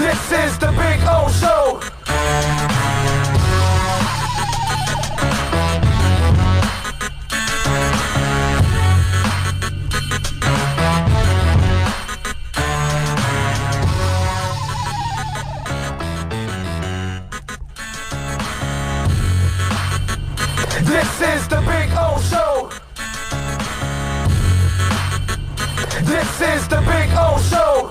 This is the Big O Show. This is the Big O Show. This is the Big O Show.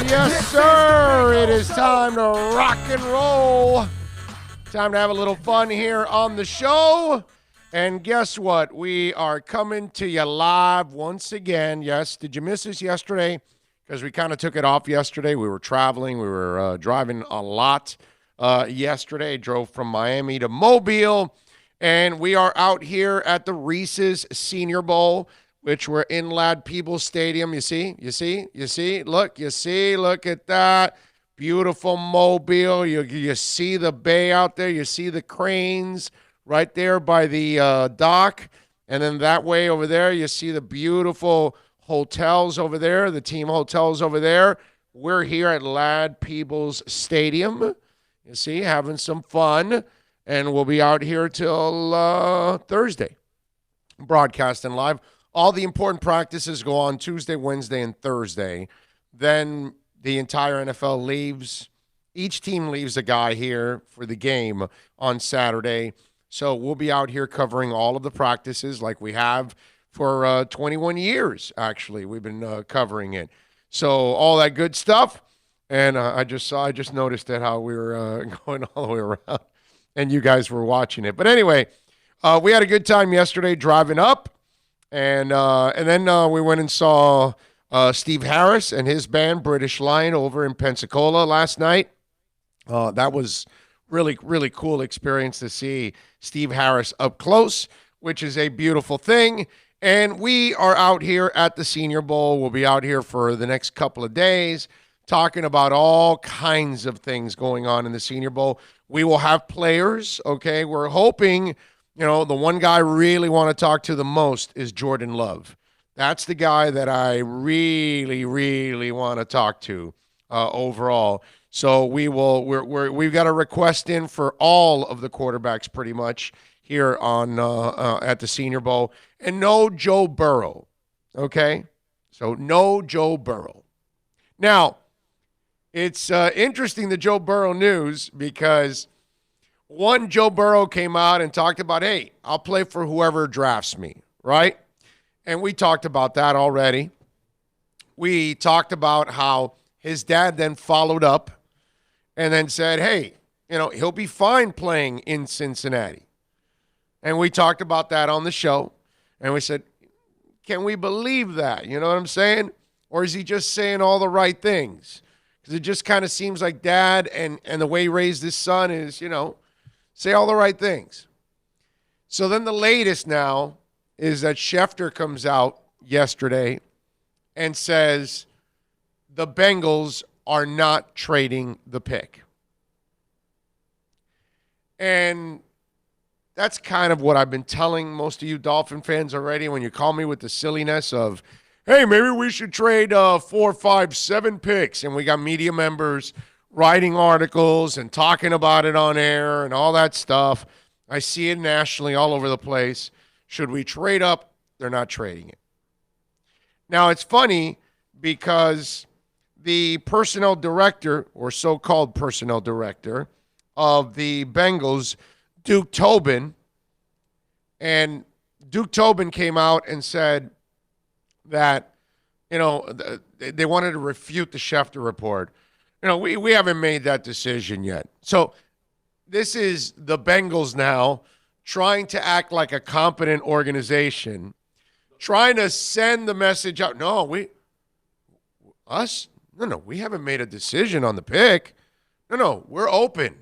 Yes, sir. It is time to rock and roll. Time to have a little fun here on the show. And guess what? We are coming to you live once again. Yes, did you miss us yesterday? Because we kind of took it off yesterday. We were traveling. We were driving a lot yesterday. Drove from Miami to Mobile. And we are out here at the Reese's Senior Bowl, which we're in Lad Peebles Stadium. You see, look at that. Beautiful Mobile. You see the bay out there. You see the cranes right there by the dock. And then that way over there, you see the beautiful hotels over there, the team hotels over there. We're here at Lad Peebles Stadium. You see, having some fun. And we'll be out here till Thursday, broadcasting live. All the important practices go on Tuesday, Wednesday, and Thursday. Then the entire NFL leaves. Each team leaves a guy here for the game on Saturday. So we'll be out here covering all of the practices like we have for 21 years, actually. We've been covering it. So all that good stuff. And I just noticed that how we were going all the way around, and you guys were watching it. But anyway, we had a good time yesterday driving up. And then we went and saw Steve Harris and his band, British Lion, over in Pensacola last night. That was really, really cool experience to see Steve Harris up close, which is a beautiful thing. And we are out here at the Senior Bowl. We'll be out here for the next couple of days talking about all kinds of things going on in the Senior Bowl. We will have players, okay? We're hoping... You know, the one guy I really want to talk to the most is Jordan Love. That's the guy that I really, really want to talk to overall. So we've got a request in for all of the quarterbacks pretty much here on at the Senior Bowl. And no Joe Burrow, okay? So no Joe Burrow. Now, it's interesting, the Joe Burrow news, because one, Joe Burrow came out and talked about, hey, I'll play for whoever drafts me, right? And we talked about that already. We talked about how his dad then followed up and then said, hey, you know, he'll be fine playing in Cincinnati. And we talked about that on the show. And we said, can we believe that? You know what I'm saying? Or is he just saying all the right things? Because it just kind of seems like dad and the way he raised his son is, you know, say all the right things. So then the latest now is that Schefter comes out yesterday and says the Bengals are not trading the pick. And that's kind of what I've been telling most of you Dolphin fans already when you call me with the silliness of, hey, maybe we should trade 4, 5, 7 picks. And we got media members writing articles and talking about it on air and all that stuff. I see it nationally all over the place. Should we trade up? They're not trading it. Now, it's funny because the personnel director, or so-called personnel director, of the Bengals, Duke Tobin, and Duke Tobin came out and said that, you know, they wanted to refute the Schefter report. You know, we haven't made that decision yet. So this is the Bengals now trying to act like a competent organization, trying to send the message out. No, we haven't made a decision on the pick. No, we're open.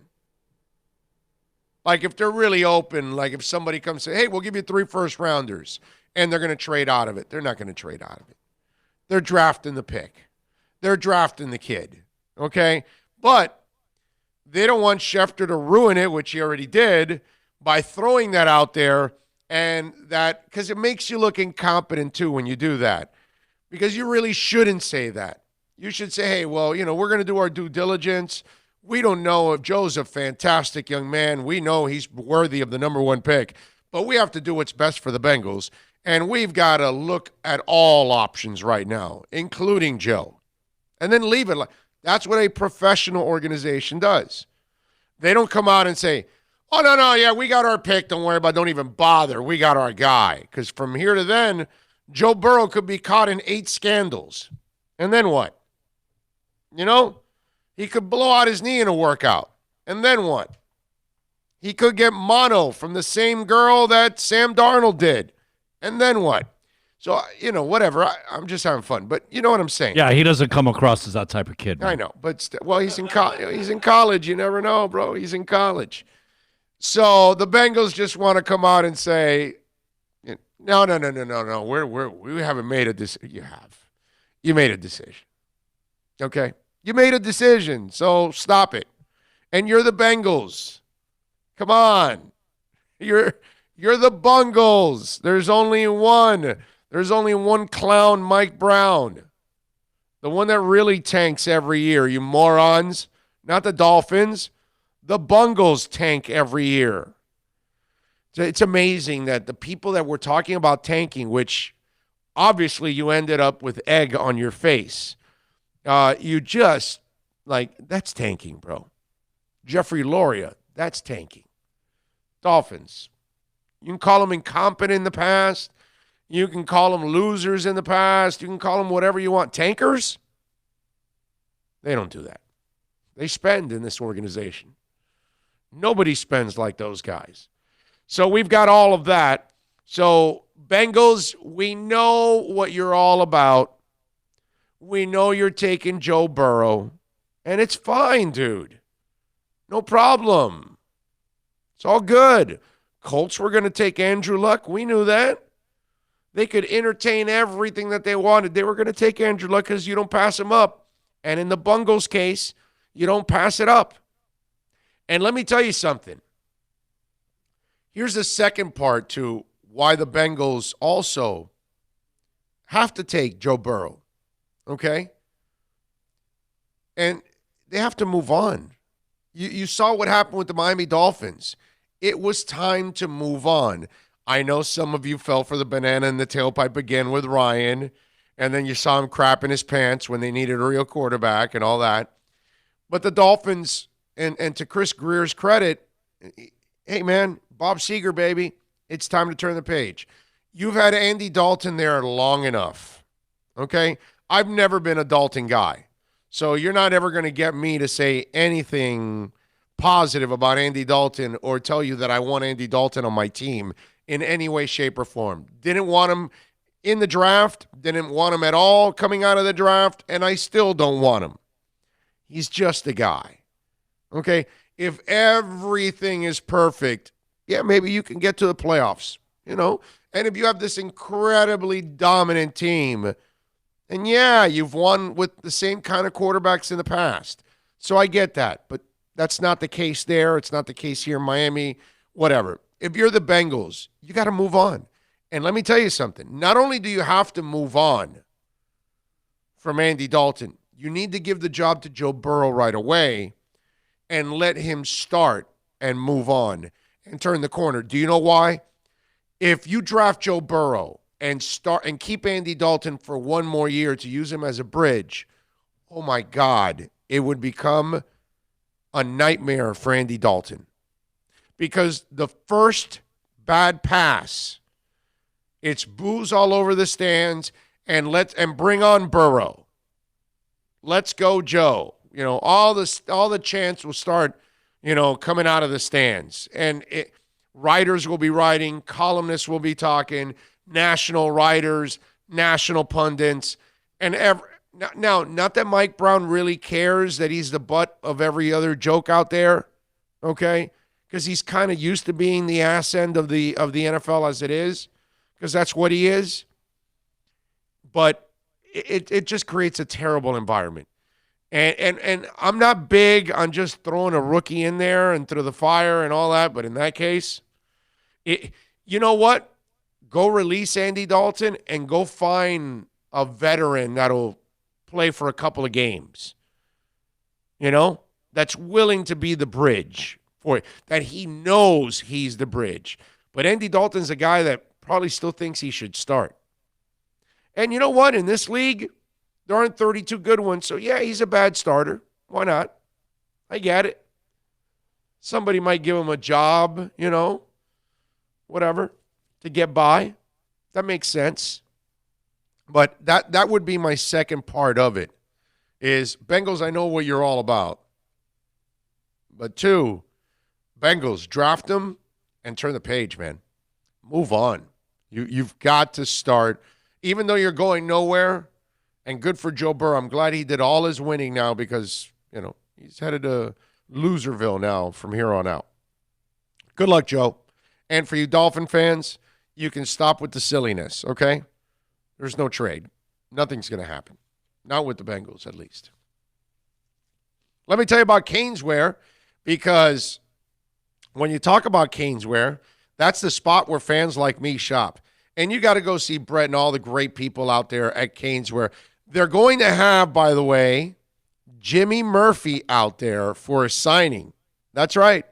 Like if they're really open, like if somebody comes and say, hey, we'll give you 3 first-rounders, and they're going to trade out of it. They're not going to trade out of it. They're drafting the pick. They're drafting the kid, okay? But they don't want Schefter to ruin it, which he already did, by throwing that out there, and that because it makes you look incompetent too when you do that, because you really shouldn't say that. You should say, hey, well, we're going to do our due diligence. We don't know if Joe's a fantastic young man. We know he's worthy of the number 1 pick, but we have to do what's best for the Bengals, and we've got to look at all options right now, including Joe, and then leave it like that's what a professional organization does. They don't come out and say, oh, no, yeah, we got our pick. Don't worry about it. Don't even bother. We got our guy. Because from here to then, Joe Burrow could be caught in 8 scandals. And then what? He could blow out his knee in a workout. And then what? He could get mono from the same girl that Sam Darnold did. And then what? So, whatever. I'm just having fun. But you know what I'm saying. Yeah, he doesn't come across as that type of kid, man. I know. But, he's in college. He's in college. You never know, bro. He's in college. So the Bengals just want to come out and say, no. We haven't made a decision. You have. You made a decision. Okay? You made a decision, so stop it. And you're the Bengals. Come on. You're the Bungles. There's only one. There's only one clown, Mike Brown. The one that really tanks every year, you morons. Not the Dolphins. The Bungles tank every year. It's amazing that the people that were talking about tanking, which obviously you ended up with egg on your face, you just, that's tanking, bro. Jeffrey Loria, that's tanking. Dolphins, you can call them incompetent in the past. You can call them losers in the past. You can call them whatever you want. Tankers? They don't do that. They spend in this organization. Nobody spends like those guys. So we've got all of that. So Bengals, we know what you're all about. We know you're taking Joe Burrow. And it's fine, dude. No problem. It's all good. Colts were going to take Andrew Luck. We knew that. They could entertain everything that they wanted. They were going to take Andrew Luck because you don't pass him up. And in the Bungles case, you don't pass it up. And let me tell you something. Here's the second part to why the Bengals also have to take Joe Burrow. Okay? And they have to move on. You saw what happened with the Miami Dolphins. It was time to move on. I know some of you fell for the banana in the tailpipe again with Ryan, and then you saw him crap in his pants when they needed a real quarterback and all that. But the Dolphins, and to Chris Greer's credit, hey, man, Bob Seger, baby, it's time to turn the page. You've had Andy Dalton there long enough, okay? I've never been a Dalton guy, so you're not ever going to get me to say anything positive about Andy Dalton or tell you that I want Andy Dalton on my team in any way, shape, or form. Didn't want him in the draft, didn't want him at all coming out of the draft, and I still don't want him. He's just a guy, okay? If everything is perfect, yeah, maybe you can get to the playoffs, And if you have this incredibly dominant team, and yeah, you've won with the same kind of quarterbacks in the past. So I get that, but that's not the case there. It's not the case here in Miami, whatever. If you're the Bengals, you got to move on. And let me tell you something. Not only do you have to move on from Andy Dalton, you need to give the job to Joe Burrow right away and let him start and move on and turn the corner. Do you know why? If you draft Joe Burrow and start and keep Andy Dalton for one more year to use him as a bridge, oh my God, it would become a nightmare for Andy Dalton. Because the first bad pass, it's boos all over the stands, and bring on Burrow. Let's go, Joe. All the chants will start, coming out of the stands. And writers will be writing, columnists will be talking, national writers, national pundits, and Now, not that Mike Brown really cares that he's the butt of every other joke out there, okay? Because he's kind of used to being the ass end of the NFL as it is, because that's what he is. But it just creates a terrible environment. And I'm not big on just throwing a rookie in there and through the fire and all that, but in that case, you know what? Go release Andy Dalton and go find a veteran that'll play for a couple of games. You know? That's willing to be the bridge for it. That he knows he's the bridge. But Andy Dalton's a guy that probably still thinks he should start. And you know what? In this league, there aren't 32 good ones. So, yeah, he's a bad starter. Why not? I get it. Somebody might give him a job, you know, whatever, to get by. That makes sense. But that would be my second part of it is, Bengals, I know what you're all about. But 2, Bengals, draft them and turn the page, man. Move on. You've got to start. Even though you're going nowhere, and good for Joe Burrow. I'm glad he did all his winning now because, you know, he's headed to Loserville now from here on out. Good luck, Joe. And for you Dolphin fans, you can stop with the silliness, okay? There's no trade. Nothing's going to happen. Not with the Bengals, at least. Let me tell you about Caneswear, because when you talk about Caneswear, that's the spot where fans like me shop. And you got to go see Brett and all the great people out there at Caneswear. They're going to have, by the way, Jimmy Murphy out there for a signing. That's right.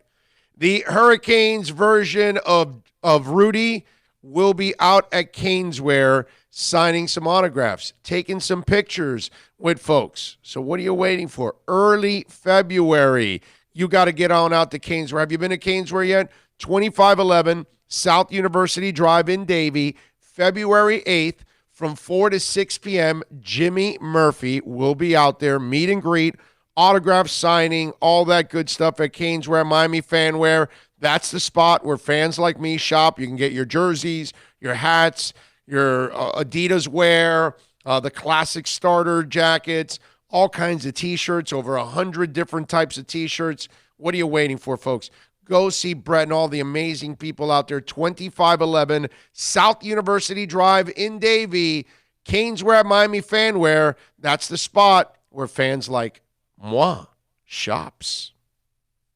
The Hurricanes version of Rudy will be out at Caneswear signing some autographs, taking some pictures with folks. So what are you waiting for? Early February. You got to get on out to Caneswear. Have you been to Caneswear yet? 2511 South University Drive in Davie, February 8th from 4 to 6 p.m. Jimmy Murphy will be out there, meet and greet, autograph signing, all that good stuff at Caneswear, Miami Fanwear. That's the spot where fans like me shop. You can get your jerseys, your hats, your Adidas wear, the classic starter jackets, all kinds of T-shirts, over 100 different types of T-shirts. What are you waiting for, folks? Go see Brett and all the amazing people out there. 2511 South University Drive in Davie. Caneswear at Miami Fanwear. That's the spot where fans like moi shops.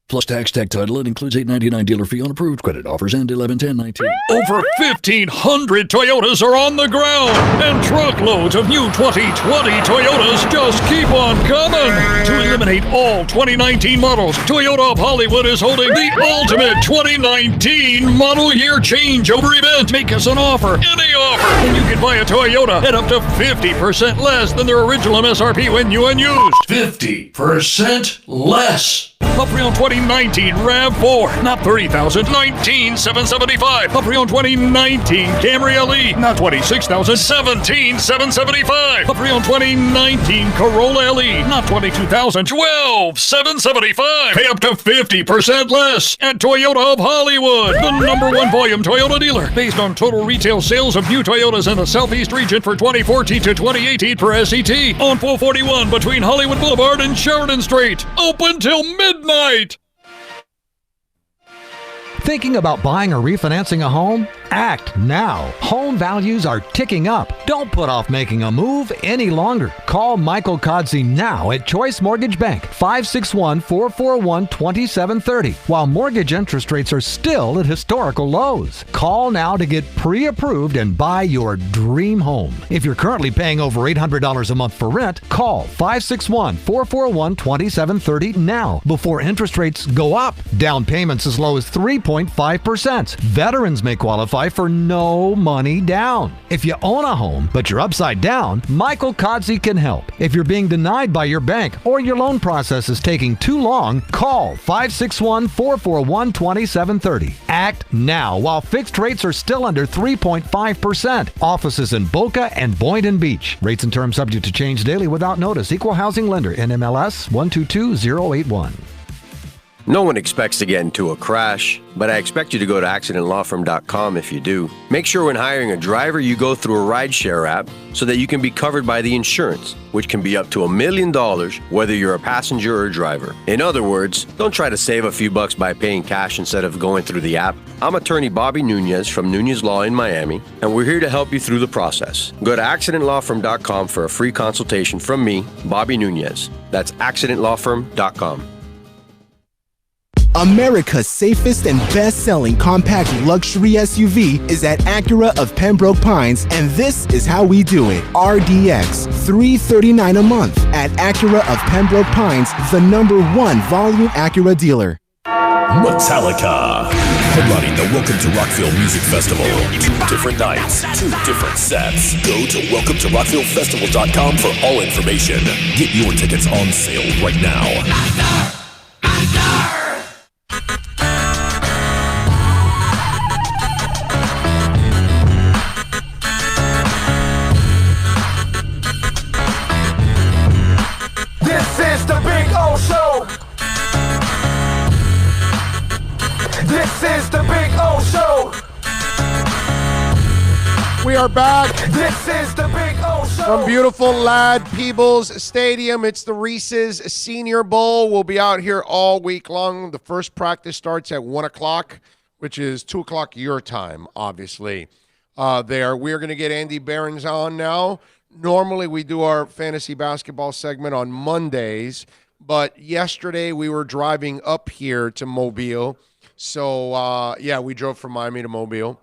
Plus tax, tech title. It includes $8.99 dealer fee on approved credit offers and 11/10/19. Over 1,500 Toyotas are on the ground, and truckloads of new 2020 Toyotas just keep on coming. To eliminate all 2019 models, Toyota of Hollywood is holding the ultimate 2019 model year changeover event. Make us an offer, any offer, and you can buy a Toyota at up to 50% less than their original MSRP when new and used. 50% less. A pre-owned 2019 RAV4, not $30,000, $19,775. A pre-owned 2019 Camry LE, not $26,000, $17,775. A pre-owned 2019 Corolla LE, not $22,000, $12,775. Pay up to 50% less at Toyota of Hollywood, the #1 volume Toyota dealer, based on total retail sales of new Toyotas in the Southeast region for 2014 to 2018 per SET, on 441 between Hollywood Boulevard and Sheridan Street. Open till midnight. Thinking about buying or refinancing a home? Act now. Home values are ticking up. Don't put off making a move any longer. Call Michael Kodsey now at Choice Mortgage Bank, 561-441-2730, while mortgage interest rates are still at historical lows. Call now to get pre-approved and buy your dream home. If you're currently paying over $800 a month for rent, call 561-441-2730 now before interest rates go up. Down payments as low as 3.5%. Veterans may qualify for no money down. If you own a home, but you're upside down, Michael Kodsey can help. If you're being denied by your bank or your loan process is taking too long, call 561-441-2730. Act now while fixed rates are still under 3.5%. Offices in Boca and Boynton Beach. Rates and terms subject to change daily without notice. Equal housing lender. NMLS 122081. No one expects to get into a crash, but I expect you to go to accidentlawfirm.com if you do. Make sure when hiring a driver, you go through a rideshare app so that you can be covered by the insurance, which can be up to $1 million, whether you're a passenger or a driver. In other words, don't try to save a few bucks by paying cash instead of going through the app. I'm attorney Bobby Nunez from Nunez Law in Miami, and we're here to help you through the process. Go to accidentlawfirm.com for a free consultation from me, Bobby Nunez. That's accidentlawfirm.com. America's safest and best-selling compact luxury SUV is at Acura of Pembroke Pines, and this is how we do it. RDX, $339 a month at Acura of Pembroke Pines, the #1 volume Acura dealer. Metallica, headlining the Welcome to Rockville Music Festival. 2 different nights, 2 different sets. Go to welcometorocktillefestival.com for all information. Get your tickets on sale right now. This is the Big O Show. This is the Big O Show. We are back This is the Big O Show. from beautiful Lad Peebles Stadium. It's the Reese's Senior Bowl. We'll be out here all week long. The first practice starts at 1 o'clock, which is 2 o'clock your time, obviously. We're going to get Andy Behrens on now. Normally, we do our fantasy basketball segment on Mondays, but yesterday we were driving up here to Mobile. So, we drove from Miami to Mobile,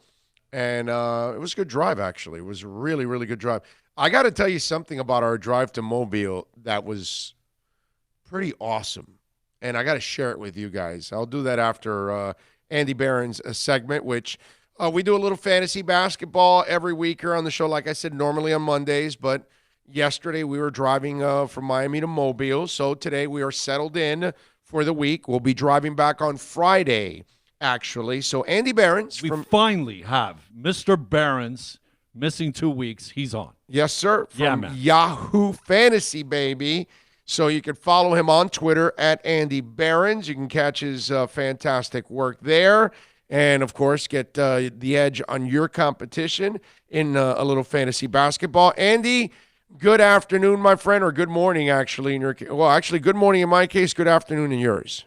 and it was a good drive, actually. It was a really, really good drive. I got to tell you something about our drive to Mobile that was pretty awesome, and I got to share it with you guys. I'll do that after Andy Behrens' segment, which we do a little fantasy basketball every week here on the show, like I said, normally on Mondays, but yesterday we were driving from Miami to Mobile, so today we are settled in for the week. We'll be driving back on Friday, actually. So Andy Behrens. We finally have Mr. Behrens missing 2 weeks. He's on. Yes, sir. From man. Yahoo Fantasy, baby. So you can follow him on Twitter at Andy Behrens. You can catch his fantastic work there. And, of course, get the edge on your competition in a little fantasy basketball. Andy, good afternoon, my friend, or good morning, actually. Good morning in my case, good afternoon in yours.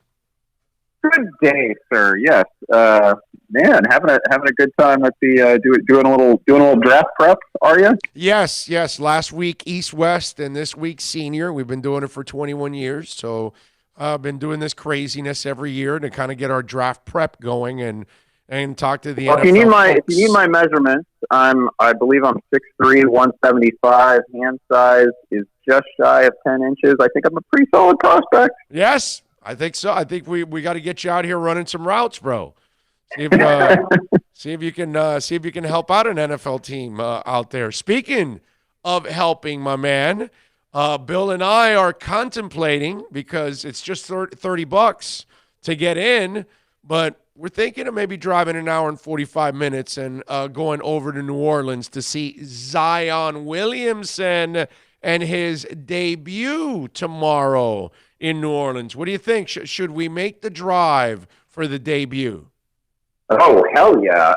Good day, sir. Yes, man, having a good time at the doing a little draft prep. Are you? Yes. Last week East West, and this week Senior. We've been doing it for 21 years, so I've been doing this craziness every year to kind of get our draft prep going and talk to the NFL. If you need my measurements, I believe I'm 6'3", 175. Hand size is just shy of 10 inches. I think I'm a pretty solid prospect. Yes. I think so. I think we got to get you out here running some routes, bro. See if you can help out an NFL team out there. Speaking of helping, my man, Bill and I are contemplating, because it's just $30 to get in, but we're thinking of maybe driving an hour and 45 minutes and going over to New Orleans to see Zion Williamson and his debut tomorrow in New Orleans. What do you think? Should we make the drive for the debut? Oh, hell yeah.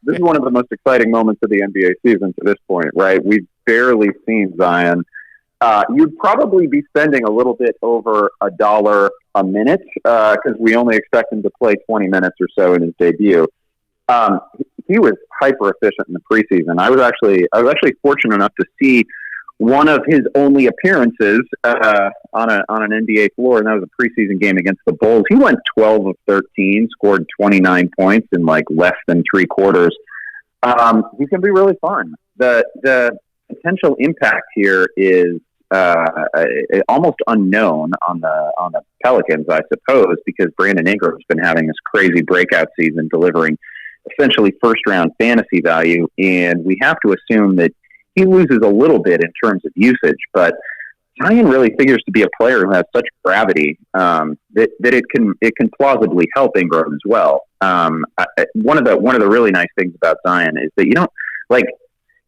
This is one of the most exciting moments of the NBA season to this point, right? We've barely seen Zion. You'd probably be spending a little bit over $1 a minute because we only expect him to play 20 minutes or so in his debut. He was hyper efficient in the preseason. I was actually fortunate enough to see one of his only appearances on an NBA floor, and that was a preseason game against the Bulls. He went 12 of 13, scored 29 points in less than 3 quarters. He's going to be really fun. The potential impact here is almost unknown on the Pelicans, I suppose, because Brandon Ingram's been having this crazy breakout season, delivering essentially first-round fantasy value, and we have to assume that he loses a little bit in terms of usage, but Zion really figures to be a player who has such gravity that it can plausibly help Ingram as well. One of the really nice things about Zion is that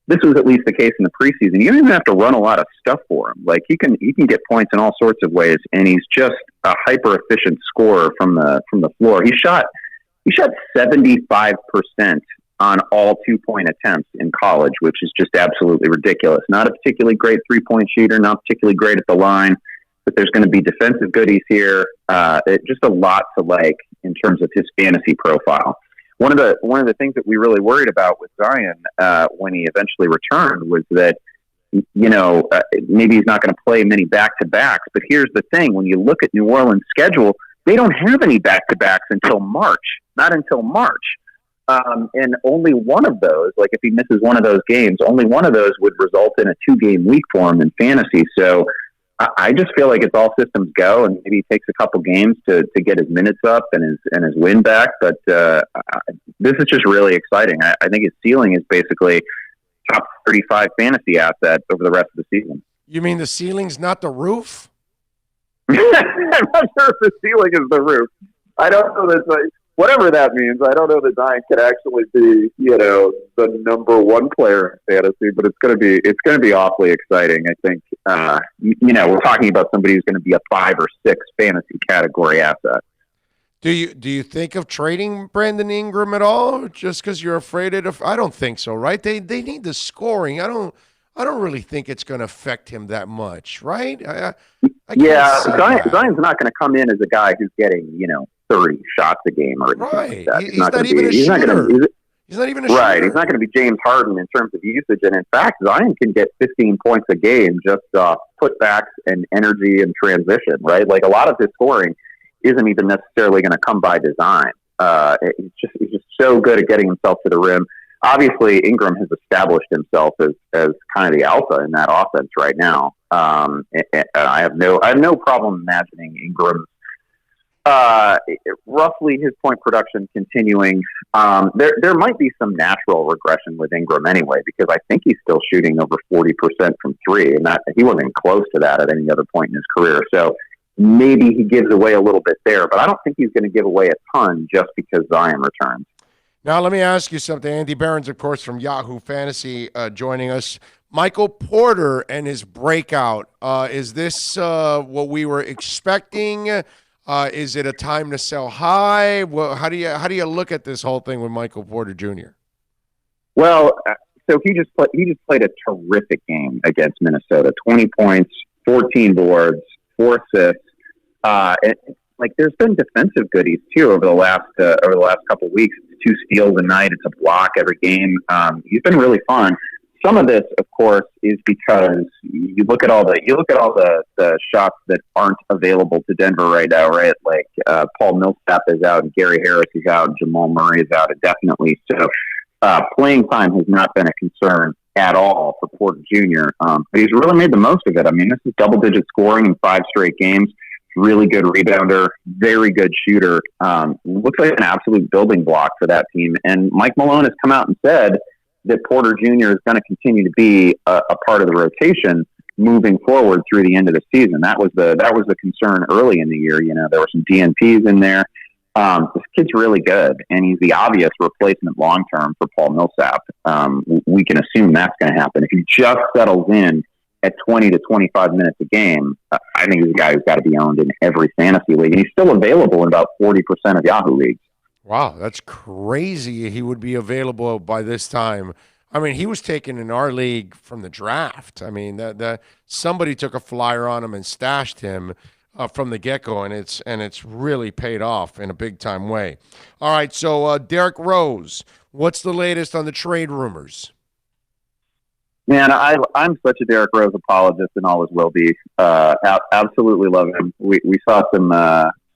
this was at least the case in the preseason. You don't even have to run a lot of stuff for him. Like he can get points in all sorts of ways, and he's just a hyper efficient scorer from the floor. He shot 75% on all 2-point attempts in college, which is just absolutely ridiculous. Not a particularly great 3-point shooter, not particularly great at the line, but there's going to be defensive goodies here. Just a lot to like in terms of his fantasy profile. One of the things that we really worried about with Zion when he eventually returned was that, maybe he's not going to play many back-to-backs. But here's the thing. When you look at New Orleans' schedule, they don't have any back-to-backs until March. Not until March. And only one of those, like if he misses one of those games, only one of those would result in a 2-game week for him in fantasy. So I just feel like it's all systems go, and maybe he takes a couple games to get his minutes up and his win back. But this is just really exciting. I think his ceiling is basically top 35 fantasy asset over the rest of the season. You mean the ceiling's not the roof? I'm not sure if the ceiling is the roof. I don't know that. Whatever that means, I don't know that Zion could actually be, the number one player in fantasy, but it's going to be awfully exciting. I think, we're talking about somebody who's going to be a 5 or 6 fantasy category asset. Do you think of trading Brandon Ingram at all, just because you're afraid of? I don't think so, right? They need the scoring. I don't really think it's going to affect him that much, right? Zion's not going to come in as a guy who's getting 30 shots a game or anything like that. He's not even a shooter. He's not even a shooter. Right. He's not going to be James Harden in terms of usage. And in fact, Zion can get 15 points a game just putbacks and energy and transition, right? Like a lot of his scoring isn't even necessarily going to come by design. He's just so good at getting himself to the rim. Obviously, Ingram has established himself as kind of the alpha in that offense right now. And I have no problem imagining Ingram's roughly his point production continuing. There might be some natural regression with Ingram anyway, because I think he's still shooting over 40% from 3, and that he wasn't close to that at any other point in his career. So maybe he gives away a little bit there, but I don't think he's going to give away a ton just because Zion returns. Now, let me ask you something. Andy Behrens, of course, from Yahoo Fantasy, joining us. Michael Porter and his breakout. Is this what we were expecting? Is it a time to sell high? Well, how do you look at this whole thing with Michael Porter Jr.? Well, so he just played a terrific game against Minnesota. 20 points, 14 boards, 4 assists. There's been defensive goodies too over the last couple of weeks. 2 steals a night. It's a block every game. He's been really fun. Some of this, of course, is because you look at all the shots that aren't available to Denver right now, right? Like Paul Millsap is out, and Gary Harris is out, and Jamal Murray is out indefinitely. So playing time has not been a concern at all for Porter Jr. But he's really made the most of it. I mean, this is double-digit scoring in 5 straight games. Really good rebounder, very good shooter. Looks like an absolute building block for that team. And Mike Malone has come out and said that Porter Jr. is going to continue to be a part of the rotation moving forward through the end of the season. That was the concern early in the year. There were some DNPs in there. This kid's really good, and he's the obvious replacement long term for Paul Millsap. We can assume that's going to happen if he just settles in at 20 to 25 minutes a game. I think he's a guy who's got to be owned in every fantasy league, and he's still available in about 40% of Yahoo leagues. Wow, that's crazy. He would be available by this time. I mean, he was taken in our league from the draft. I mean, that somebody took a flyer on him and stashed him from the get-go, and it's really paid off in a big-time way. All right, so Derrick Rose, what's the latest on the trade rumors? Man, I'm such a Derrick Rose apologist and always will be. Absolutely love him. We saw some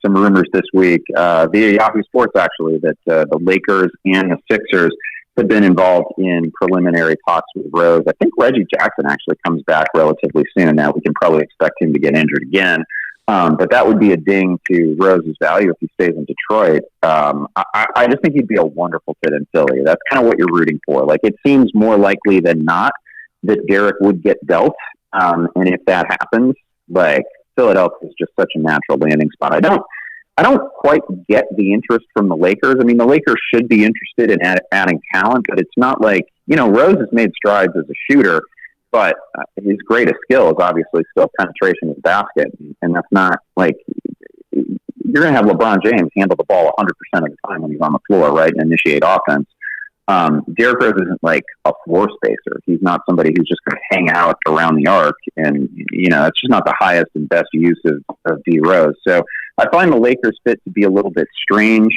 rumors this week via Yahoo Sports, actually, that the Lakers and the Sixers have been involved in preliminary talks with Rose. I think Reggie Jackson actually comes back relatively soon. Now we can probably expect him to get injured again. But that would be a ding to Rose's value if he stays in Detroit. I just think he'd be a wonderful fit in Philly. That's kind of what you're rooting for. Like, it seems more likely than not that Derrick would get dealt. And if that happens, like, Philadelphia is just such a natural landing spot. I don't quite get the interest from the Lakers. I mean, the Lakers should be interested in adding talent, but it's not like, Rose has made strides as a shooter, but his greatest skill is obviously still penetration of the basket. And that's not like you're going to have LeBron James handle the ball 100% of the time when he's on the floor, right, and initiate offense. Derrick Rose isn't like a floor spacer. He's not somebody who's just going to hang out around the arc. And, it's just not the highest and best use of D Rose. So I find the Lakers fit to be a little bit strange.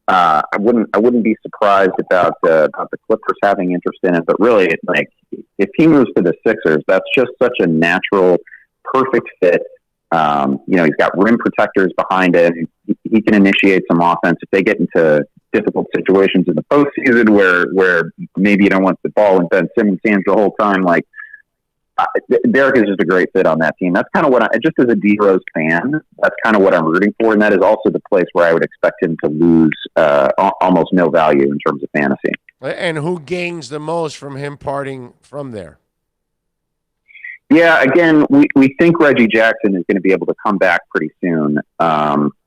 I wouldn't be surprised about the Clippers having interest in it, but really, like, if he moves to the Sixers, that's just such a natural, perfect fit. He's got rim protectors behind him. He can initiate some offense if they get into difficult situations in the postseason where maybe you don't want the ball in Ben Simmons' hands the whole time. Like, Derek is just a great fit on that team. That's kind of what just as a D Rose fan, that's kind of what I'm rooting for. And that is also the place where I would expect him to lose almost no value in terms of fantasy. And who gains the most from him parting from there? Yeah, again, we think Reggie Jackson is going to be able to come back pretty soon.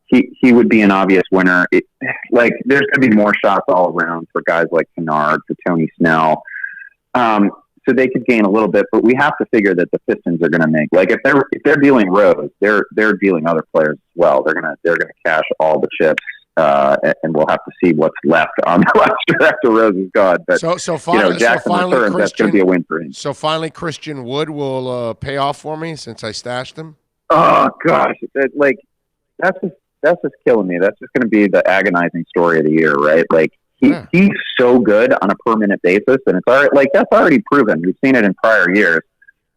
He would be an obvious winner. There's going to be more shots all around for guys like Kennard, for Tony Snell. So they could gain a little bit, but we have to figure that the Pistons are going to make, like, if they're dealing Rose, they're dealing other players as well. They're gonna cash all the chips, and we'll have to see what's left on the roster after Rose is gone. But finally, Jackson returns, that's going to be a win for him. So finally, Christian Wood will pay off for me since I stashed him. Oh gosh, that's just killing me. That's just going to be the agonizing story of the year, right? Like. He's so good on a per-minute basis, and it's already, like, that's already proven. We've seen it in prior years.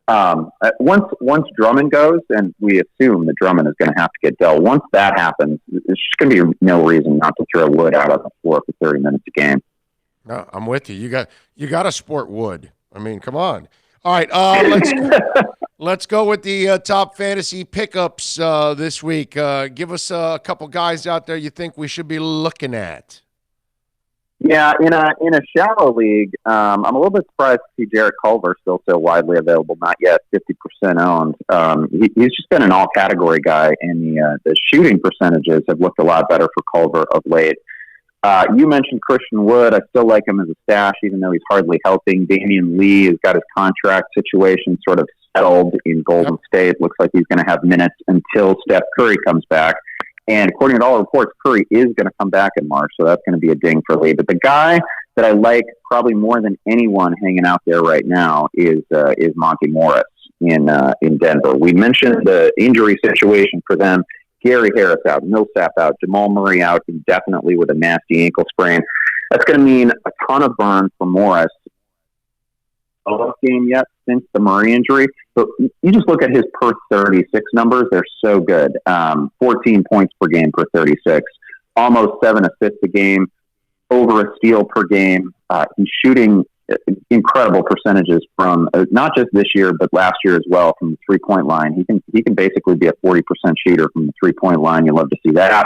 Once Drummond goes, and we assume that Drummond is going to have to get dealt, once that happens, there's just going to be no reason not to throw Wood out on the floor for 30 minutes a game. No, I'm with you. You got to sport Wood. I mean, come on. All right, let's go with the top fantasy pickups this week. Give us a couple guys out there you think we should be looking at. Yeah, in a shallow league, I'm a little bit surprised to see Jarrett Culver still so widely available. Not yet 50% owned. He's just been an all-category guy, and the shooting percentages have looked a lot better for Culver of late. You mentioned Christian Wood. I still like him as a stash, even though he's hardly helping. Damian Lee has got his contract situation sort of settled in Golden State. Looks like he's going to have minutes until Steph Curry comes back. And according to all reports, Curry is going to come back in March, so that's going to be a ding for Lee. But the guy that I like probably more than anyone hanging out there right now is Monty Morris in Denver. We mentioned the injury situation for them. Gary Harris out, Millsap out, Jamal Murray out indefinitely with a nasty ankle sprain. That's going to mean a ton of burn for Morris. Game yet since the Murray injury, but you just look at his per 36 numbers, they're so good. 14 points per game per 36, almost 7 assists a game, over a steal per game. He's shooting incredible percentages from not just this year but last year as well from the 3-point line. He can basically be a 40% shooter from the 3-point line. You love to see that.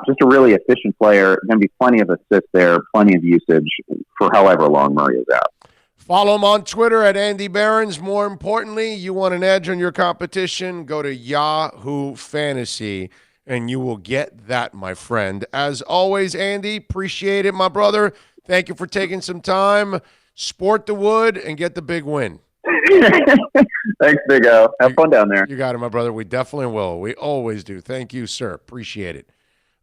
Just a really efficient player. Going to be plenty of assists there, plenty of usage for however long Murray is out. Follow him on Twitter at Andy Behrens. More importantly, you want an edge on your competition, go to Yahoo Fantasy, and you will get that, my friend. As always, Andy, appreciate it, my brother. Thank you for taking some time. Sport the wood and get the big win. Thanks, Big O. Have fun down there. You got it, my brother. We definitely will. We always do. Thank you, sir. Appreciate it.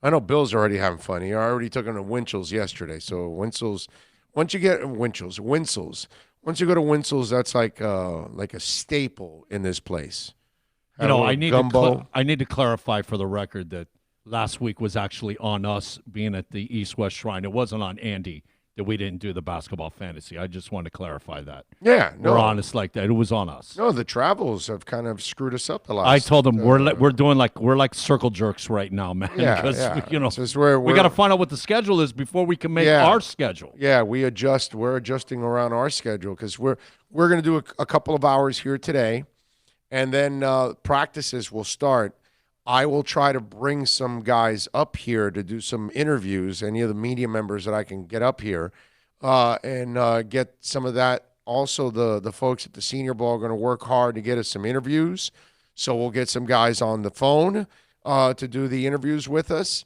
I know Bill's already having fun. He already took him to Winchell's yesterday, so Winchell's. Once you get Winchell's, once you go to Winchell's, that's like a staple in this place. I need to clarify for the record that last week was actually on us being at the East West Shrine. It wasn't on Andy that we didn't do the basketball fantasy. I just want to clarify that. Yeah, no. We're honest like that. It was on us. No, the travels have kind of screwed us up a lot. I told them we're doing we're like circle jerks right now, man. Yeah, we got to find out what the schedule is before we can make our schedule. Yeah, we're adjusting around our schedule because we're going to do a couple of hours here today, and then practices will start. I will try to bring some guys up here to do some interviews, any of the media members that I can get up here, and get some of that. Also, the folks at the Senior Bowl are going to work hard to get us some interviews. So we'll get some guys on the phone to do the interviews with us.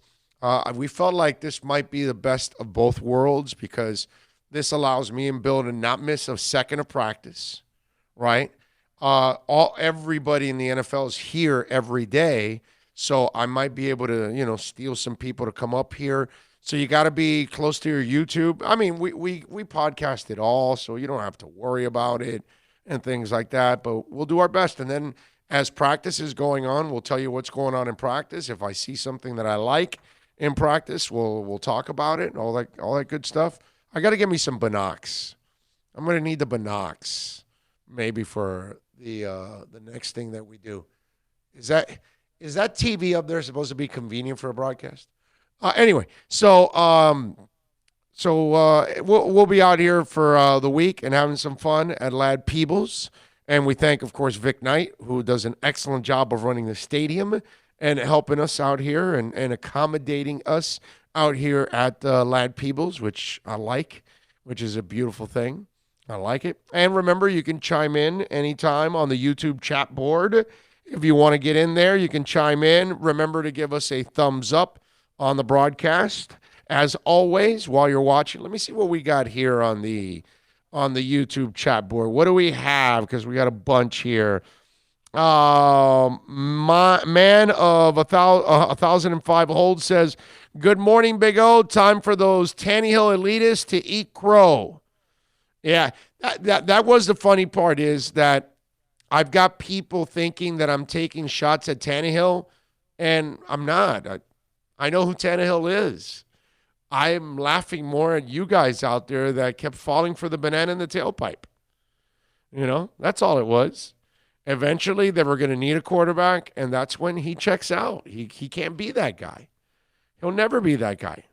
We felt like this might be the best of both worlds because This allows me and Bill to not miss a second of practice, right? Everybody in the NFL is here every day, so I might be able to, steal some people to come up here. So you got to be close to your YouTube. I mean, we podcast it all, so you don't have to worry about it and things like that. But we'll do our best, and then as practice is going on, we'll tell you what's going on in practice. If I see something that I like in practice, we'll talk about it and all that good stuff. I got to get me some binocs. I'm going to need the binocs maybe for the next thing that we do. Is that TV up there supposed to be convenient for a broadcast? Anyway, so we'll be out here for the week and having some fun at Lad Peebles. And we thank, of course, Vic Knight, who does an excellent job of running the stadium and helping us out here and accommodating us out here at Lad Peebles, which I like, which is a beautiful thing. I like it. And remember, you can chime in anytime on the YouTube chat board. If you want to get in there, you can chime in. Remember to give us a thumbs up on the broadcast. As always, while you're watching, let me see what we got here on the YouTube chat board. What do we have? Because we got a bunch here. Man of 1,005 hold says, "Good morning, Big O. Time for those Tannehill elitists to eat crow." Yeah, that was the funny part, is that I've got people thinking that I'm taking shots at Tannehill, and I'm not. I know who Tannehill is. I'm laughing more at you guys out there that kept falling for the banana in the tailpipe. That's all it was. Eventually, they were going to need a quarterback, and that's when he checks out. He can't be that guy. He'll never be that guy.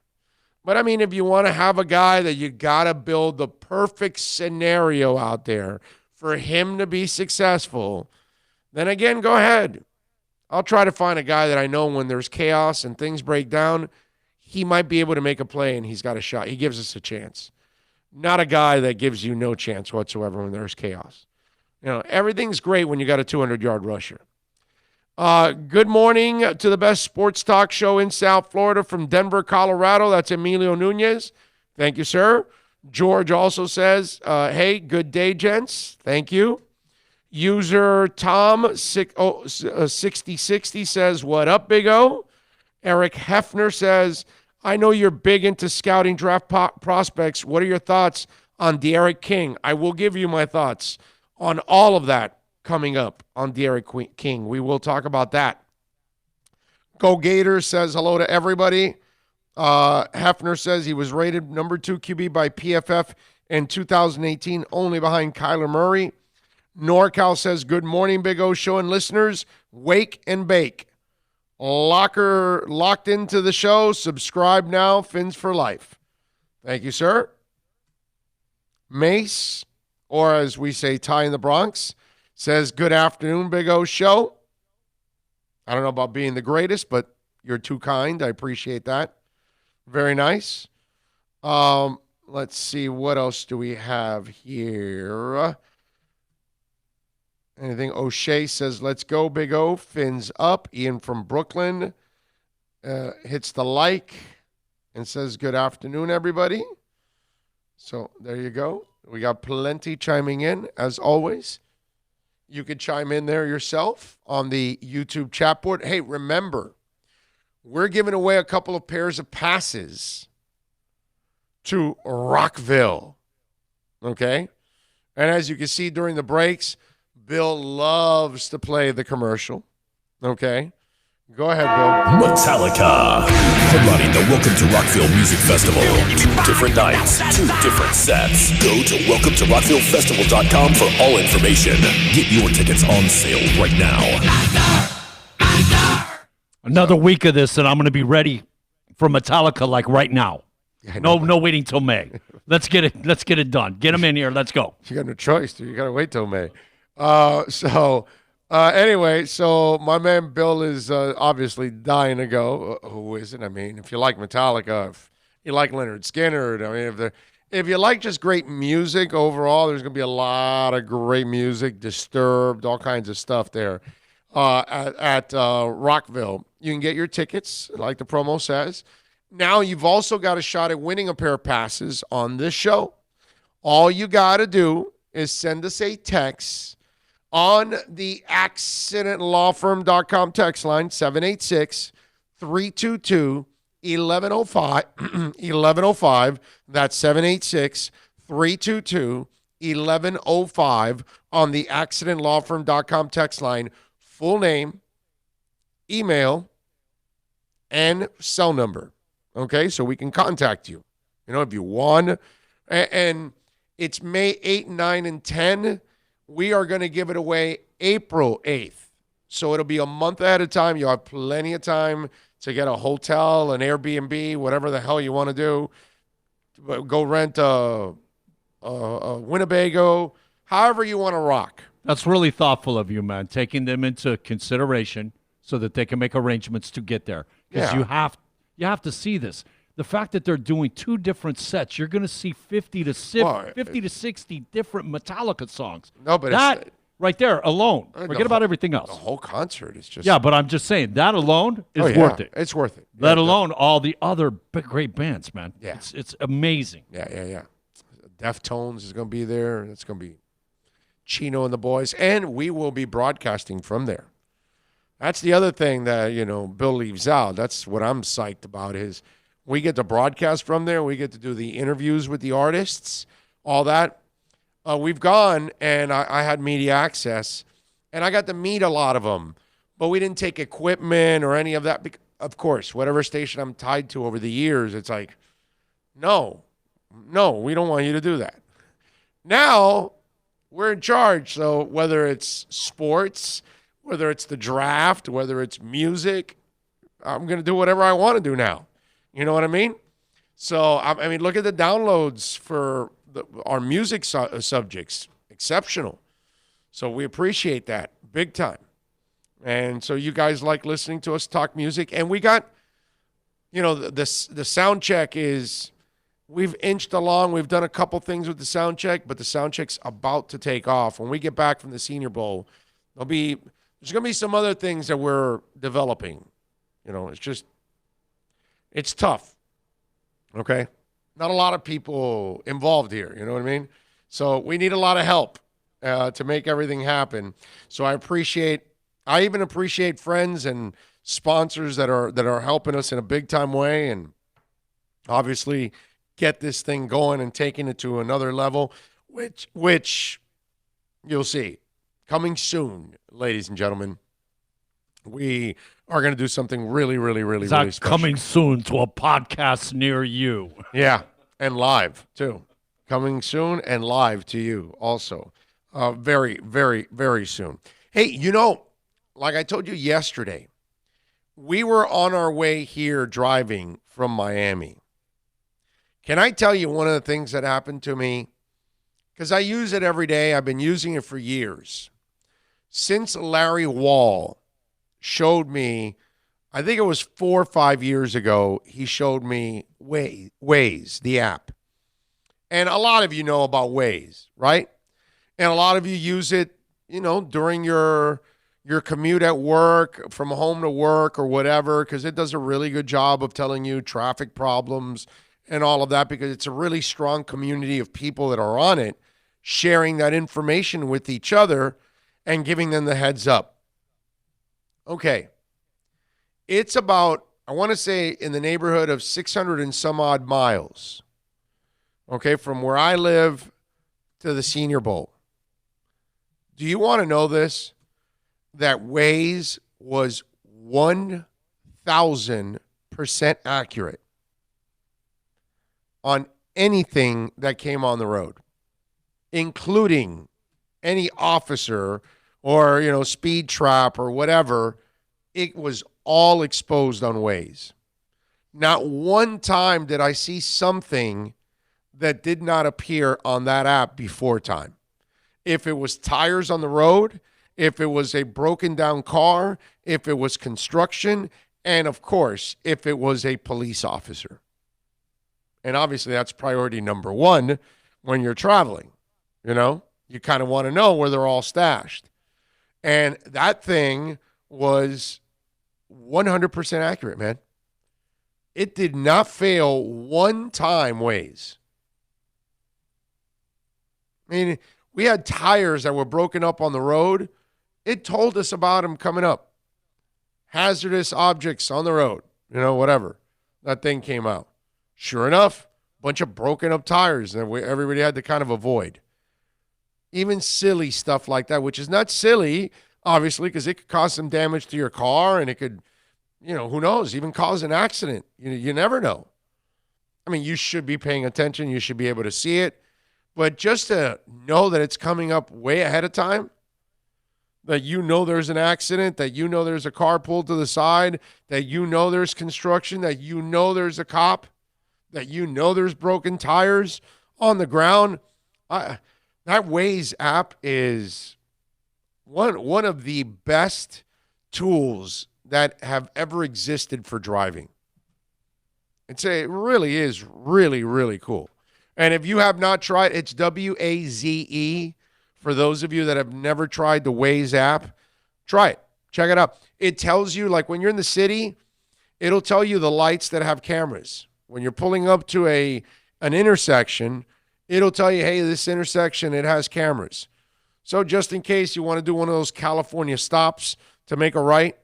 But, I mean, if you want to have a guy that you got to build the perfect scenario out there for him to be successful, then, again, go ahead. I'll try to find a guy that I know when there's chaos and things break down, he might be able to make a play and he's got a shot. He gives us a chance. Not a guy that gives you no chance whatsoever when there's chaos. Everything's great when you got a 200-yard rusher. Good morning to the best sports talk show in South Florida from Denver, Colorado. That's Emilio Nunez. Thank you, sir. George also says, hey, good day, gents. Thank you. User Tom 6060 says, what up, Big O? Eric Hefner says, I know you're big into scouting draft prospects. What are your thoughts on De'Aaron King? I will give you my thoughts on all of that coming up on De'Aaron King. We will talk about that. Go Gators says hello to everybody. Hefner says he was rated number 2 QB by PFF in 2018, only behind Kyler Murray. NorCal says, good morning, Big O Show and listeners. Wake and bake. Locked into the show. Subscribe now. Fins for life. Thank you, sir. Mace, or as we say, Ty in the Bronx, says, good afternoon, Big O Show. I don't know about being the greatest, but you're too kind. I appreciate that. Very nice. Let's see. What else do we have here? Anything? O'Shea says, let's go, Big O. Fins up. Ian from Brooklyn hits the like and says, good afternoon, everybody. So there you go. We got plenty chiming in, as always. You could chime in there yourself on the YouTube chat board. Hey, remember, we're giving away a couple of pairs of passes to Rockville. Okay? And as you can see during the breaks, Bill loves to play the commercial. Okay? Go ahead, Bill. Metallica, headlining the Welcome to Rockville Music Festival. 2 different nights, 2 different sets. Go to welcometorocktillefestival.com for all information. Get your tickets on sale right now. Another week of this, and I'm going to be ready for Metallica like right now. No waiting till May. Let's get it done. Get them in here. Let's go. You got no choice, dude. You got to wait till May. Anyway, so my man Bill is obviously dying to go. Who isn't? I mean, if you like Metallica, if you like Leonard Skinner, I mean, if you like just great music overall, there's going to be a lot of great music, Disturbed, all kinds of stuff there at Rockville. You can get your tickets, like the promo says. Now you've also got a shot at winning a pair of passes on this show. All you got to do is send us a text on the accidentlawfirm.com text line, 786-322-1105. 1105. That's 786-322-1105 on the accidentlawfirm.com text line. Full name, email, and cell number. Okay, so we can contact you. You know, if you won. And it's May 8, 9, and 10. We are going to give it away April 8th. So it'll be a month ahead of time. You'll have plenty of time to get a hotel, an Airbnb, whatever the hell you want to do. Go rent a Winnebago, however you want to rock. That's really thoughtful of you, man, taking them into consideration so that they can make arrangements to get there. Because you have to see this. The fact that they're doing 2 different sets, you're going to see 50 to 60 different Metallica songs. No, but that right there alone. Forget about everything else. The whole concert is just... Yeah, but I'm just saying, that alone is worth it. It's worth it. Let alone all the other great bands, man. Yeah. It's amazing. Yeah. Deftones is going to be there. It's going to be Chino and the boys. And we will be broadcasting from there. That's the other thing that, Bill leaves out. That's what I'm psyched about is we get to broadcast from there. We get to do the interviews with the artists, all that. We've gone, and I had media access, and I got to meet a lot of them. But we didn't take equipment or any of that. Of course, whatever station I'm tied to over the years, it's like, no, we don't want you to do that. Now, we're in charge. So whether it's sports, whether it's the draft, whether it's music, I'm going to do whatever I want to do now. You know what I mean? So, I mean, look at the downloads for our music subjects. Exceptional. So we appreciate that big time. And so you guys like listening to us talk music. And we got, the sound check is, we've inched along. We've done a couple things with the sound check, but the sound check's about to take off. When we get back from the Senior Bowl, there's going to be some other things that we're developing. It's tough, okay? Not a lot of people involved here, you know what I mean? So we need a lot of help to make everything happen. So I even appreciate friends and sponsors that are helping us in a big-time way and obviously get this thing going and taking it to another level, which you'll see. Coming soon, ladies and gentlemen. We are going to do something really, really, really, really special. Coming soon to a podcast near you. Yeah, and live, too. Coming soon and live to you also. Very, very, very soon. Hey, like I told you yesterday, we were on our way here driving from Miami. Can I tell you one of the things that happened to me? Because I use it every day. I've been using it for years. Since Larry Wall showed me, I think it was 4 or 5 years ago, he showed me Waze, the app. And a lot of you know about Waze, right? And a lot of you use it, during your commute at work, from home to work or whatever, because it does a really good job of telling you traffic problems and all of that, because it's a really strong community of people that are on it, sharing that information with each other and giving them the heads up. Okay. It's about, I want to say, in the neighborhood of 600 and some odd miles, okay, from where I live to the Senior Bowl. Do you want to know this? That Waze was 1,000% accurate on anything that came on the road, including any officer or, speed trap or whatever. It was all exposed on Waze. Not one time did I see something that did not appear on that app before time. If it was tires on the road, if it was a broken down car, if it was construction, and of course, if it was a police officer. And obviously that's priority number one when you're traveling. You kind of want to know where they're all stashed. And that thing was 100% accurate, man. It did not fail one time, Waze. I mean, we had tires that were broken up on the road. It told us about them coming up. Hazardous objects on the road, whatever. That thing came out. Sure enough, bunch of broken up tires that everybody had to kind of avoid. Even silly stuff like that, which is not silly, obviously, because it could cause some damage to your car, and it could, who knows, even cause an accident. You never know. I mean, you should be paying attention. You should be able to see it. But just to know that it's coming up way ahead of time, that there's an accident, that there's a car pulled to the side, that there's construction, that there's a cop, that there's broken tires on the ground. That Waze app is one of the best tools that have ever existed for driving. It really is really, really cool. And if you have not tried, it's WAZE. For those of you that have never tried the Waze app, try it. Check it out. It tells you, like when you're in the city, it'll tell you the lights that have cameras. When you're pulling up to an intersection, it'll tell you, hey, this intersection, it has cameras. So just in case you want to do one of those California stops to make a right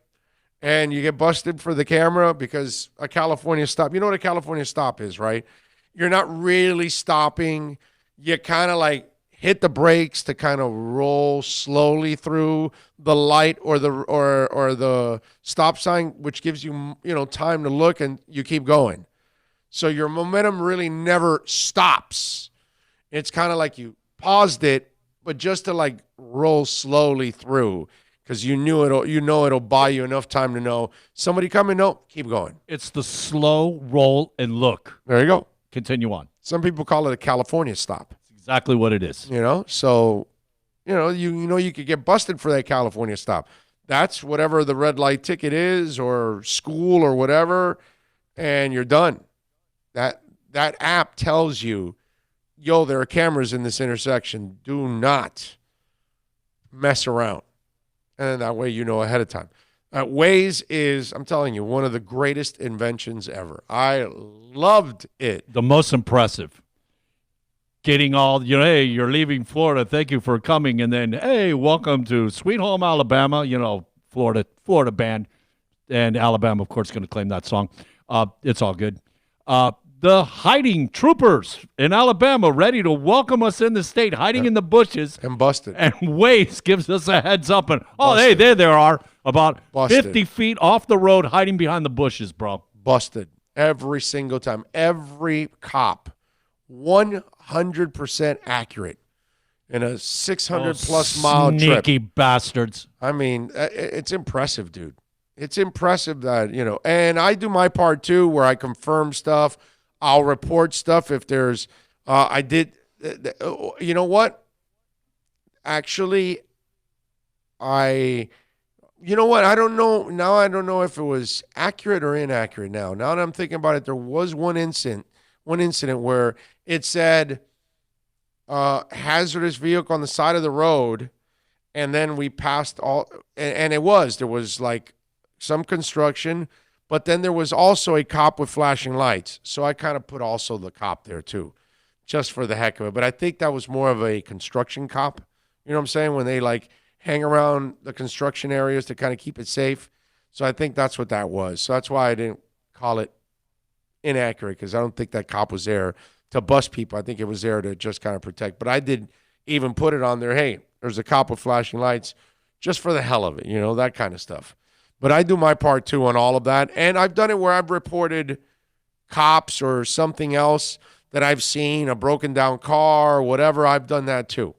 and you get busted for the camera because a California stop, you know what a California stop is, right? You're not really stopping. You kind of like hit the brakes to kind of roll slowly through the light or the stop sign, which gives you, time to look, and you keep going. So your momentum really never stops. It's kind of like you paused it, but just to like roll slowly through, because it'll buy you enough time to know somebody coming. No, keep going. It's the slow roll and look. There you go. Continue on. Some people call it a California stop. Exactly what it is. So, you could get busted for that California stop. That's whatever the red light ticket is, or school, or whatever, and you're done. That app tells you, there are cameras in this intersection. Do not mess around. And that way ahead of time. Waze is, I'm telling you, one of the greatest inventions ever. I loved it. The most impressive. Getting all, hey, you're leaving Florida. Thank you for coming. And then, hey, welcome to Sweet Home Alabama. Florida band. And Alabama, of course, going to claim that song. It's all good. The hiding troopers in Alabama ready to welcome us in the state, hiding in the bushes. And busted. And Waze gives us a heads up. And, hey, there they are, about busted. 50 feet off the road, hiding behind the bushes, bro. Busted. Every single time. Every cop. 100% accurate in a 600-plus mile trip. Sneaky bastards. I mean, it's impressive, dude. It's impressive that, and I do my part, too, where I confirm stuff. I'll report stuff if there's you know what? Actually, I don't know. Now I don't know if it was accurate or inaccurate now. Now that I'm thinking about it, there was one incident where it said hazardous vehicle on the side of the road, and then we passed and there was like some construction, but then there was also a cop with flashing lights. So I kind of put also the cop there too, just for the heck of it. But I think that was more of a construction cop. You know what I'm saying? When they like hang around the construction areas to kind of keep it safe. So I think that's what that was. So that's why I didn't call it inaccurate, because I don't think that cop was there to bust people. I think it was there to just kind of protect. But I did even put it on there, hey, there's a cop with flashing lights, just for the hell of it, that kind of stuff. But I do my part, too, on all of that. And I've done it where I've reported cops or something else that I've seen, a broken down car or whatever. I've done that, too.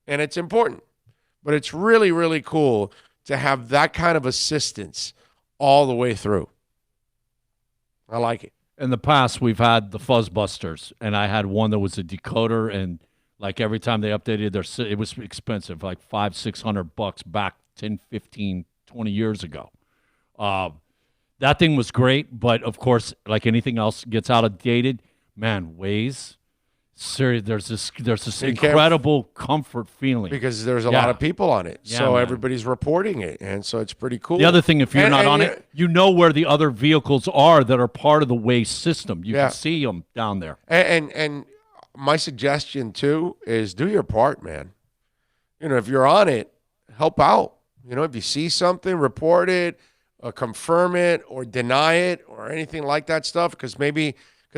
And it's important. But it's really, really cool to have that kind of assistance all the way through. I like it. In the past, we've had the Fuzzbusters, and I had one that was a decoder, and like every time they updated it was expensive, like $500-600 back 10, 15, 20 years ago. That thing was great, but of course, like anything else gets outdated. Man, Waze, serious. There's this incredible comfort feeling because there's a lot of people on it, so everybody's reporting it, and so it's pretty cool. The other thing, if you're not on it, you know where the other vehicles are that are part of the Waze system. You can see them down there. And my suggestion, too, is do your part, man. If you're on it, help out. If you see something, report it, confirm it, or deny it, or anything like that stuff. Because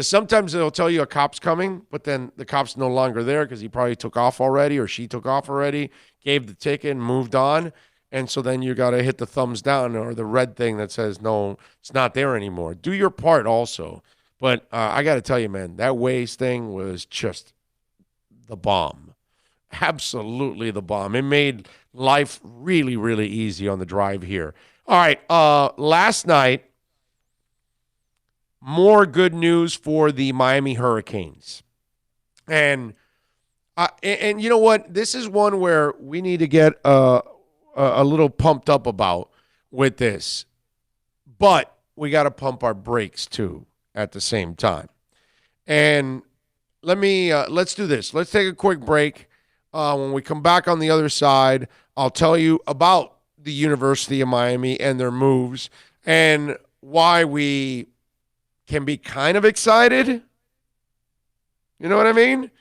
sometimes they'll tell you a cop's coming, but then the cop's no longer there because he probably took off already or she took off already, gave the ticket and moved on. And so then you got to hit the thumbs down or the red thing that says, no, it's not there anymore. Do your part also. But I got to tell you, man, that Waze thing was just the bomb. Absolutely the bomb. It made life really, really easy on the drive here. All right, last night, more good news for the Miami Hurricanes. And you know what? This is one where we need to get a little pumped up about with this. But we got to pump our brakes, too, at the same time. And let's do this. Let's take a quick break. When we come back on the other side, I'll tell you about the University of Miami and their moves and why we can be kind of excited. You know what I mean?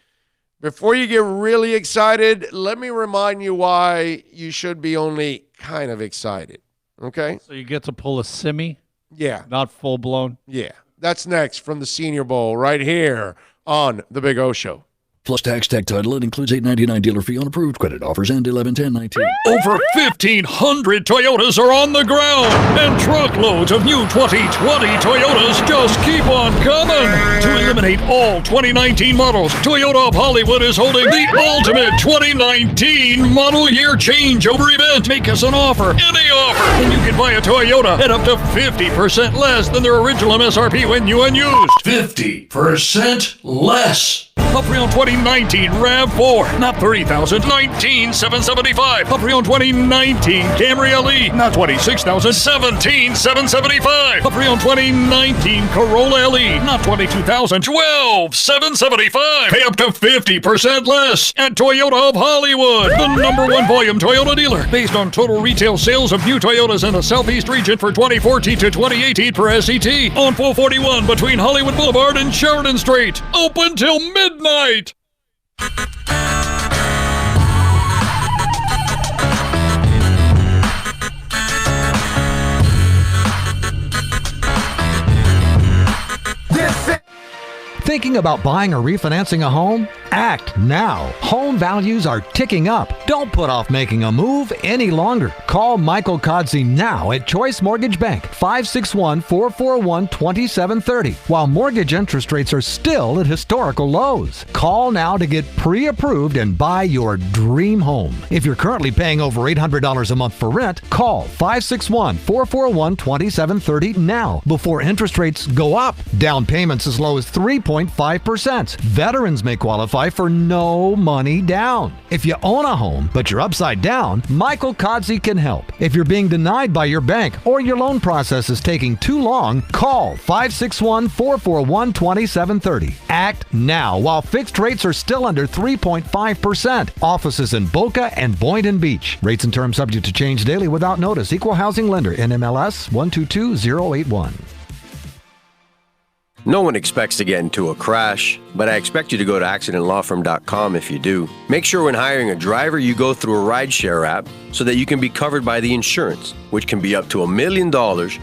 Before you get really excited, let me remind you why you should be only kind of excited. Okay? So you get to pull a simmy? Yeah. Not full blown? Yeah. That's next from the Senior Bowl right here on The Big O Show. Plus tax, tech title. It includes $8.99 dealer fee on approved credit. Offers end 11/10/19. Over 1,500 Toyotas are on the ground, and truckloads of new 2020 Toyotas just keep on coming. To eliminate all 2019 models, Toyota of Hollywood is holding the ultimate 2019 model year changeover event. Make us an offer, any offer, and you can buy a Toyota at up to 50% less than their original MSRP when new and used. 50% less. A pre-owned 2019 RAV4, not $30,000, $19,775. A pre-owned 2019 Camry LE, not $26,000, $17,775. A pre-owned 2019 Corolla LE, not $22,000, $12,775. Pay up to 50% less at Toyota of Hollywood, the #1 volume Toyota dealer, based on total retail sales of new Toyotas in the Southeast region for 2014 to 2018 per SCT on 441 between Hollywood Boulevard and Sheridan Street. Open till midnight. Thinking about buying or refinancing a home? Act now. Home values are ticking up. Don't put off making a move any longer. Call Michael Kodsey now at Choice Mortgage Bank, 561-441-2730, while mortgage interest rates are still at historical lows. Call now to get pre-approved and buy your dream home. If you're currently paying over $800 a month for rent, call 561-441-2730 now before interest rates go up. Down payments as low as 3.5%. Veterans may qualify for no money down. If you own a home, but you're upside down, Michael Kodsey can help. If you're being denied by your bank or your loan process is taking too long, call 561-441-2730. Act now while fixed rates are still under 3.5%. Offices in Boca and Boynton Beach. Rates and terms subject to change daily without notice. Equal housing lender. NMLS 122081. No one expects to get into a crash, but I expect you to go to accidentlawfirm.com if you do. Make sure when hiring a driver, you go through a rideshare app so that you can be covered by the insurance, which can be up to $1 million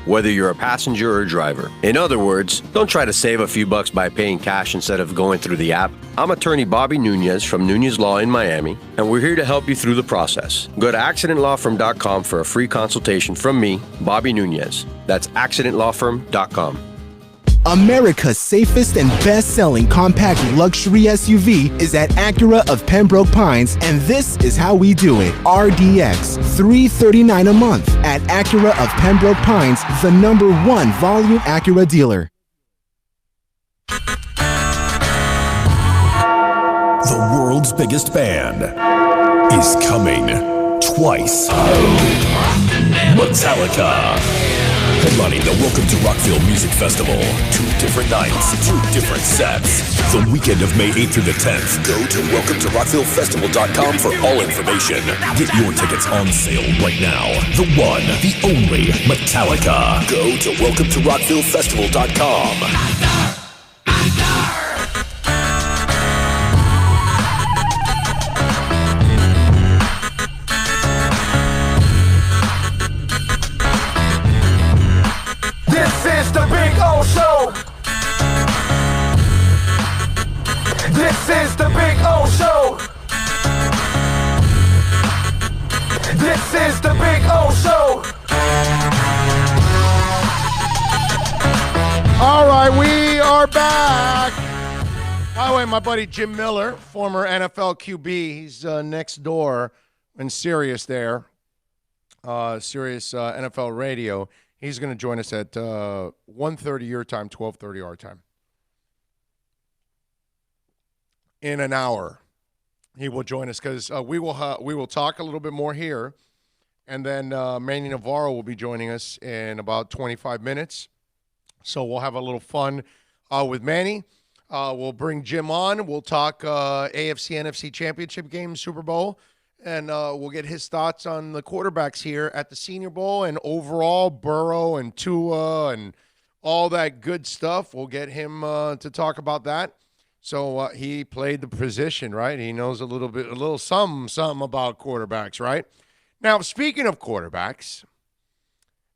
whether you're a passenger or a driver. In other words, don't try to save a few bucks by paying cash instead of going through the app. I'm attorney Bobby Nunez from Nunez Law in Miami, and we're here to help you through the process. Go to accidentlawfirm.com for a free consultation from me, Bobby Nunez. That's accidentlawfirm.com. America's safest and best-selling compact luxury SUV is at Acura of Pembroke Pines, and this is how we do it. RDX, $339 a month at Acura of Pembroke Pines, the #1 volume Acura dealer. The world's biggest band is coming twice. Metallica. Headlining the Welcome to Rockville Music Festival. 2 different nights, 2 different sets. The weekend of May 8th through the 10th. Go to welcometorockvillefestival.com for all information. Get your tickets on sale right now. The one, the only Metallica. Go to welcometorockvillefestival.com. is the Big O Show. All right, we are back. By the way, my buddy Jim Miller, former NFL QB, he's next door in Sirius there, Sirius NFL Radio. He's going to join us at 1:30 your time, 12:30 our time. In an hour, he will join us because we will talk a little bit more here, and then Manny Navarro will be joining us in about 25 minutes. So we'll have a little fun with Manny. We'll bring Jim on. We'll talk AFC, NFC Championship game, Super Bowl, and we'll get his thoughts on the quarterbacks here at the Senior Bowl and overall Burrow and Tua and all that good stuff. We'll get him to talk about that. So he played the position, right? He knows a little something about quarterbacks, right? Now, speaking of quarterbacks,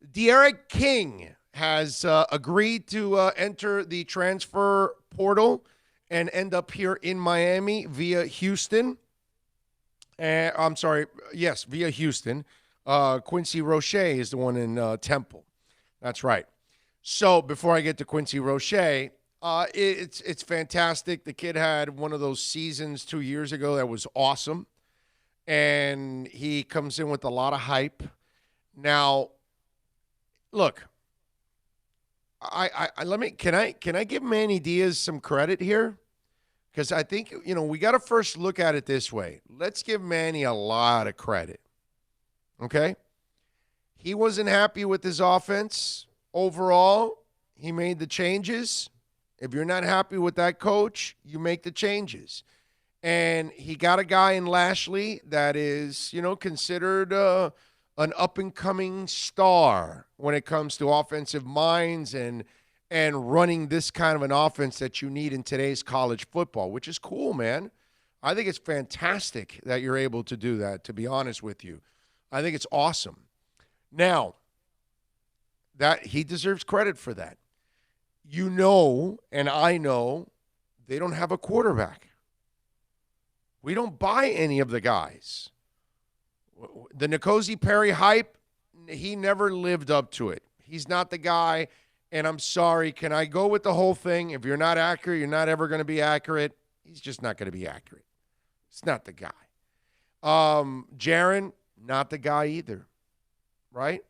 D'Eriq King has agreed to enter the transfer portal and end up here in Miami via Houston. Via Houston. Quincy Roche is the one in Temple. That's right. So before I get to Quincy Roche, it's fantastic. The kid had one of those seasons 2 years ago that was awesome, and he comes in with a lot of hype. Now, look. Can I give Manny Diaz some credit here? Because I think, we got to first look at it this way. Let's give Manny a lot of credit. Okay? He wasn't happy with his offense overall. He made the changes. If you're not happy with that coach, you make the changes. And he got a guy in Lashley that is, considered an up-and-coming star when it comes to offensive minds and running this kind of an offense that you need in today's college football, which is cool, man. I think it's fantastic that you're able to do that, to be honest with you. I think it's awesome. Now, that he deserves credit for that. And I know, they don't have a quarterback. We don't buy any of the guys. The N'Kosi Perry hype, he never lived up to it. He's not the guy, and I'm sorry. Can I go with the whole thing? If you're not accurate, you're not ever going to be accurate. He's just not going to be accurate. It's not the guy. Jaron, not the guy either, right?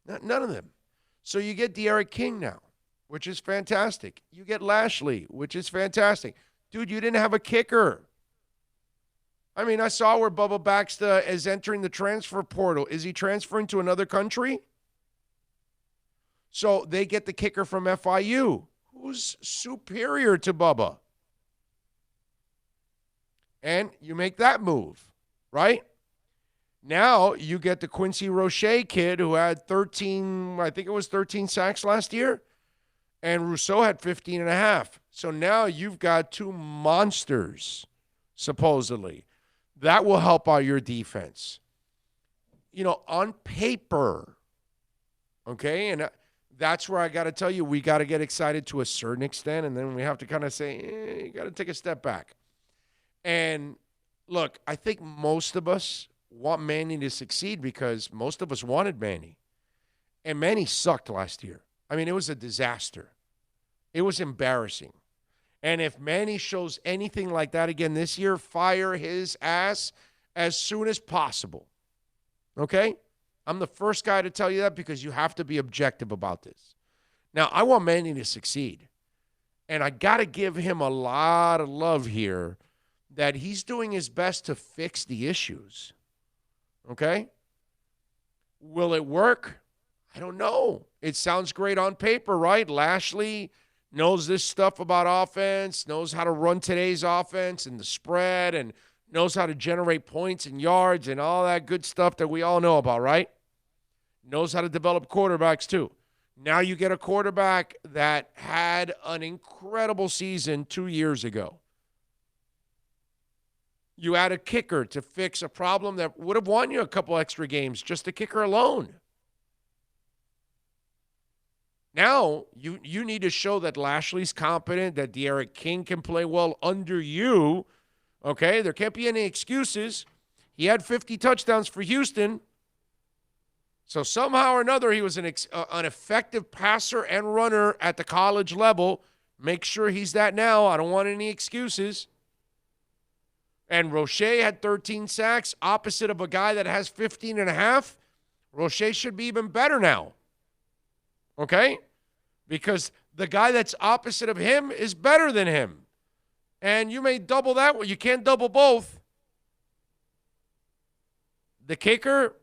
None of them. So you get D'Eriq King now, which is fantastic. You get Lashley, which is fantastic. Dude, you didn't have a kicker. I mean, I saw where Bubba Baxter is entering the transfer portal. Is he transferring to another country? So they get the kicker from FIU, who's superior to Bubba. And you make that move, right? Now you get the Quincy Roche kid who had 13 sacks last year, and Rousseau had 15 and a half. So now you've got two monsters, supposedly. That will help out your defense. On paper, okay? And that's where I got to tell you, we got to get excited to a certain extent, and then we have to kind of say, you got to take a step back. And, look, I think most of us want Manny to succeed because most of us wanted Manny. And Manny sucked last year. I mean, it was a disaster. It was embarrassing. And if Manny shows anything like that again this year, fire his ass as soon as possible. Okay? I'm the first guy to tell you that because you have to be objective about this. Now, I want Manny to succeed. And I got to give him a lot of love here that he's doing his best to fix the issues. Okay? Will it work? I don't know. It sounds great on paper, right? Lashley knows this stuff about offense, knows how to run today's offense and the spread, and knows how to generate points and yards and all that good stuff that we all know about, right? Knows how to develop quarterbacks too. Now you get a quarterback that had an incredible season 2 years ago. You add a kicker to fix a problem that would have won you a couple extra games, just the kicker alone. Now, you need to show that Lashley's competent, that D'Eriq King can play well under you. Okay, there can't be any excuses. He had 50 touchdowns for Houston. So somehow or another, he was an effective passer and runner at the college level. Make sure he's that now. I don't want any excuses. And Roche had 13 sacks, opposite of a guy that has 15 and a half. Roche should be even better now. Okay? Because the guy that's opposite of him is better than him. And you may double that. Well, you can't double both. The kicker,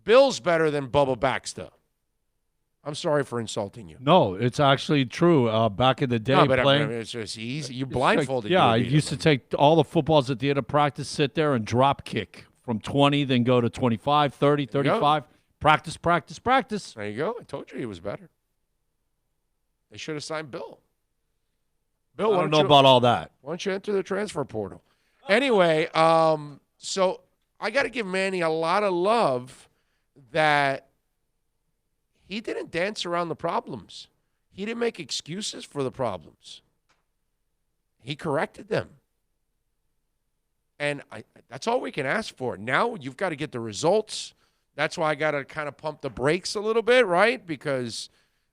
Bill's better than Bubba Baxter. I'm sorry for insulting you. No, it's actually true. Back in the day, playing, it's just easy. You blindfolded. Yeah, I used to take all the footballs at the end of practice, sit there and drop kick from 20, then go to 25, 30, 35. Practice. There you go. I told you he was better. They should have signed Bill. Bill, I don't know about all that. Why don't you enter the transfer portal? Anyway, so I got to give Manny a lot of love that he didn't dance around the problems. He didn't make excuses for the problems. He corrected them. And that's all we can ask for. Now you've got to get the results. That's why I got to kind of pump the brakes a little bit, right? Because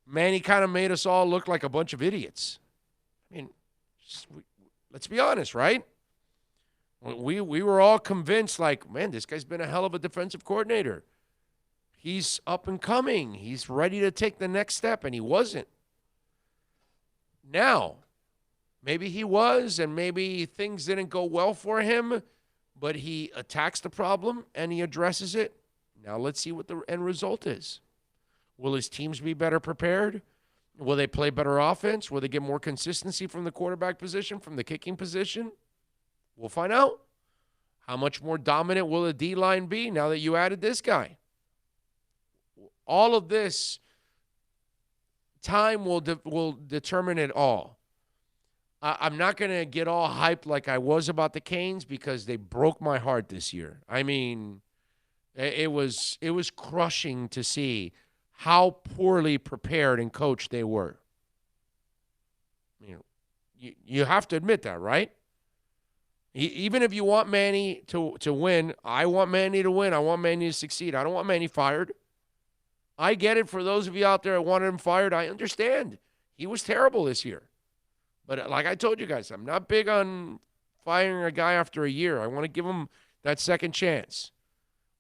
Manny kind of made us all look like a bunch of idiots. I mean, let's be honest, right? We were all convinced, like, man, this guy's been a hell of a defensive coordinator. He's up and coming. He's ready to take the next step, and he wasn't. Now, maybe he was, and maybe things didn't go well for him, but he attacks the problem and he addresses it. Now let's see what the end result is. Will his teams be better prepared? Will they play better offense? Will they get more consistency from the quarterback position, from the kicking position? We'll find out. How much more dominant will the D-line be now that you added this guy? All of this, time will determine it all. I'm not going to get all hyped like I was about the Canes because they broke my heart this year. I mean, it was crushing to see how poorly prepared and coached they were. You have to admit that, right? Even if you want Manny to win, I want Manny to win. I want Manny to succeed. I don't want Manny fired. I get it for those of you out there that wanted him fired. I understand. He was terrible this year. But like I told you guys, I'm not big on firing a guy after a year. I want to give him that second chance.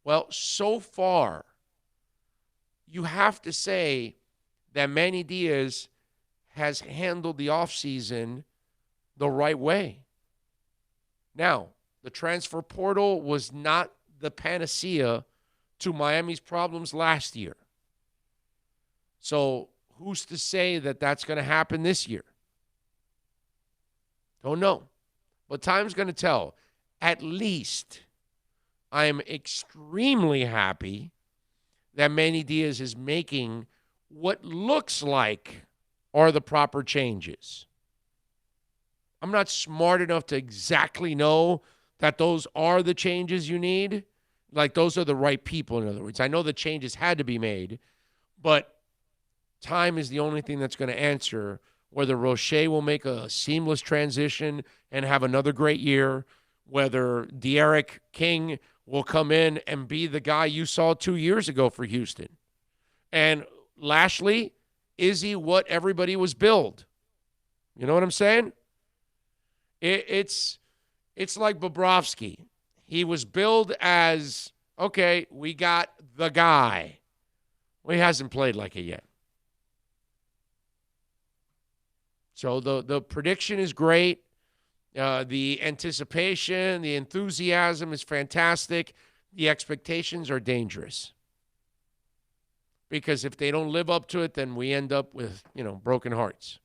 Well, so far, you have to say that Manny Diaz has handled the offseason the right way. Now, the transfer portal was not the panacea to Miami's problems last year. So who's to say that that's going to happen this year? Don't know. But time's going to tell. At least I am extremely happy that Manny Diaz is making what looks like are the proper changes. I'm not smart enough to exactly know that those are the changes you need. Like, those are the right people, in other words. I know the changes had to be made, but time is the only thing that's going to answer whether Roche will make a seamless transition and have another great year, whether De'Aaron King will come in and be the guy you saw 2 years ago for Houston. And Lashley, is he what everybody was billed? You know what I'm saying? It's like Bobrovsky. He was billed as, okay, we got the guy. Well, he hasn't played like it yet. So the prediction is great. The anticipation, the enthusiasm is fantastic. The expectations are dangerous. Because if they don't live up to it, then we end up with, broken hearts.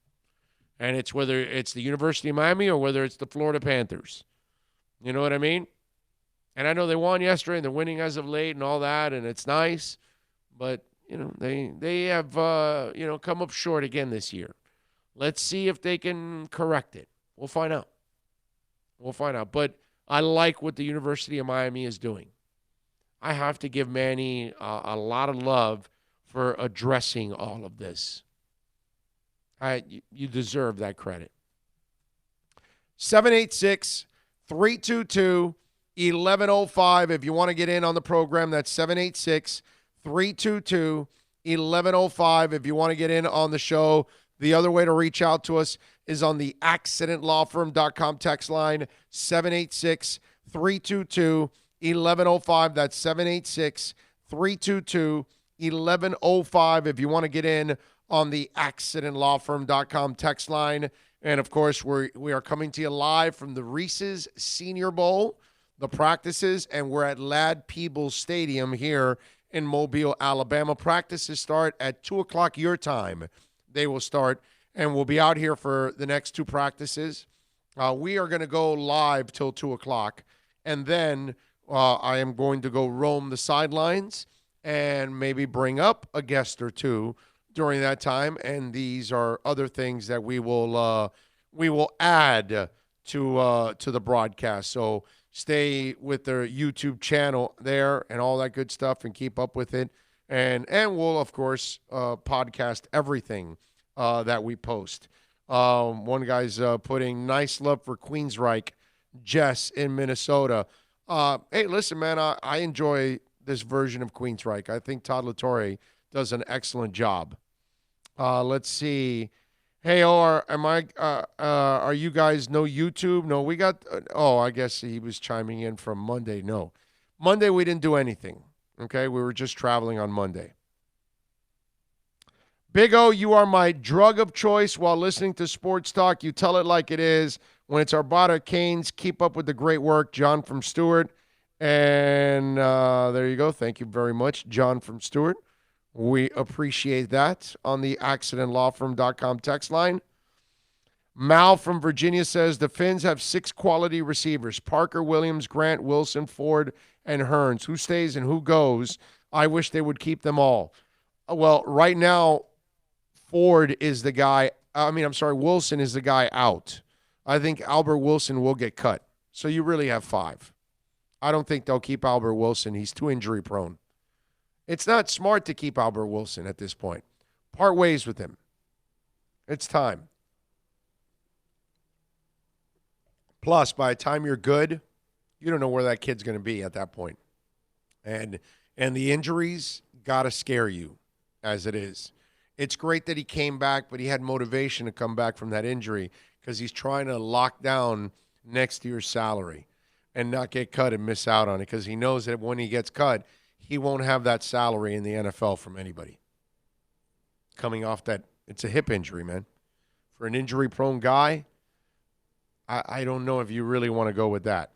And it's whether it's the University of Miami or whether it's the Florida Panthers. You know what I mean? And I know they won yesterday and they're winning as of late and all that, and it's nice. But, they have, come up short again this year. Let's see if they can correct it. We'll find out. But I like what the University of Miami is doing. I have to give Manny a lot of love for addressing all of this. You deserve that credit. 786-322-1105. If you want to get in on the program, that's 322-1105 if you want to get in on the show. The other way to reach out to us is on the accidentlawfirm.com text line, 786-322-1105. That's 786-322-1105 if you want to get in on the accidentlawfirm.com text line. And, of course, we are coming to you live from the Reese's Senior Bowl, the practices, and we're at Ladd Peebles Stadium here in Mobile, Alabama. Practices start at 2 o'clock your time. They will start, and we'll be out here for the next two practices. We are going to go live till 2 o'clock, and then I am going to go roam the sidelines and maybe bring up a guest or two during that time, and these are other things that we will add to the broadcast. So stay with the YouTube channel there and all that good stuff, and keep up with it. And we'll of course podcast everything that we post. One guy's putting nice love for Queensryche, Jess in Minnesota. Hey, listen, man, I enjoy this version of Queensryche. I think Todd LaTorre does an excellent job. Let's see. Hey, are you guys no YouTube? No, we got. I guess he was chiming in from Monday. No, Monday we didn't do anything. Okay, we were just traveling on Monday. Big O, you are my drug of choice while listening to sports talk. You tell it like it is. When it's Arbata Canes, keep up with the great work. John from Stewart. And there you go. Thank you very much, John from Stewart. We appreciate that on the accidentlawfirm.com text line. Mal from Virginia says the Finns have 6 quality receivers: Parker, Williams, Grant, Wilson, Ford, and Hearns. Who stays and who goes? I wish they would keep them all. Well, right now, Wilson is the guy out. I think Albert Wilson will get cut. So you really have 5. I don't think they'll keep Albert Wilson. He's too injury prone. It's not smart to keep Albert Wilson at this point. Part ways with him. It's time. Plus, by the time you're good, you don't know where that kid's going to be at that point. And the injuries got to scare you as it is. It's great that he came back, but he had motivation to come back from that injury because he's trying to lock down next year's salary and not get cut and miss out on it, because he knows that when he gets cut, he won't have that salary in the NFL from anybody. Coming off that, it's a hip injury, man. For an injury-prone guy, I don't know if you really want to go with that.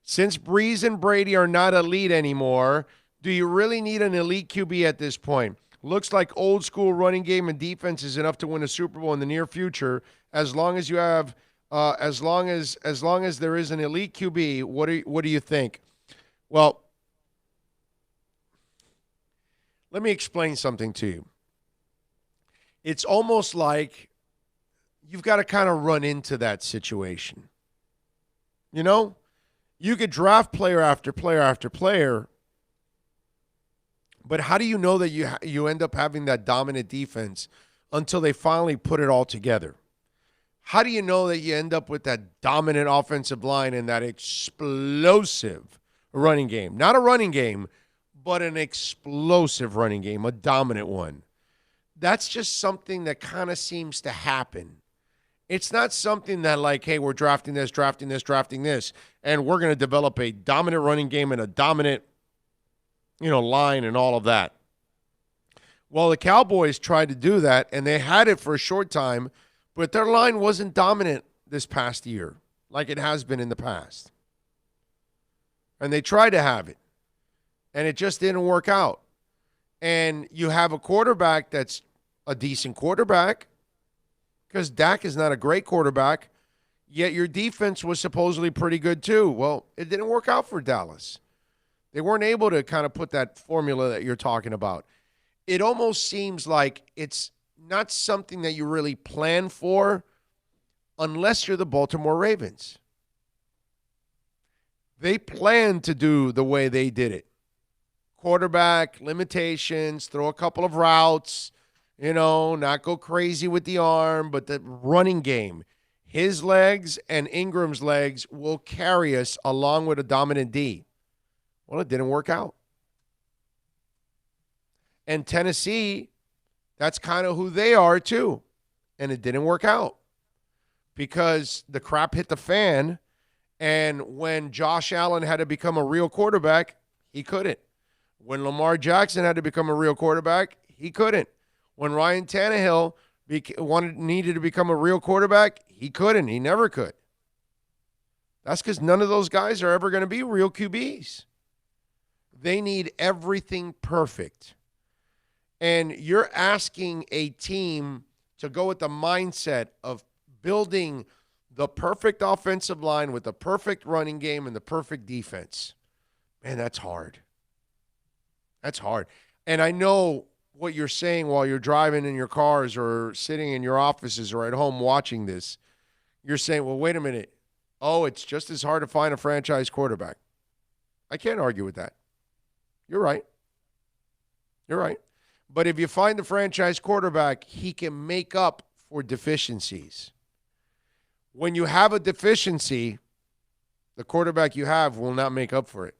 Since Breeze and Brady are not elite anymore, do you really need an elite QB at this point? Looks like old school running game and defense is enough to win a Super Bowl in the near future. As long as you have, as long as there is an elite QB, what do you think? Well, let me explain something to you. It's almost like you've got to kind of run into that situation. You know, you could draft player after player after player, but how do you know that you end up having that dominant defense until they finally put it all together? How do you know that you end up with that dominant offensive line and that explosive running game? Not a running game, but an explosive running game, a dominant one. That's just something that kind of seems to happen. It's not something that like, hey, we're drafting this, and we're going to develop a dominant running game and a dominant, line and all of that. Well, the Cowboys tried to do that, and they had it for a short time, but their line wasn't dominant this past year like it has been in the past. And they tried to have it, and it just didn't work out. And you have a quarterback that's a decent quarterback, because Dak is not a great quarterback, yet your defense was supposedly pretty good too. Well, it didn't work out for Dallas. They weren't able to kind of put that formula that you're talking about. It almost seems like it's not something that you really plan for unless you're the Baltimore Ravens. They planned to do the way they did it. Quarterback, limitations, throw a couple of routes, not go crazy with the arm, but the running game, his legs and Ingram's legs will carry us along with a dominant D. Well, it didn't work out. And Tennessee, that's kind of who they are too. And it didn't work out because the crap hit the fan. And when Josh Allen had to become a real quarterback, he couldn't. When Lamar Jackson had to become a real quarterback, he couldn't. When Ryan Tannehill needed to become a real quarterback, he couldn't. He never could. That's because none of those guys are ever going to be real QBs. They need everything perfect. And you're asking a team to go with the mindset of building the perfect offensive line with the perfect running game and the perfect defense. Man, that's hard. That's hard. And I know what you're saying while you're driving in your cars or sitting in your offices or at home watching this. You're saying, well, wait a minute. Oh, it's just as hard to find a franchise quarterback. I can't argue with that. You're right. You're right. But if you find the franchise quarterback, he can make up for deficiencies. When you have a deficiency, the quarterback you have will not make up for it,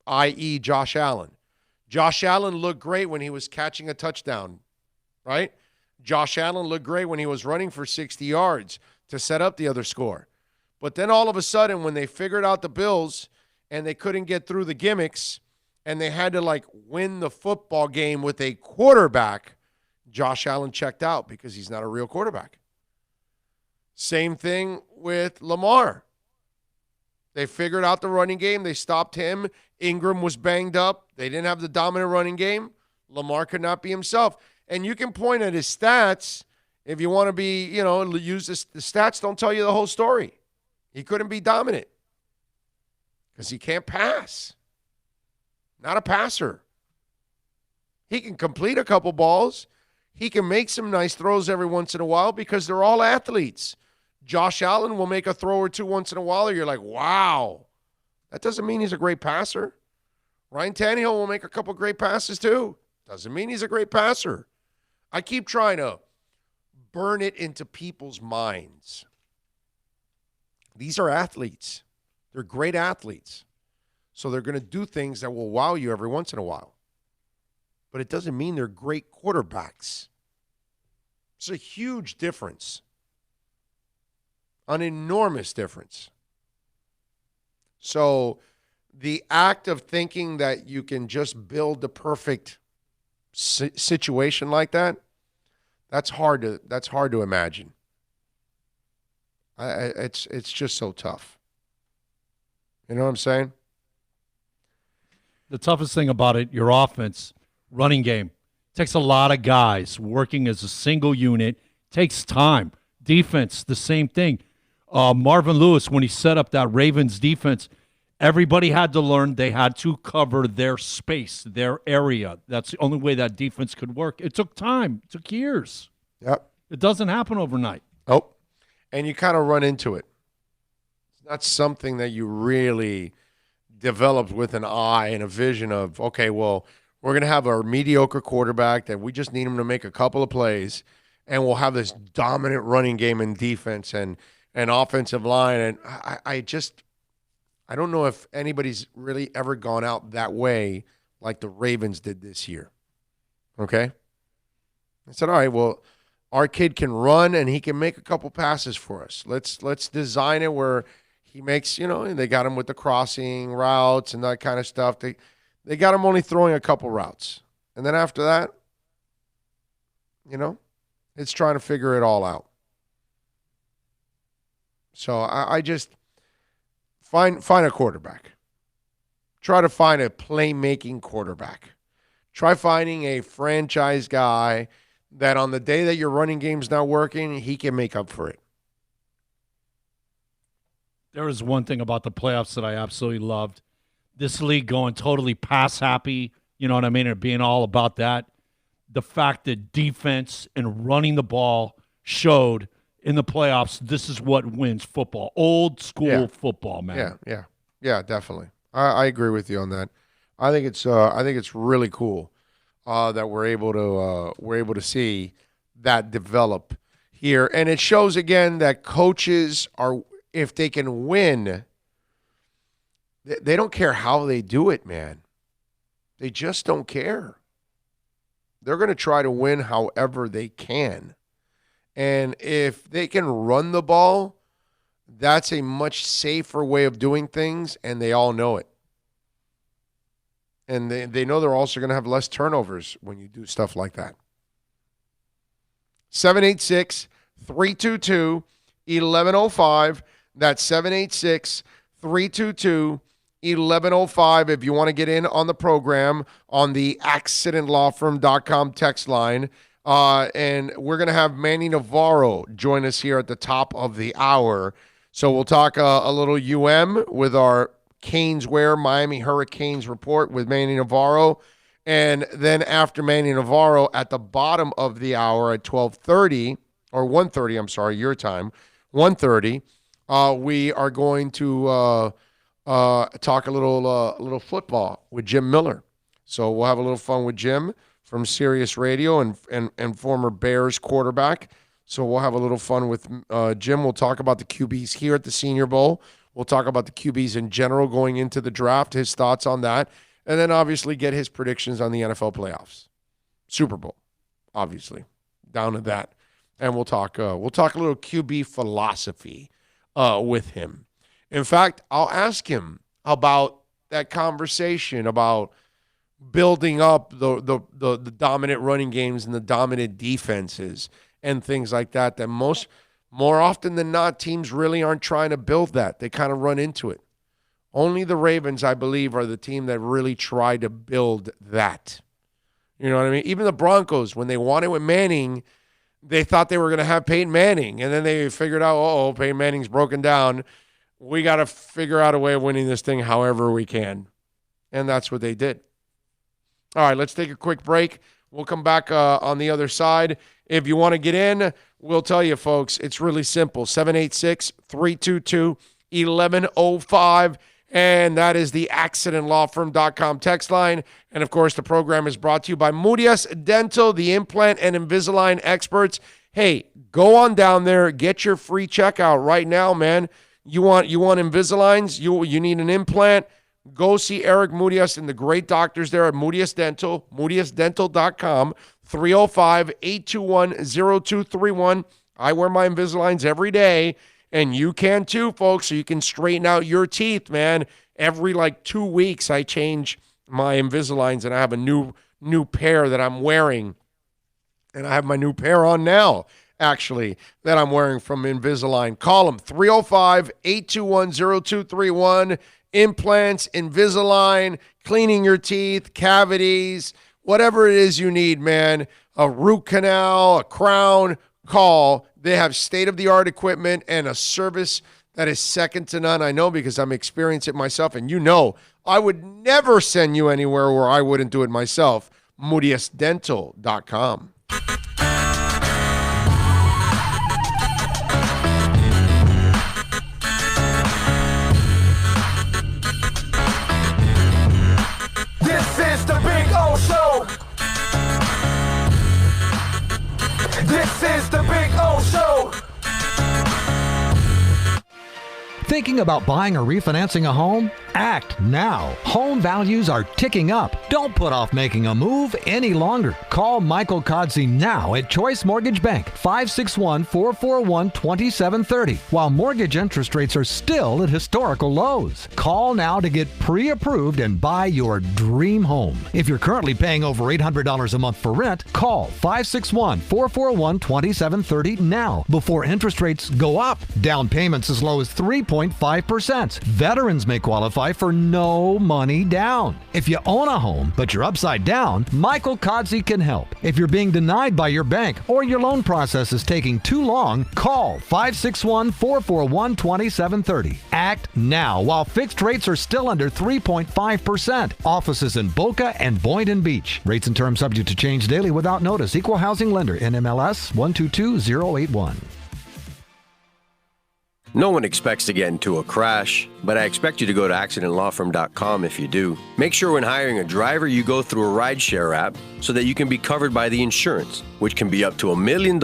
i.e. Josh Allen. Josh Allen looked great when he was catching a touchdown, right? Josh Allen looked great when he was running for 60 yards to set up the other score. But then all of a sudden, when they figured out the Bills and they couldn't get through the gimmicks and they had to, win the football game with a quarterback, Josh Allen checked out because he's not a real quarterback. Same thing with Lamar. They figured out the running game. They stopped him. Ingram was banged up. They didn't have the dominant running game. Lamar could not be himself. And you can point at his stats if you want to be, use this. The stats don't tell you the whole story. He couldn't be dominant because he can't pass. Not a passer. He can complete a couple balls. He can make some nice throws every once in a while because they're all athletes. Josh Allen will make a throw or two once in a while, or you're like, wow. That doesn't mean he's a great passer. Ryan Tannehill will make a couple great passes too. Doesn't mean he's a great passer. I keep trying to burn it into people's minds. These are athletes. They're great athletes. So they're going to do things that will wow you every once in a while. But it doesn't mean they're great quarterbacks. It's a huge difference. An enormous difference. So the act of thinking that you can just build the perfect situation like that, that's hard to imagine. It's just so tough. You know what I'm saying? The toughest thing about it, your offense, running game, takes a lot of guys working as a single unit, takes time. Defense, the same thing. Marvin Lewis, when he set up that Ravens defense, everybody had to learn they had to cover their space, their area. That's the only way that defense could work. It took time. It took years. Yep. It doesn't happen overnight. Oh, and you kind of run into it. It's not something that you really developed with an eye and a vision of, okay, well, we're going to have a mediocre quarterback that we just need him to make a couple of plays, and we'll have this dominant running game and defense and offensive line. And I don't know if anybody's really ever gone out that way like the Ravens did this year. Okay? I said, all right, well, our kid can run and he can make a couple passes for us. Let's design it where he makes, and they got him with the crossing routes and that kind of stuff. They got him only throwing a couple routes. And then after that, it's trying to figure it all out. So I just find a quarterback. Try to find a playmaking quarterback. Try finding a franchise guy that on the day that your running game's not working, he can make up for it. There is one thing about the playoffs that I absolutely loved. This league going totally pass happy, you know what I mean, and being all about that. The fact that defense and running the ball showed in the playoffs, this is what wins football. Old school football, man. Yeah, definitely. I agree with you on that. I think it's really cool that we're able to see that develop here, and it shows again that coaches are, if they can win, they don't care how they do it, man. They just don't care. They're going to try to win however they can. And if they can run the ball, that's a much safer way of doing things, and they all know it. And they know they're also going to have less turnovers when you do stuff like that. 786-322-1105. That's 786-322-1105 if you want to get in on the program on the accidentlawfirm.com text line. And we're going to have Manny Navarro join us here at the top of the hour. So we'll talk a little with our Caneswear Miami Hurricanes report with Manny Navarro. And then after Manny Navarro, at the bottom of the hour at 12:30, or 1:30, I'm sorry, your time, 1:30, we are going to talk a little football with Jim Miller. So we'll have a little fun with Jim from Sirius Radio and former Bears quarterback. So we'll have a little fun with Jim. We'll talk about the QBs here at the Senior Bowl. We'll talk about the QBs in general going into the draft, his thoughts on that, and then obviously get his predictions on the NFL playoffs. Super Bowl, obviously, down to that. And we'll talk a little QB philosophy with him. In fact, I'll ask him about that conversation about building up the dominant running games and the dominant defenses and things like that more often than not, teams really aren't trying to build that. They kind of run into it. Only the Ravens, I believe, are the team that really try to build that. You know what I mean? Even the Broncos, when they won it with Manning, they thought they were going to have Peyton Manning. And then they figured out, Peyton Manning's broken down. We got to figure out a way of winning this thing however we can. And that's what they did. All right, let's take a quick break. We'll come back on the other side. If you want to get in, we'll tell you, folks, it's really simple. 786-322-1105. And that is the accidentlawfirm.com text line. And, of course, the program is brought to you by Mudias Dental, the implant and Invisalign experts. Hey, go on down there. Get your free checkout right now, man. You want Invisaligns? You need an implant? Go see Eric Mudias and the great doctors there at Mudias Dental, mudiasdental.com, 305-821-0231. I wear my Invisaligns every day, and you can too, folks, so you can straighten out your teeth, man. Every 2 weeks, I change my Invisaligns, and I have a new pair that I'm wearing. And I have my new pair on now, actually, that I'm wearing from Invisalign. Call them, 305-821-0231. Implants, Invisalign, cleaning your teeth, cavities, whatever it is you need, man. A root canal, a crown, call. They have state-of-the-art equipment and a service that is second to none. I know because I'm experiencing it myself, and you know I would never send you anywhere where I wouldn't do it myself. MudiasDental.com. This is the Big O Show. This is the Big O Show. Thinking about buying or refinancing a home? Act now. Home values are ticking up. Don't put off making a move any longer. Call Michael Kodsey now at Choice Mortgage Bank, 561-441-2730, while mortgage interest rates are still at historical lows. Call now to get pre-approved and buy your dream home. If you're currently paying over $800 a month for rent, call 561-441-2730 now before interest rates go up. Down payments as low as 3.5%. Veterans may qualify for no money down. If you own a home, but you're upside down, Michael Kodsey can help. If you're being denied by your bank or your loan process is taking too long, call 561-441-2730. Act now while fixed rates are still under 3.5%. Offices in Boca and Boynton Beach. Rates and terms subject to change daily without notice. Equal housing lender. NMLS 122081. No one expects to get into a crash, but I expect you to go to accidentlawfirm.com if you do. Make sure when hiring a driver, you go through a rideshare app so that you can be covered by the insurance, which can be up to $1 million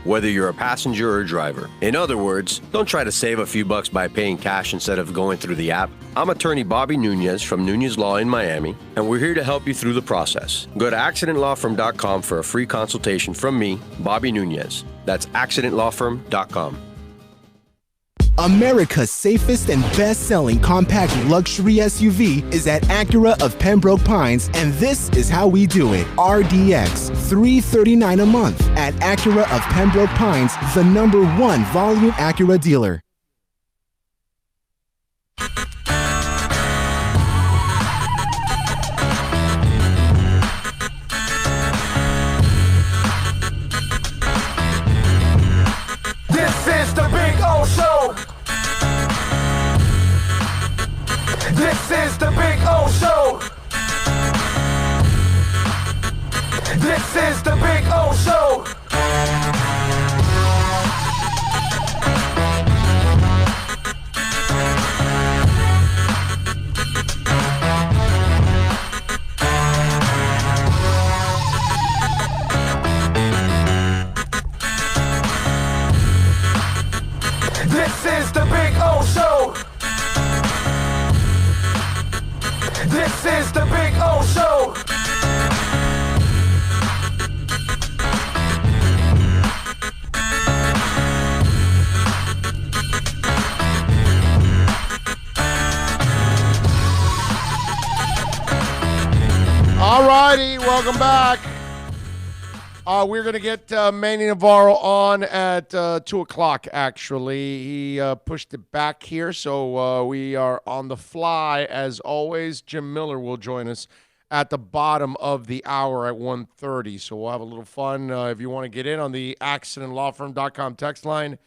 whether you're a passenger or a driver. In other words, don't try to save a few bucks by paying cash instead of going through the app. I'm attorney Bobby Nunez from Nunez Law in Miami, and we're here to help you through the process. Go to accidentlawfirm.com for a free consultation from me, Bobby Nunez. That's accidentlawfirm.com. America's safest and best-selling compact luxury SUV is at Acura of Pembroke Pines, and this is how we do it. RDX, $339 a month at Acura of Pembroke Pines, the #1 volume Acura dealer. This is the Big O Show. This is the Big O Show. This is the Big O Show. This is the Big O Show. This is the Big O Show. All righty, welcome back. We're going to get Manny Navarro on at 2 o'clock, actually. He pushed it back here, so we are on the fly, as always. Jim Miller will join us at the bottom of the hour at 1:30, so we'll have a little fun. If you want to get in on the accidentlawfirm.com text line,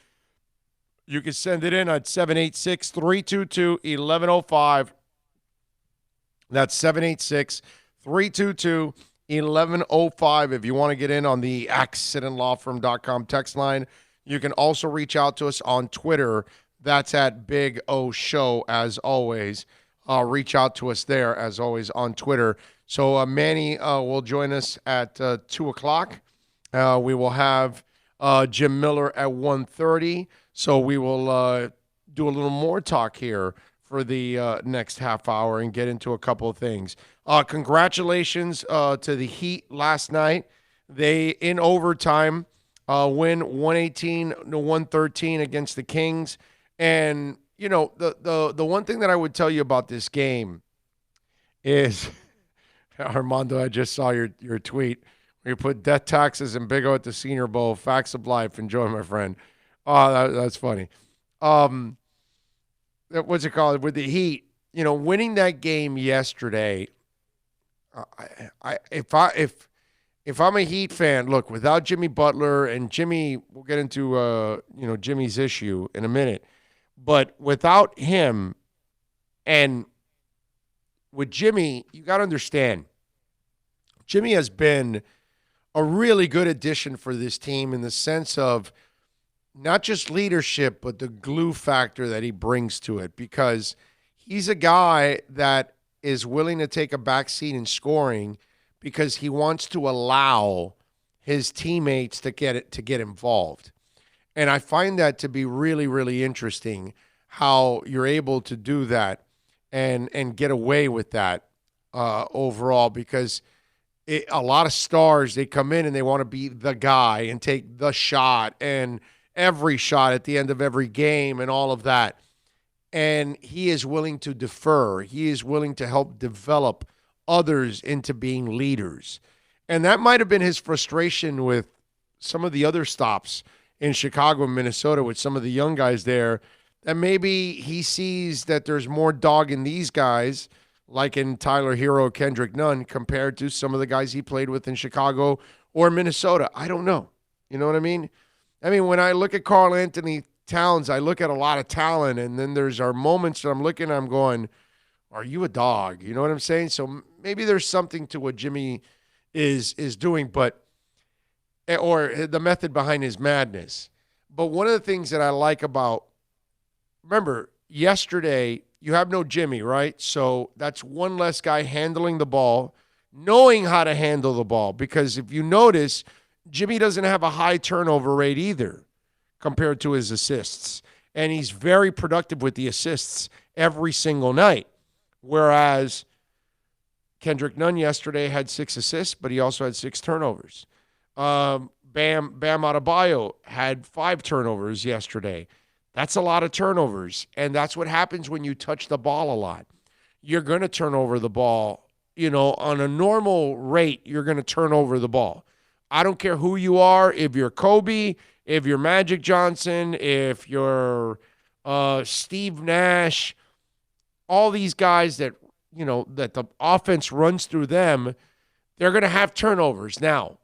you can send it in at 786-322-1105. That's 786-322-1105 if you want to get in on the accidentlawfirm.com text line. You can also reach out to us on Twitter. That's at Big O Show, as always. Reach out to us there, as always, on Twitter. So Manny will join us at 2 o'clock. We will have Jim Miller at 1:30. So we will do a little more talk here for the next half hour and get into a couple of things. Congratulations to the Heat last night. They, in overtime, win 118-113 against the Kings. And, you know, the one thing that I would tell you about this game is, Armando, I just saw your tweet where you put death taxes and Big O at the Senior Bowl. Facts of life. Enjoy, my friend. Oh, that's funny. What's it called? With the Heat, you know, winning that game yesterday, if I'm a Heat fan, look, without Jimmy Butler, and Jimmy, we'll get into Jimmy's issue in a minute, but without him and with Jimmy, you got to understand, Jimmy has been a really good addition for this team in the sense of not just leadership, but the glue factor that he brings to it, because he's a guy that is willing to take a back seat in scoring because he wants to allow his teammates to get involved. And I find that to be really, really interesting, how you're able to do that and get away with that overall, because a lot of stars, they come in and they want to be the guy and take the shot and every shot at the end of every game and all of that. And he is willing to defer. He is willing to help develop others into being leaders. And that might have been his frustration with some of the other stops in Chicago and Minnesota with some of the young guys there, that maybe he sees that there's more dog in these guys, like in Tyler Hero, Kendrick Nunn, compared to some of the guys he played with in Chicago or Minnesota. I don't know. You know what I mean? I mean, when I look at Karl Anthony Towns, I look at a lot of talent, and then there's our moments that I'm looking at, I'm going, are you a dog? You know what I'm saying? So maybe there's something to what Jimmy is doing, but or the method behind his madness. But one of the things that I like about remember, yesterday you have no Jimmy, right? So that's one less guy handling the ball, knowing how to handle the ball. Because if you notice, Jimmy doesn't have a high turnover rate either compared to his assists. And he's very productive with the assists every single night. Whereas Kendrick Nunn yesterday had 6 assists, but he also had 6 turnovers. Bam Adebayo had 5 turnovers yesterday. That's a lot of turnovers, and that's what happens when you touch the ball a lot. You're going to turn over the ball. On a normal rate, you're going to turn over the ball. I don't care who you are, if you're Kobe, if you're Magic Johnson, if you're Steve Nash, all these guys that, that the offense runs through them, they're going to have turnovers. Now,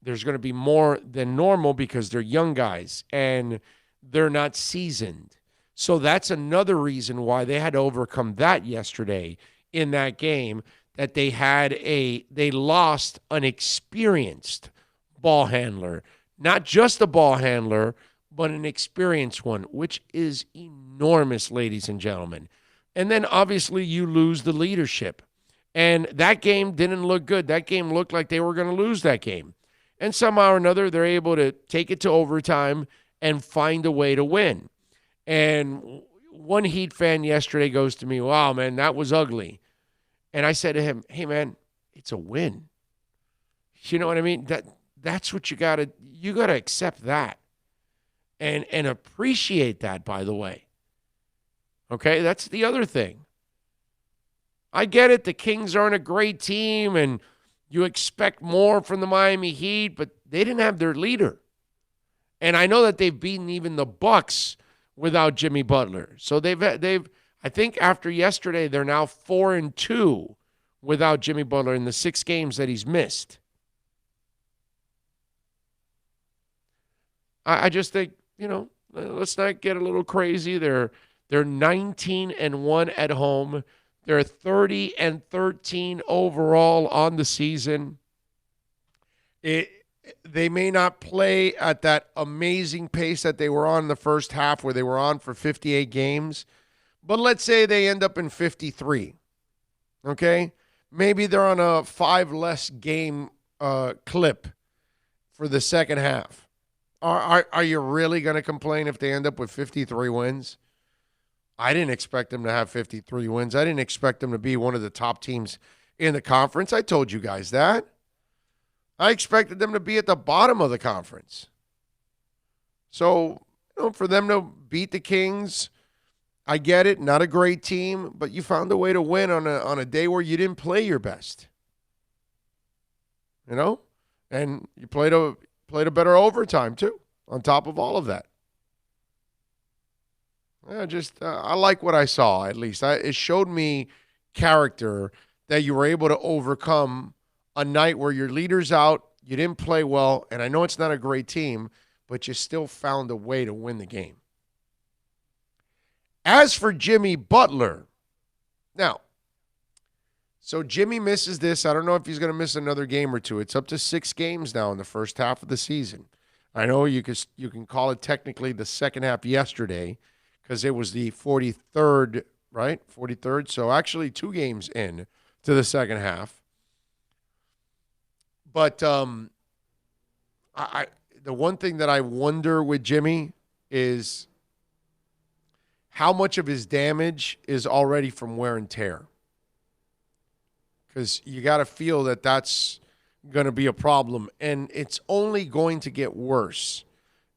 there's going to be more than normal because they're young guys and they're not seasoned. So that's another reason why they had to overcome that yesterday in that game, that they lost an experienced ball handler. Not just a ball handler, but an experienced one, which is enormous, ladies and gentlemen. And then obviously you lose the leadership. And that game didn't look good. That game looked like they were going to lose that game. And somehow or another, they're able to take it to overtime and find a way to win. And one Heat fan yesterday goes to me, wow, man, that was ugly. And I said to him, hey, man, it's a win. You know what I mean? That's what you got to accept that and appreciate that, by the way. Okay, that's the other thing. I get it. The Kings aren't a great team and you expect more from the Miami Heat, but they didn't have their leader. And I know that they've beaten even the Bucks without Jimmy Butler. So they've I think after yesterday, they're now 4-2 without Jimmy Butler in the 6 games that he's missed. I just think, let's not get a little crazy. They're 19-1 at home. They're 30-13 overall on the season. They may not play at that amazing pace that they were on in the first half, where they were on for 58 games. But let's say they end up in 53. Okay? Maybe they're on a 5 less game clip for the second half. Are you really going to complain if they end up with 53 wins? I didn't expect them to have 53 wins. I didn't expect them to be one of the top teams in the conference. I told you guys that. I expected them to be at the bottom of the conference. So, for them to beat the Kings, I get it. Not a great team, but you found a way to win on a day where you didn't play your best. And you played a better overtime too, on top of all of that. I like what I saw, at least. It showed me character, that you were able to overcome a night where your leader's out, you didn't play well, and I know it's not a great team, but you still found a way to win the game. As for Jimmy Butler, now, so Jimmy misses this. I don't know if he's going to miss another game or two. It's up to 6 games now in the first half of the season. I know you can call it technically the second half yesterday, because it was the 43rd, right? 43rd. So actually 2 games in to the second half. But the one thing that I wonder with Jimmy is how much of his damage is already from wear and tear. Because you got to feel that that's going to be a problem. And it's only going to get worse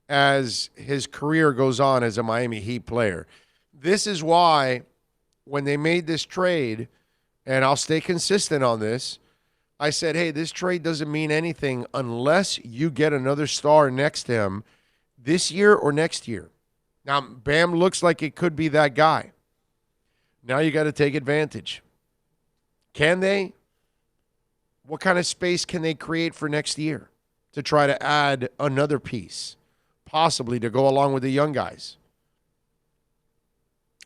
as his career goes on as a Miami Heat player. This is why when they made this trade, and I'll stay consistent on this, I said, hey, this trade doesn't mean anything unless you get another star next to him this year or next year. Now, Bam looks like it could be that guy. Now you got to take advantage. Can they? What kind of space can they create for next year to try to add another piece, possibly to go along with the young guys?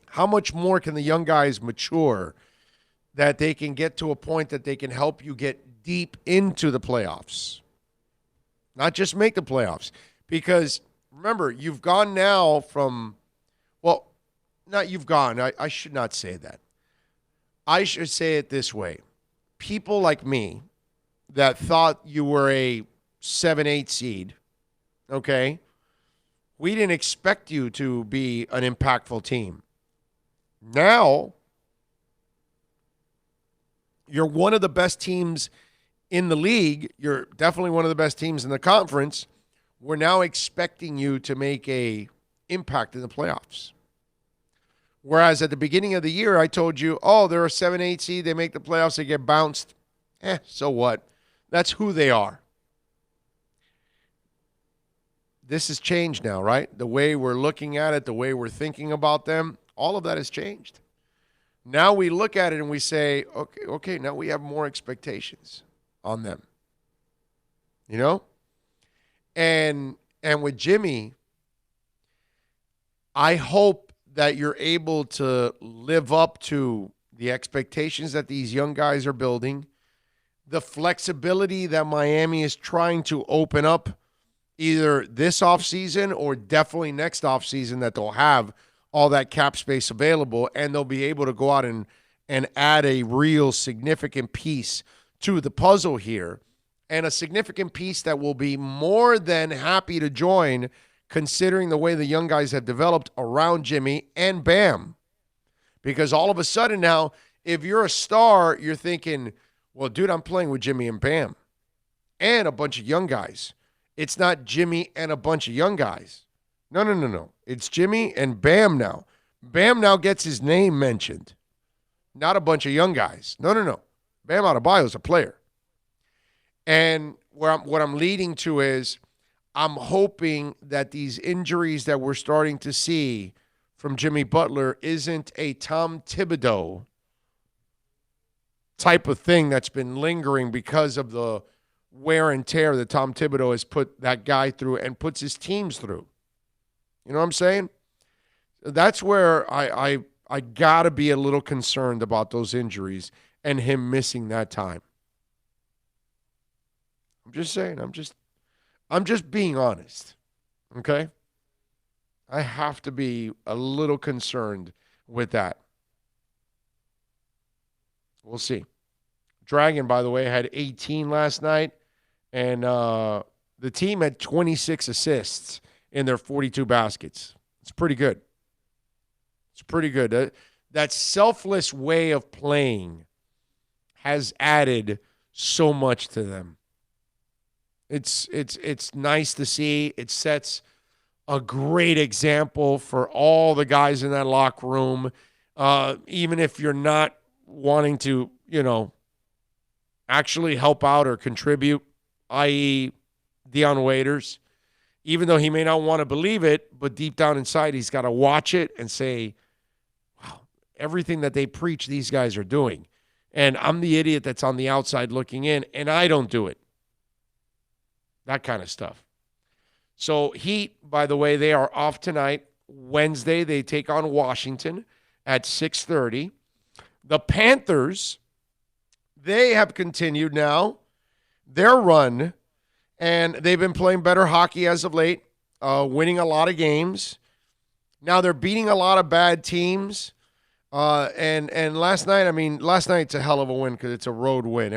How much more can the young guys mature that they can get to a point that they can help you get deep into the playoffs? Not just make the playoffs. Because, remember, you've gone now from, well, you've gone. I should not say that. I should say it this way. People like me that thought you were a 7-8 seed, okay, we didn't expect you to be an impactful team. Now, you're one of the best teams in the league. You're definitely one of the best teams in the conference. We're now expecting you to make a impact in the playoffs. Whereas at the beginning of the year, I told you, oh, they're a 7-8 seed. They make the playoffs. They get bounced. So what? That's who they are. This has changed now, right? The way we're looking at it, the way we're thinking about them, all of that has changed. Now we look at it and we say, okay, now we have more expectations on them. You know? And with Jimmy, I hope that you're able to live up to the expectations that these young guys are building, the flexibility that Miami is trying to open up either this offseason or definitely next offseason, that they'll have all that cap space available and they'll be able to go out and add a real significant piece to the puzzle here, and a significant piece that will be more than happy to join, considering the way the young guys have developed around Jimmy and Bam. Because all of a sudden now, if you're a star, you're thinking, well, dude, I'm playing with Jimmy and Bam and a bunch of young guys. It's not Jimmy and a bunch of young guys. No. It's Jimmy and Bam now. Bam now gets his name mentioned, not a bunch of young guys. No. Bam Adebayo is a player. And what I'm leading to is, I'm hoping that these injuries that we're starting to see from Jimmy Butler isn't a Tom Thibodeau type of thing that's been lingering because of the wear and tear that Tom Thibodeau has put that guy through and puts his teams through. You know what I'm saying? That's where I got to be a little concerned about those injuries and him missing that time. I'm just saying. I'm just being honest, okay? I have to be a little concerned with that. We'll see. Dragon, by the way, had 18 last night, and the team had 26 assists in their 42 baskets. It's pretty good. It's pretty good. That selfless way of playing has added so much to them. It's nice to see. It sets a great example for all the guys in that locker room. Even if you're not wanting to, actually help out or contribute, i.e. Deion Waiters, even though he may not want to believe it, but deep down inside, he's got to watch it and say, wow, everything that they preach, these guys are doing. And I'm the idiot that's on the outside looking in, and I don't do it. That kind of stuff. So Heat, by the way, they are off tonight. Wednesday, they take on Washington at 6:30. The Panthers, they have continued now their run, and they've been playing better hockey as of late, winning a lot of games. Now they're beating a lot of bad teams. And last night's a hell of a win because it's a road win.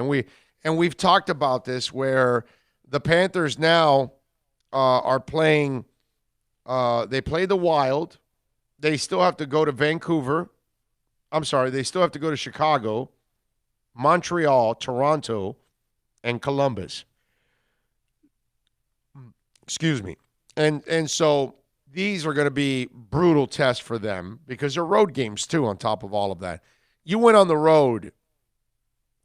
And we've talked about this where the Panthers now are playing. They play the Wild. They still have to go to Vancouver. They still have to go to Chicago, Montreal, Toronto, and Columbus. Excuse me. And so these are going to be brutal tests for them because they're road games too on top of all of that. You went on the road.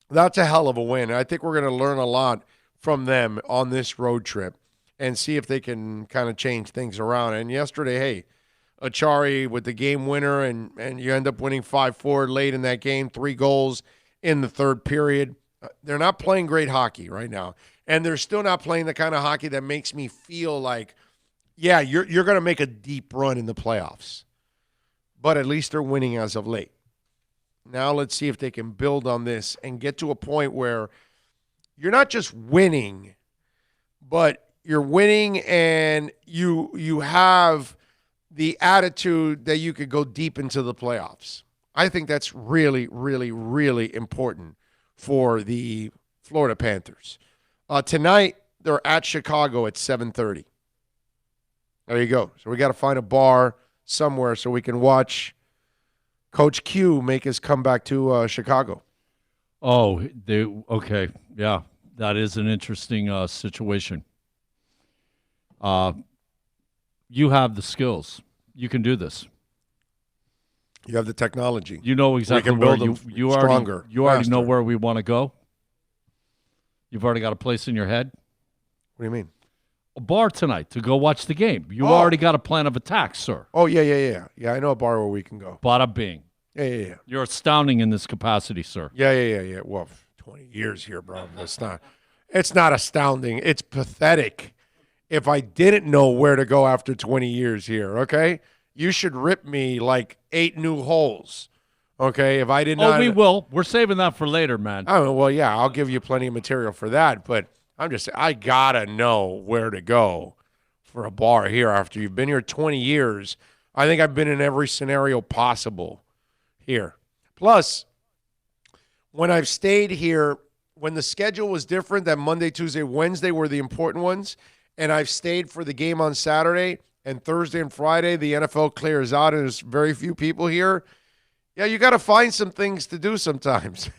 That's a hell of a win. I think we're going to learn a lot from them on this road trip and see if they can kind of change things around. And yesterday, hey, Achari with the game winner, and you end up winning 5-4 late in that game, 3 goals in the third period. They're not playing great hockey right now, and they're still not playing the kind of hockey that makes me feel like, yeah, you're going to make a deep run in the playoffs. But at least they're winning as of late. Now let's see if they can build on this and get to a point where you're not just winning, but you're winning and you have the attitude that you could go deep into the playoffs. I think that's really, really, really important for the Florida Panthers. Tonight, they're at Chicago at 7:30. There you go. So we got to find a bar somewhere so we can watch Coach Q make his comeback to Chicago. Oh, okay. Yeah, that is an interesting situation. You have the skills. You can do this. You have the technology. You know exactly where you already know where we want to go. You've already got a place in your head. What do you mean? A bar tonight to go watch the game. You already got a plan of attack, sir. Oh, yeah. Yeah, I know a bar where we can go. Bada bing. Yeah. You're astounding in this capacity, sir. Yeah. Well, 20 years here, bro. It's not astounding. It's pathetic if I didn't know where to go after 20 years here, okay? You should rip me like 8 new holes, okay? If I did not. Oh, we will. We're saving that for later, man. Oh, well, yeah, I'll give you plenty of material for that, but I got to know where to go for a bar here after you've been here 20 years. I think I've been in every scenario possible here. Plus, when I've stayed here, when the schedule was different, that Monday, Tuesday, Wednesday were the important ones, and I've stayed for the game on Saturday, and Thursday and Friday, the NFL clears out, and there's very few people here. Yeah, you got to find some things to do sometimes.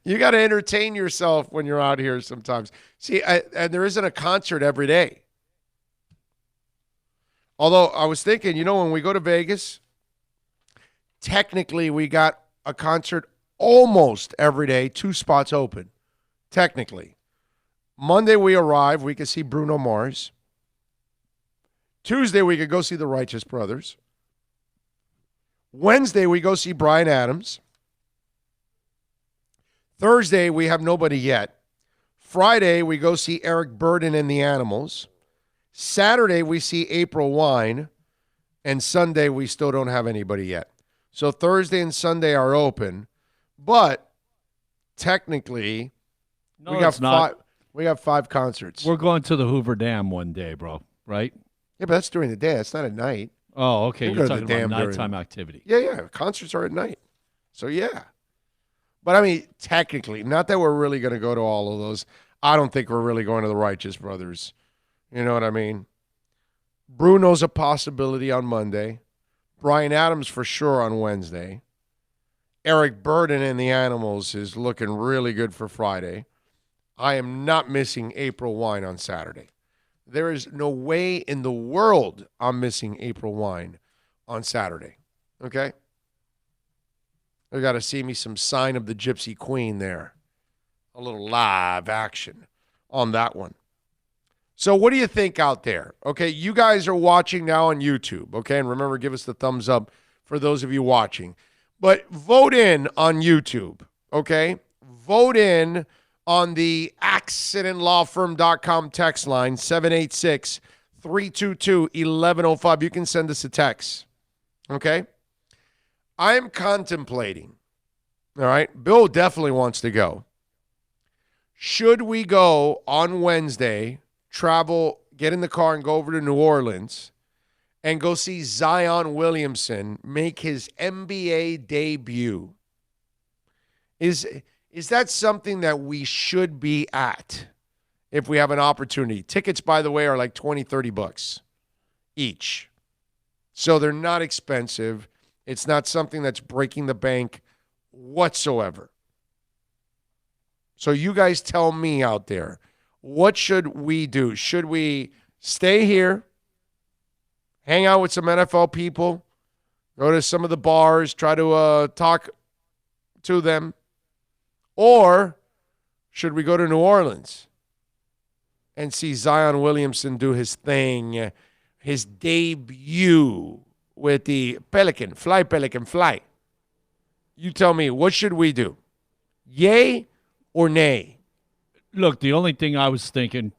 You got to entertain yourself when you're out here sometimes. See, and there isn't a concert every day. Although I was thinking, when we go to Vegas, technically we got a concert almost every day, 2 spots open, technically. Monday we arrive, we could see Bruno Mars. Tuesday we could go see the Righteous Brothers. Wednesday we go see Bryan Adams. Thursday we have nobody yet. Friday we go see Eric Burden and the Animals. Saturday we see April Wine. And Sunday we still don't have anybody yet. So Thursday and Sunday are open. But technically, we got 5 concerts. We're going to the Hoover Dam one day, bro, right? Yeah, but that's during the day. That's not at night. Oh, okay. You're talking about nighttime activity. Yeah. Concerts are at night. So, yeah. But, I mean, technically, not that we're really going to go to all of those. I don't think we're really going to the Righteous Brothers. You know what I mean? Bruno's a possibility on Monday. Bryan Adams for sure on Wednesday. Eric Burden and the Animals is looking really good for Friday. I am not missing April Wine on Saturday. There is no way in the world I'm missing April Wine on Saturday. Okay? I got to see me some Sign of the Gypsy Queen there. A little live action on that one. So what do you think out there? Okay, you guys are watching now on YouTube, okay? And remember, give us the thumbs up for those of you watching. But vote in on YouTube, okay? Vote in on the accidentlawfirm.com text line, 786-322-1105. You can send us a text, okay? I'm contemplating, all right? Bill definitely wants to go. Should we go on Wednesday, travel, get in the car and go over to New Orleans and go see Zion Williamson make his NBA debut? Is that something that we should be at if we have an opportunity? Tickets, by the way, are like $20-$30 each. So they're not expensive. It's not something that's breaking the bank whatsoever. So you guys tell me out there, what should we do? Should we stay here, hang out with some NFL people, go to some of the bars, try to talk to them? Or should we go to New Orleans and see Zion Williamson do his thing, his debut with the Pelican, fly? You tell me, what should we do? Yay or nay? Look, the only thing I was thinking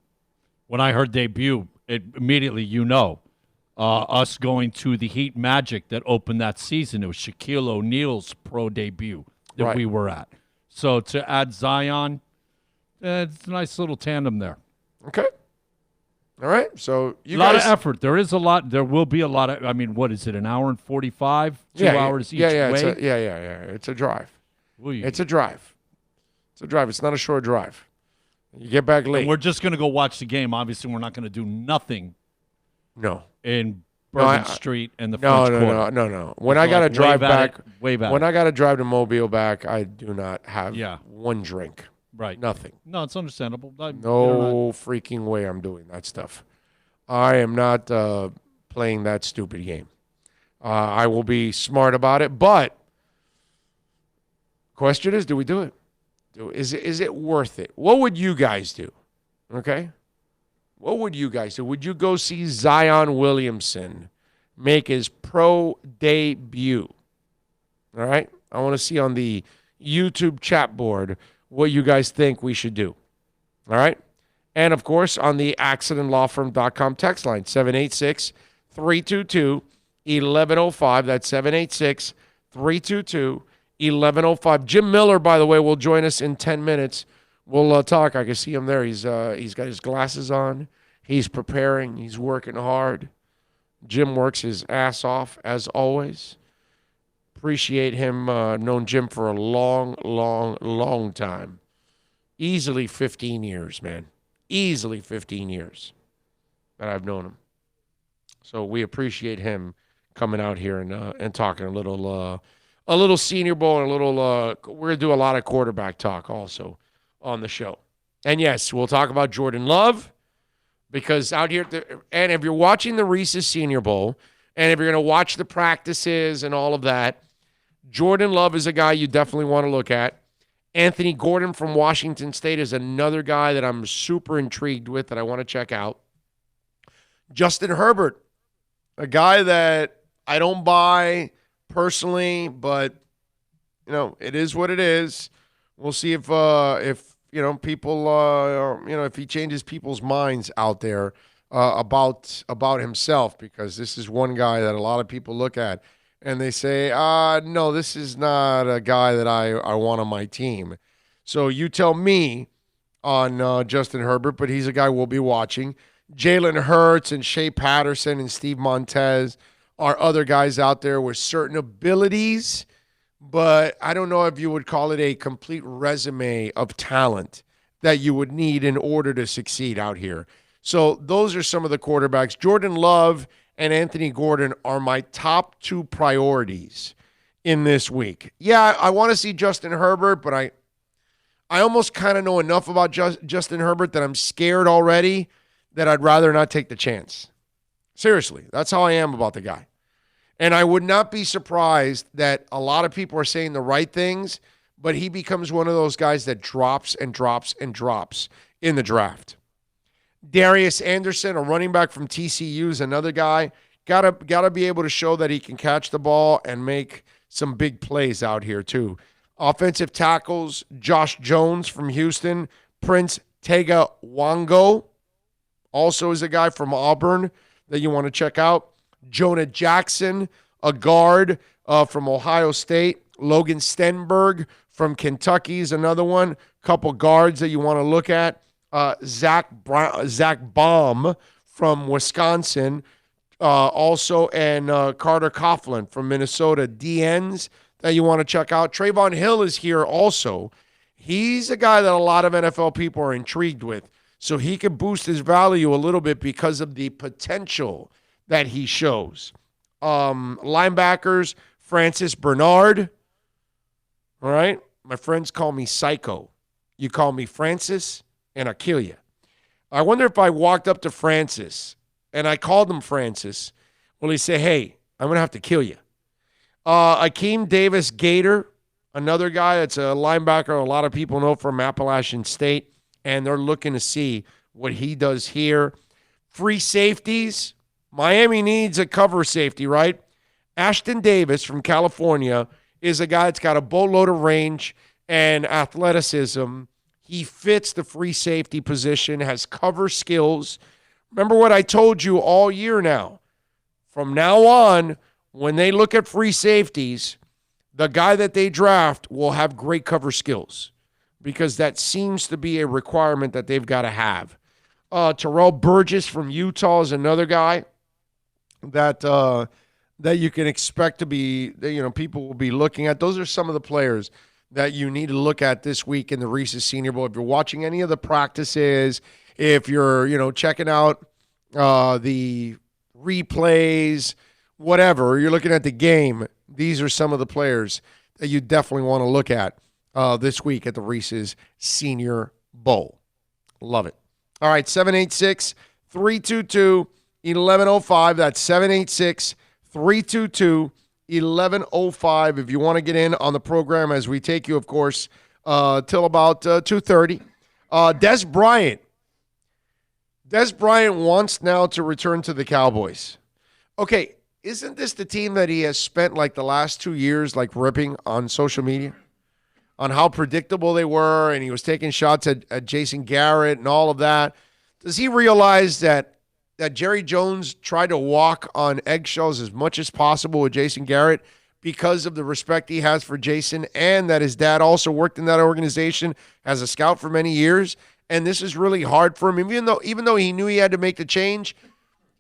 when I heard debut, immediately, us going to the Heat Magic that opened that season. It was Shaquille O'Neal's pro debut that we were at. So to add Zion, it's a nice little tandem there. Okay. All right, so a lot of effort. There is a lot. There will be a lot of. I mean, what is it? An hour and 45, 2 hours each way. It's a drive. It's a drive. It's a drive. It's not a short drive. You get back late. And we're just going to go watch the game. Obviously, we're not going to do nothing. No. In Bourbon Street and the French Quarter. No. When I got to drive back, way back. When I got to drive to Mobile back, I do not have one drink. Right. Nothing. No, it's understandable. No freaking way I'm doing that stuff. I am not playing that stupid game. I will be smart about it, but question is, do we do it? Is it worth it? What would you guys do? Okay? What would you guys do? Would you go see Zion Williamson make his pro debut? All right? I want to see on the YouTube chat board what you guys think we should do. All right? And, of course, on the accidentlawfirm.com text line, 786-322-1105. That's 786-322-1105. Jim Miller, by the way, will join us in 10 minutes. We'll talk. I can see him there. He's got his glasses on. He's preparing. He's working hard. Jim works his ass off, as always. Appreciate him. Known Jim for a long time. Easily 15 years, man. Easily 15 years that I've known him. So we appreciate him coming out here and talking a little Senior Bowl and a little. We're gonna do a lot of quarterback talk also on the show. And yes, we'll talk about Jordan Love because out here, and if you're watching the Reese's Senior Bowl, and if you're gonna watch the practices and all of that. Jordan Love is a guy you definitely want to look at. Anthony Gordon from Washington State is another guy that I'm super intrigued with that I want to check out. Justin Herbert, a guy that I don't buy personally, but it is what it is. We'll see if people if he changes people's minds out there about himself, because this is one guy that a lot of people look at. And they say, no, this is not a guy that I want on my team. So you tell me on Justin Herbert, but he's a guy we'll be watching. Jalen Hurts and Shea Patterson and Steve Montez are other guys out there with certain abilities, but I don't know if you would call it a complete resume of talent that you would need in order to succeed out here. So those are some of the quarterbacks. Jordan Love and Anthony Gordon are my top two priorities in this week. Yeah, I want to see Justin Herbert, but I almost kind of know enough about Justin Herbert that I'm scared already that I'd rather not take the chance. Seriously, that's how I am about the guy. And I would not be surprised that a lot of people are saying the right things, but he becomes one of those guys that drops and drops and drops in the draft. Darius Anderson, a running back from TCU, is another guy. Gotta be able to show that he can catch the ball and make some big plays out here too. Offensive tackles, Josh Jones from Houston. Prince Tega Wango also is a guy from Auburn that you want to check out. Jonah Jackson, a guard from Ohio State. Logan Stenberg from Kentucky is another one. Couple guards that you want to look at. Zach Baum from Wisconsin, also, and Carter Coughlin from Minnesota. DNs that you want to check out. Trayvon Hill is here also. He's a guy that a lot of NFL people are intrigued with, so he can boost his value a little bit because of the potential that he shows. Linebackers, Francis Bernard. All right? My friends call me Psycho. You call me Francis, and I'll kill you. I wonder if I walked up to Francis and I called him Francis, will he say, hey, I'm going to have to kill you? Akeem Davis Gator, another guy that's a linebacker a lot of people know from Appalachian State, and they're looking to see what he does here. Free safeties. Miami needs a cover safety, right? Ashton Davis from California is a guy that's got a boatload of range and athleticism. He fits the free safety position, has cover skills. Remember what I told you all year now. From now on, when they look at free safeties, the guy that they draft will have great cover skills because that seems to be a requirement that they've got to have. Terrell Burgess from Utah is another guy that you can expect to be, people will be looking at. Those are some of the players that you need to look at this week in the Reese's Senior Bowl. If you're watching any of the practices, if you're, checking out the replays, whatever, you're looking at the game, these are some of the players that you definitely want to look at this week at the Reese's Senior Bowl. Love it. All right, 786-322-1105. That's 786-322-1105 if you want to get in on the program as we take you, of course, till about 2:30. Des Bryant. Des Bryant wants now to return to the Cowboys. Okay, isn't this the team that he has spent like the last 2 years like ripping on social media? On how predictable they were, and he was taking shots at Jason Garrett and all of that. Does he realize that Jerry Jones tried to walk on eggshells as much as possible with Jason Garrett because of the respect he has for Jason, and that his dad also worked in that organization as a scout for many years? And this is really hard for him. Even though he knew he had to make the change,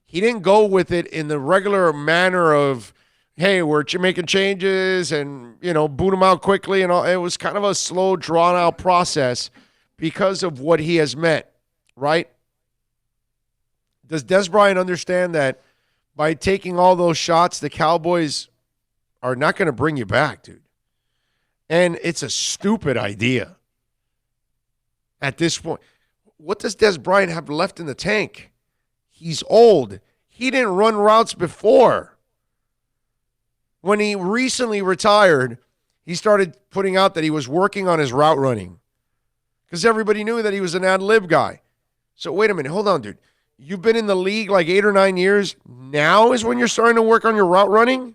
he didn't go with it in the regular manner of, hey, we're making changes and, boot them out quickly. And all. It was kind of a slow, drawn-out process because of what he has meant, right? Does Des Bryant understand that by taking all those shots, the Cowboys are not going to bring you back, dude? And it's a stupid idea at this point. What does Des Bryant have left in the tank? He's old. He didn't run routes before. When he recently retired, he started putting out that he was working on his route running because everybody knew that he was an ad-lib guy. So wait a minute. Hold on, dude. You've been in the league like 8 or 9 years. Now is when you're starting to work on your route running?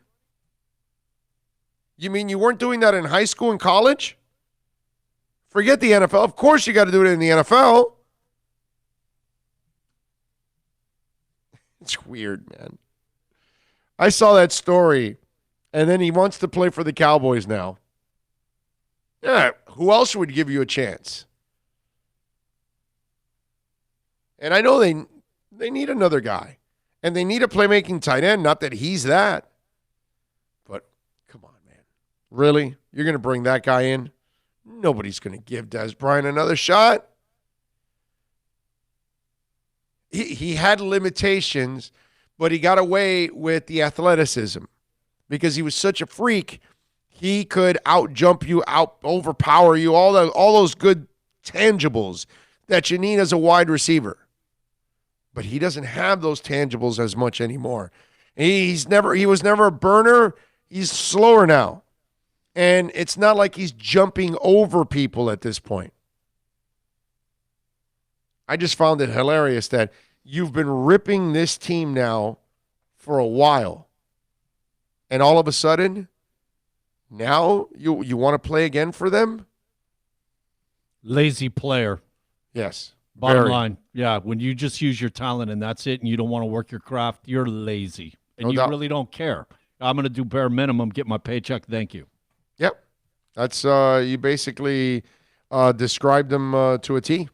You mean you weren't doing that in high school and college? Forget the NFL. Of course you got to do it in the NFL. It's weird, man. I saw that story, and then he wants to play for the Cowboys now. Yeah, who else would give you a chance? And I know they need another guy, and they need a playmaking tight end. Not that he's that, but come on, man. Really? You're going to bring that guy in? Nobody's going to give Des Bryant another shot. He had limitations, but he got away with the athleticism because he was such a freak. He could out-jump you, overpower you, all those good tangibles that you need as a wide receiver. But he doesn't have those tangibles as much anymore. He was never a burner. He's slower now. And it's not like he's jumping over people at this point. I just found it hilarious that you've been ripping this team now for a while. And all of a sudden, now you want to play again for them? Lazy player. Yes. Bottom line. Yeah, when you just use your talent and that's it and you don't want to work your craft, you're lazy. And you really don't care. I'm going to do bare minimum, get my paycheck, thank you. Yep. That's you basically described them to a T.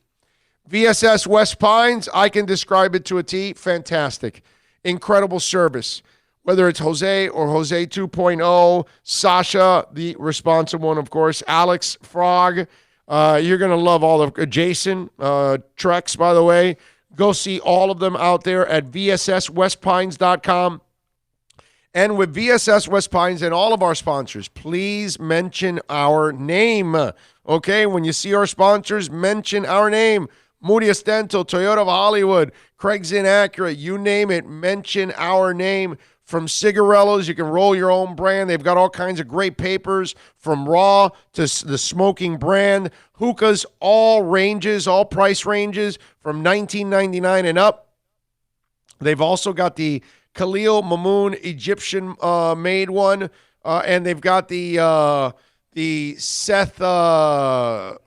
VSS West Pines, I can describe it to a T. Fantastic. Incredible service. Whether it's Jose or Jose 2.0, Sasha, the responsive one, of course, Alex, Frog. You're going to love all of Jason, Trex, by the way. Go see all of them out there at VSSWestPines.com. And with VSS West Pines and all of our sponsors, please mention our name. Okay, when you see our sponsors, mention our name. Moody Dental, Toyota of Hollywood, Craig's Inn Acura, you name it, mention our name. From cigarellos, you can roll your own brand. They've got all kinds of great papers from raw to the smoking brand. Hookahs, all ranges, all price ranges from $19.99 and up. They've also got the Khalil Mamoon Egyptian made one, and they've got the Seth.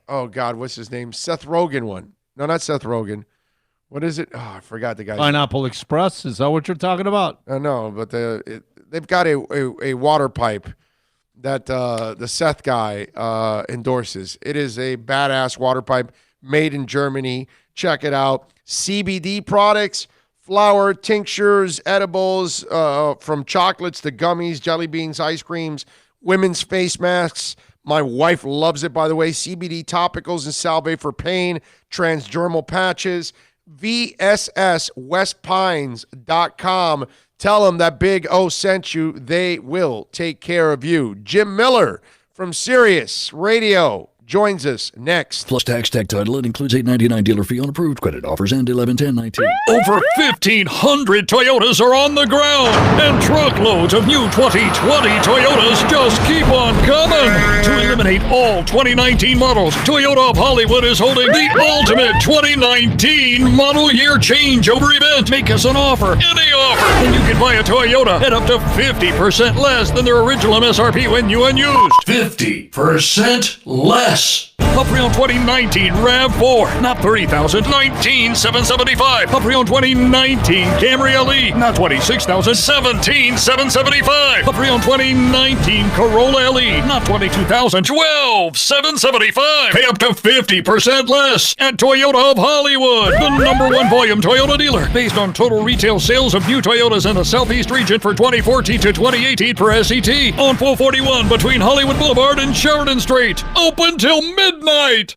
What's his name? Seth Rogen one. No, not Seth Rogen. What is it? Oh, I forgot the guy's Pineapple Express. Is that what you're talking about? No, but they've got a water pipe that the Seth guy endorses. It is a badass water pipe made in Germany. check it out. CBD products, flour, tinctures, edibles, from chocolates to gummies, jelly beans, ice creams, women's face masks. My wife loves it, by the way. CBD topicals and salve for pain, transdermal patches. VSSWestPines.com. Tell them that Big O sent you. They will take care of you. Jim Miller from Sirius Radio joins us next. Plus tax, tech title. It includes $8.99 dealer fee on approved credit offers and 11/10/19. Over 1,500 Toyotas are on the ground, and truckloads of new 2020 Toyotas just keep on coming. To eliminate all 2019 models, Toyota of Hollywood is holding the ultimate 2019 model year changeover event. Make us an offer, any offer, and you can buy a Toyota at up to 50% less than their original MSRP when new and used. 50% less. A pre-owned 2019 RAV4, not $30,000, $19,775. A pre-owned 2019 Camry LE, not $26,000, $17,775. A pre-owned 2019 Corolla LE, not $22,000, $12,775. Pay up to 50% less at Toyota of Hollywood, the #1 volume Toyota dealer, based on total retail sales of new Toyotas in the Southeast region for 2014 to 2018 per SET, on 441 between Hollywood Boulevard and Sheridan Street. Open till midnight.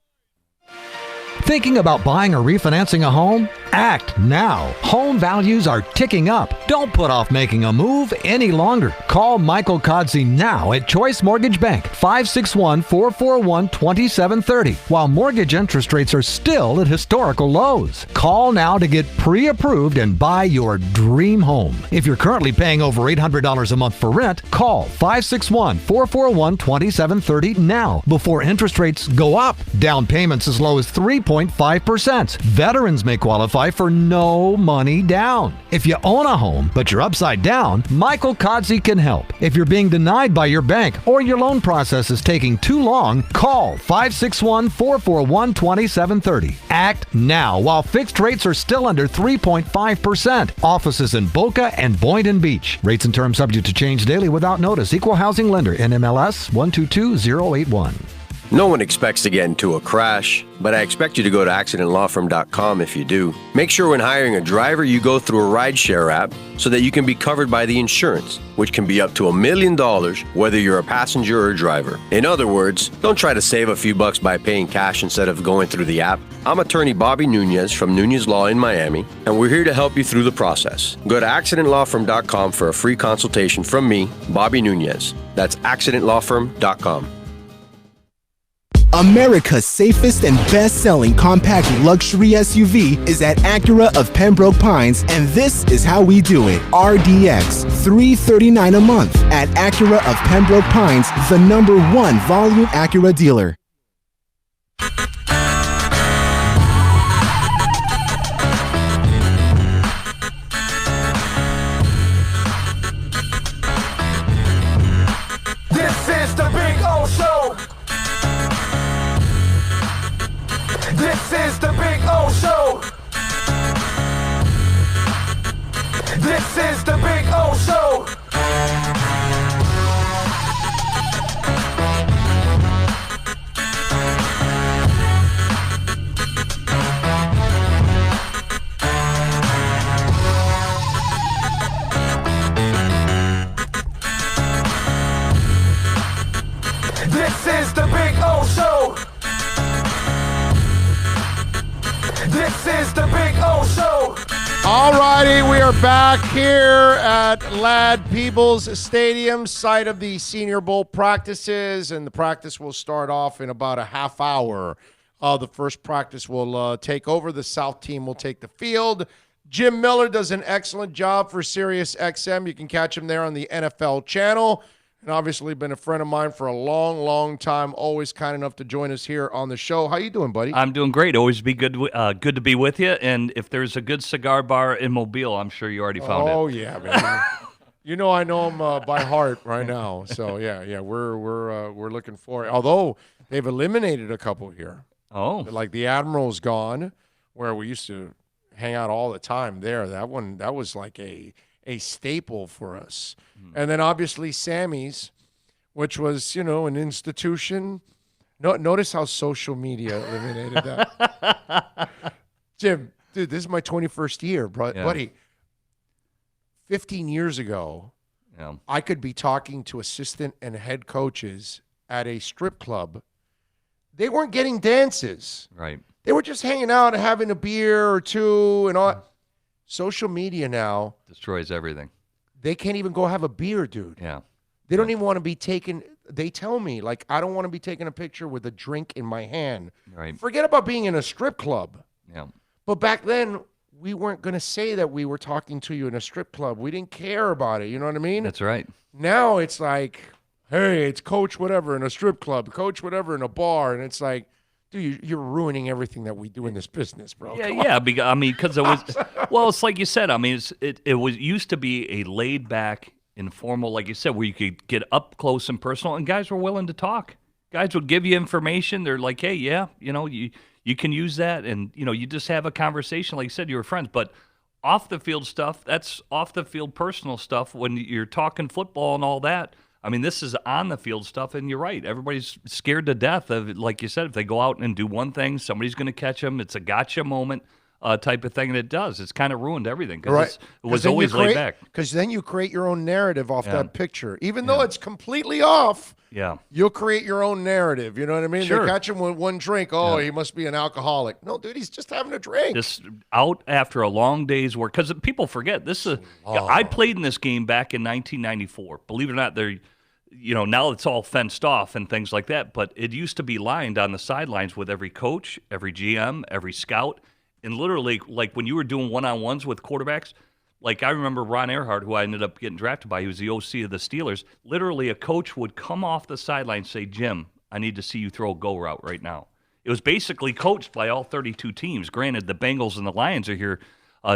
Thinking about buying or refinancing a home? Act now. Home values are ticking up. Don't put off making a move any longer. Call Michael Kodsey now at Choice Mortgage Bank, 561-441-2730, while mortgage interest rates are still at historical lows. Call now to get pre-approved and buy your dream home. If you're currently paying over $800 a month for rent, call 561-441-2730 now before interest rates go up. Down payments as low as 3.5%. Veterans may qualify for no money down. If you own a home, but you're upside down, Michael Kodsey can help. If you're being denied by your bank or your loan process is taking too long, call 561-441-2730. Act now while fixed rates are still under 3.5%. Offices in Boca and Boynton Beach. Rates and terms subject to change daily without notice. Equal housing lender. NMLS 122081. No one expects to get into a crash, but I expect you to go to accidentlawfirm.com if you do. Make sure when hiring a driver, you go through a rideshare app so that you can be covered by the insurance, which can be up to $1 million whether you're a passenger or a driver. In other words, don't try to save a few bucks by paying cash instead of going through the app. I'm attorney Bobby Nunez from Nunez Law in Miami, and we're here to help you through the process. Go to accidentlawfirm.com for a free consultation from me, Bobby Nunez. That's accidentlawfirm.com. America's safest and best-selling compact luxury SUV is at Acura of Pembroke Pines, and this is how we do it. RDX, $339 a month at Acura of Pembroke Pines, the #1 volume Acura dealer. This is the Big O Show. This is the Big O Show. This is the Big O Show. This is the Big O Show. This is the Big O Show. All righty, we are back here at Ladd Peebles Stadium, site of the Senior Bowl practices, and the practice will start off in about a half hour. The first practice will take over. The South team will take the field. Jim Miller does an excellent job for Sirius XM. You can catch him there on the NFL channel. And obviously been a friend of mine for a long, long time. Always kind enough to join us here on the show. How you doing, buddy? I'm doing great. Always be good to be with you. And if there's a good cigar bar in Mobile, I'm sure you already found it. Oh, yeah, man. You know I know him by heart right now. So, yeah, we're looking for it. Although they've eliminated a couple here. Oh. Like the Admiral's gone, where we used to hang out all the time there. That was like a staple for us. And then obviously Sammy's, which was, an institution. Notice how social media eliminated that. Jim, dude, this is my 21st year, buddy. 15 years ago, I could be talking to assistant and head coaches at a strip club. They weren't getting dances. Right. They were just hanging out and having a beer or two and all. Social media now destroys everything. They can't even go have a beer, dude. Yeah. They don't even want to be taken. They tell me, like, I don't want to be taking a picture with a drink in my hand. Right. Forget about being in a strip club. Yeah. But back then, we weren't going to say that we were talking to you in a strip club. We didn't care about it. You know what I mean? That's right. Now it's like, hey, it's coach whatever in a strip club, coach whatever in a bar. And it's like, dude, you're ruining everything that we do in this business, bro. Yeah. Because it was, well, it's like you said. I mean, it was used to be a laid back, informal, like you said, where you could get up close and personal, and guys were willing to talk. Guys would give you information. They're like, hey, yeah, you can use that, and you just have a conversation. Like you said, you were friends, but off the field stuff, that's off the field personal stuff. When you're talking football and all that, I mean, this is on the field stuff, and you're right. Everybody's scared to death of it. Like you said, if they go out and do one thing, somebody's going to catch them. It's a gotcha moment type of thing, and it does. It's kind of ruined everything because it was always laid back. Because then you create your own narrative off that picture. Even though it's completely off, you'll create your own narrative. You know what I mean? Sure. They catch him with one drink. Oh, he must be an alcoholic. No, dude, he's just having a drink. Just out after a long day's work. Because people forget, I played in this game back in 1994. Believe it or not, now it's all fenced off and things like that, but it used to be lined on the sidelines with every coach, every GM, every scout, and literally, like when you were doing one-on-ones with quarterbacks, like I remember Ron Earhart, who I ended up getting drafted by, he was the OC of the Steelers. Literally, a coach would come off the sideline and say, Jim, I need to see you throw a go route right now. It was basically coached by all 32 teams. Granted, the Bengals and the Lions are here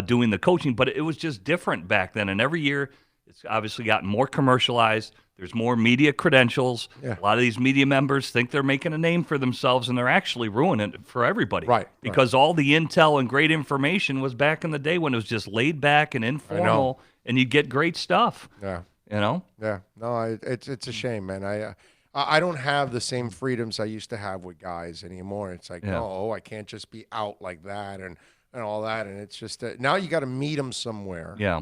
doing the coaching, but it was just different back then, and every year it's obviously gotten more commercialized. There's more media credentials. Yeah. A lot of these media members think they're making a name for themselves, and they're actually ruining it for everybody. Right. Because all the intel and great information was back in the day when it was just laid back and informal, and you get great stuff. Yeah. Yeah. No, it's a shame, man. I don't have the same freedoms I used to have with guys anymore. It's like, no, I can't just be out like that and all that. And it's just now you got to meet them somewhere. Yeah.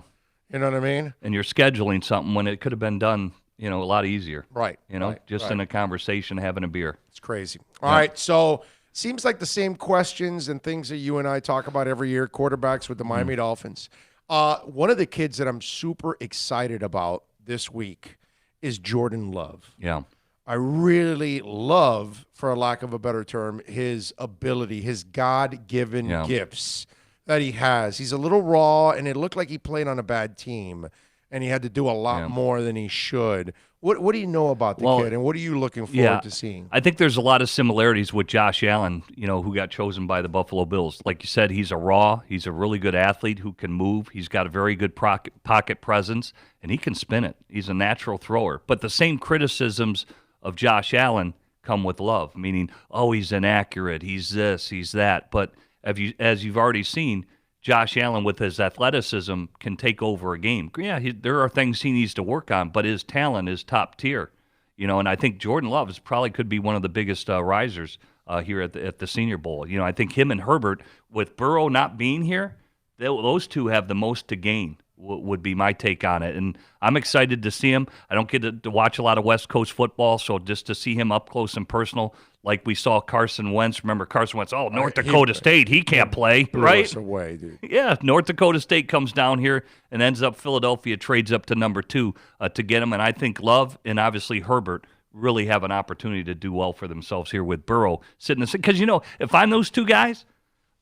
You know what I mean? And you're scheduling something when it could have been done, a lot easier. Right. Just in a conversation, having a beer. It's crazy. All right. So seems like the same questions and things that you and I talk about every year, quarterbacks with the Miami Dolphins. One of the kids that I'm super excited about this week is Jordan Love. Yeah. I really love, for a lack of a better term, his ability, his God-given gifts that he has. He's a little raw, and it looked like he played on a bad team, and he had to do a lot more than he should. What do you know about the kid, and what are you looking forward to seeing? I think there's a lot of similarities with Josh Allen, who got chosen by the Buffalo Bills. Like you said, he's a really good athlete who can move. He's got a very good pocket presence, and he can spin it. He's a natural thrower. But the same criticisms of Josh Allen come with Love, meaning, he's inaccurate, he's this, he's that. But as you've already seen, Josh Allen, with his athleticism, can take over a game. Yeah, there are things he needs to work on, but his talent is top tier. And I think Jordan Love probably could be one of the biggest risers here at the Senior Bowl. I think him and Herbert, with Burrow not being here, those two have the most to gain, would be my take on it. And I'm excited to see him. I don't get to watch a lot of West Coast football, so just to see him up close and personal, like we saw Carson Wentz. Remember Carson Wentz? North Dakota State, he can't play, right? Us away, dude. Yeah, North Dakota State comes down here and ends up Philadelphia trades up to number 2 to get him. And I think Love and obviously Herbert really have an opportunity to do well for themselves here with Burrow sitting there. Because, if I'm those two guys,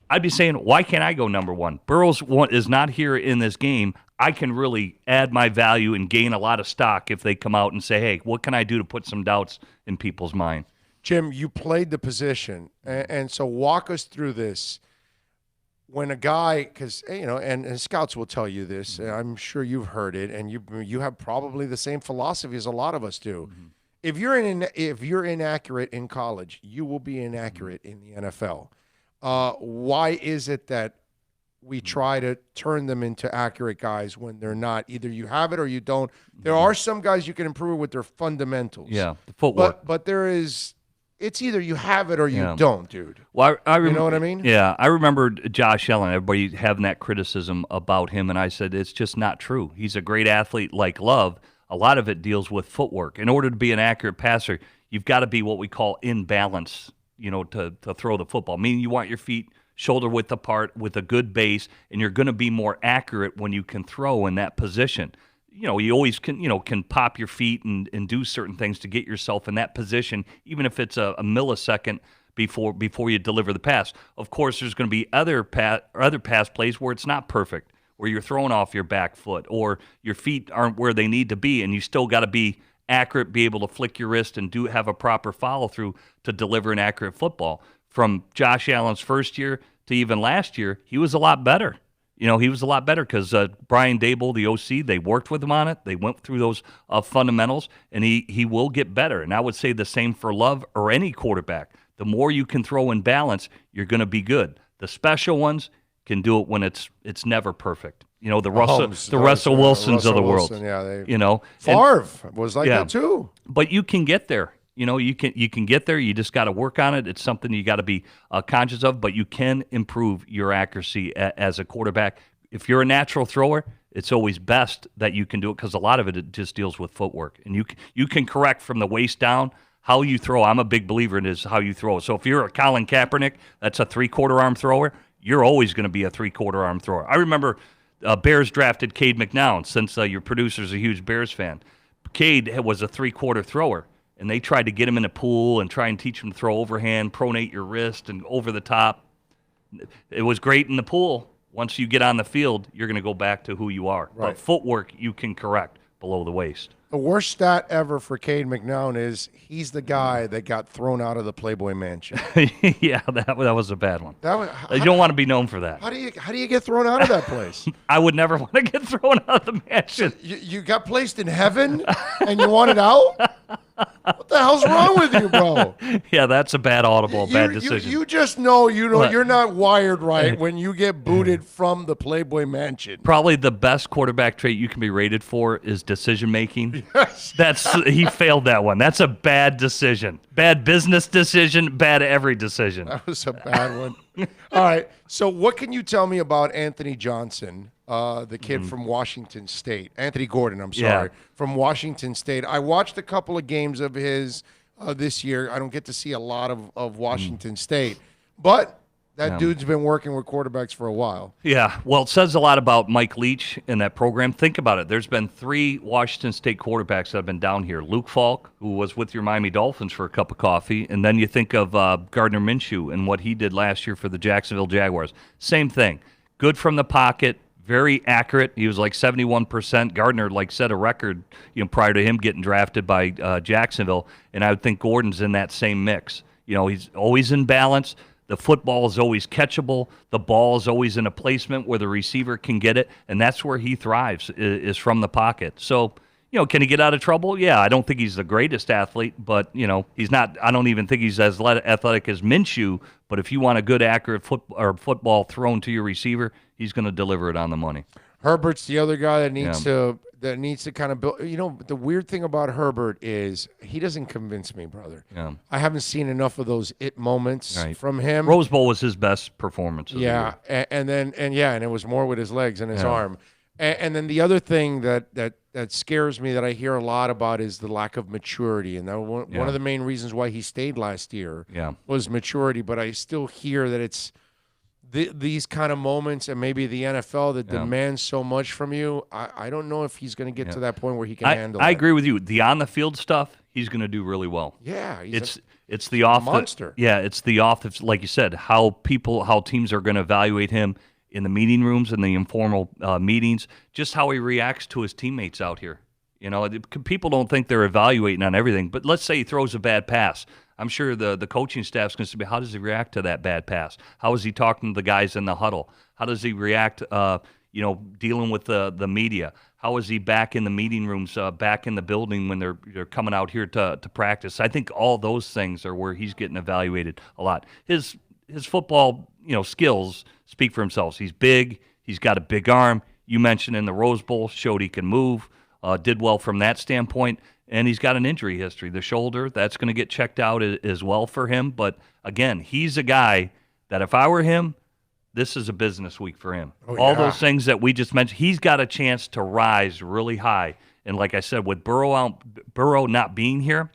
I'd be saying, why can't I go number 1? Burrow's is not here in this game. I can really add my value and gain a lot of stock if they come out and say, hey, what can I do to put some doubts in people's mind? Jim, you played the position, and so walk us through this. When a guy, because and scouts will tell you this, and I'm sure you've heard it, and you have probably the same philosophy as a lot of us do. Mm-hmm. If you're inaccurate in college, you will be inaccurate in the NFL. Why is it that we try to turn them into accurate guys when they're not? Either you have it or you don't. There are some guys you can improve with their fundamentals. Yeah, the footwork. But there is it's either you have it or you don't, dude. Well, you know what I mean? Yeah, I remember Josh Allen, everybody having that criticism about him, and I said, it's just not true. He's a great athlete like Love. A lot of it deals with footwork. In order to be an accurate passer, you've got to be what we call in balance, to throw the football. Meaning you want your feet shoulder width apart with a good base, and you're going to be more accurate when you can throw in that position. You always can pop your feet and do certain things to get yourself in that position, even if it's a millisecond before you deliver the pass. Of course, there's going to be other pass plays where it's not perfect, where you're throwing off your back foot or your feet aren't where they need to be, and you still got to be accurate, be able to flick your wrist and have a proper follow-through to deliver an accurate football. From Josh Allen's first year to even last year, he was a lot better. He was a lot better because Brian Daboll, the OC, they worked with him on it. They went through those fundamentals, and he will get better. And I would say the same for Love or any quarterback. The more you can throw in balance, you're going to be good. The special ones can do it when it's never perfect. The Russell Wilsons of the world. Yeah, Favre was like that too. But you can get there. You can get there. You just got to work on it. It's something you got to be conscious of, but you can improve your accuracy as a quarterback. If you're a natural thrower, it's always best that you can do it because a lot of it just deals with footwork. And you can correct from the waist down how you throw. I'm a big believer in is how you throw. So if you're a Colin Kaepernick, that's a 3/4 arm thrower, you're always going to be a 3/4 arm thrower. I remember Bears drafted Cade McNown, since your producer's a huge Bears fan. Cade was a 3/4 thrower. And they tried to get him in a pool and try and teach him to throw overhand, pronate your wrist, and over the top. It was great in the pool. Once you get on the field, you're going to go back to who you are. Right. But footwork, you can correct below the waist. The worst stat ever for Cade McNown is he's the guy that got thrown out of the Playboy Mansion. Yeah, that was a bad one. You don't want to be known for that. How do you get thrown out of that place? I would never want to get thrown out of the mansion. You got placed in heaven and you wanted out? What the hell's wrong with you, bro? Yeah, that's a bad bad decision. You just know you're not wired right when you get booted from the Playboy Mansion. Probably the best quarterback trait you can be rated for is decision making. Yes. He failed that one. That's a bad decision. Bad business decision, bad every decision. That was a bad one. All right. So what can you tell me about Anthony Johnson, the kid from Washington State? Anthony Gordon, I'm sorry, from Washington State. I watched a couple of games of his this year. I don't get to see a lot of Washington State. But that dude's been working with quarterbacks for a while. Yeah, well, it says a lot about Mike Leach and that program. Think about it. There's been 3 Washington State quarterbacks that have been down here. Luke Falk, who was with your Miami Dolphins for a cup of coffee, and then you think of Gardner Minshew and what he did last year for the Jacksonville Jaguars. Same thing. Good from the pocket, very accurate. He was like 71%. Gardner set a record prior to him getting drafted by Jacksonville, and I would think Gordon's in that same mix. He's always in balance. The football is always catchable. The ball is always in a placement where the receiver can get it, and that's where he thrives, is from the pocket. So, can he get out of trouble? Yeah, I don't think he's the greatest athlete, but, he's not. I don't even think he's as athletic as Minshew, but if you want a good, accurate football thrown to your receiver, he's going to deliver it on the money. Herbert's the other guy that needs to kind of build. The weird thing about Herbert is he doesn't convince me, brother. Yeah. I haven't seen enough of those moments from him. Rose Bowl was his best performance. Yeah, and it was more with his legs and his arm. And then the other thing that scares me that I hear a lot about is the lack of maturity. And that one of the main reasons why he stayed last year was maturity. But I still hear that it's these kind of moments and maybe the NFL that demands so much from you. I don't know if he's going to get to that point where he can handle it. I agree with you. The on-the-field stuff, he's going to do really well. Yeah. It's the off monster. It's the off, like you said, how teams are going to evaluate him in the meeting rooms and the informal meetings, just how he reacts to his teammates out here. People don't think they're evaluating on everything, but let's say he throws a bad pass. I'm sure the coaching staff's going to say, how does he react to that bad pass? How is he talking to the guys in the huddle? How does he react, dealing with the media? How is he back in the meeting rooms, back in the building when they're coming out here to practice? I think all those things are where he's getting evaluated a lot. His football, skills speak for themselves. He's big. He's got a big arm. You mentioned in the Rose Bowl, showed he can move, did well from that standpoint. and he's got an injury history. The shoulder, that's going to get checked out as well for him. But, again, he's a guy that if I were him, this is a business week for him. All those things that we just mentioned, he's got a chance to rise really high. And like I said, with Burrow not being here,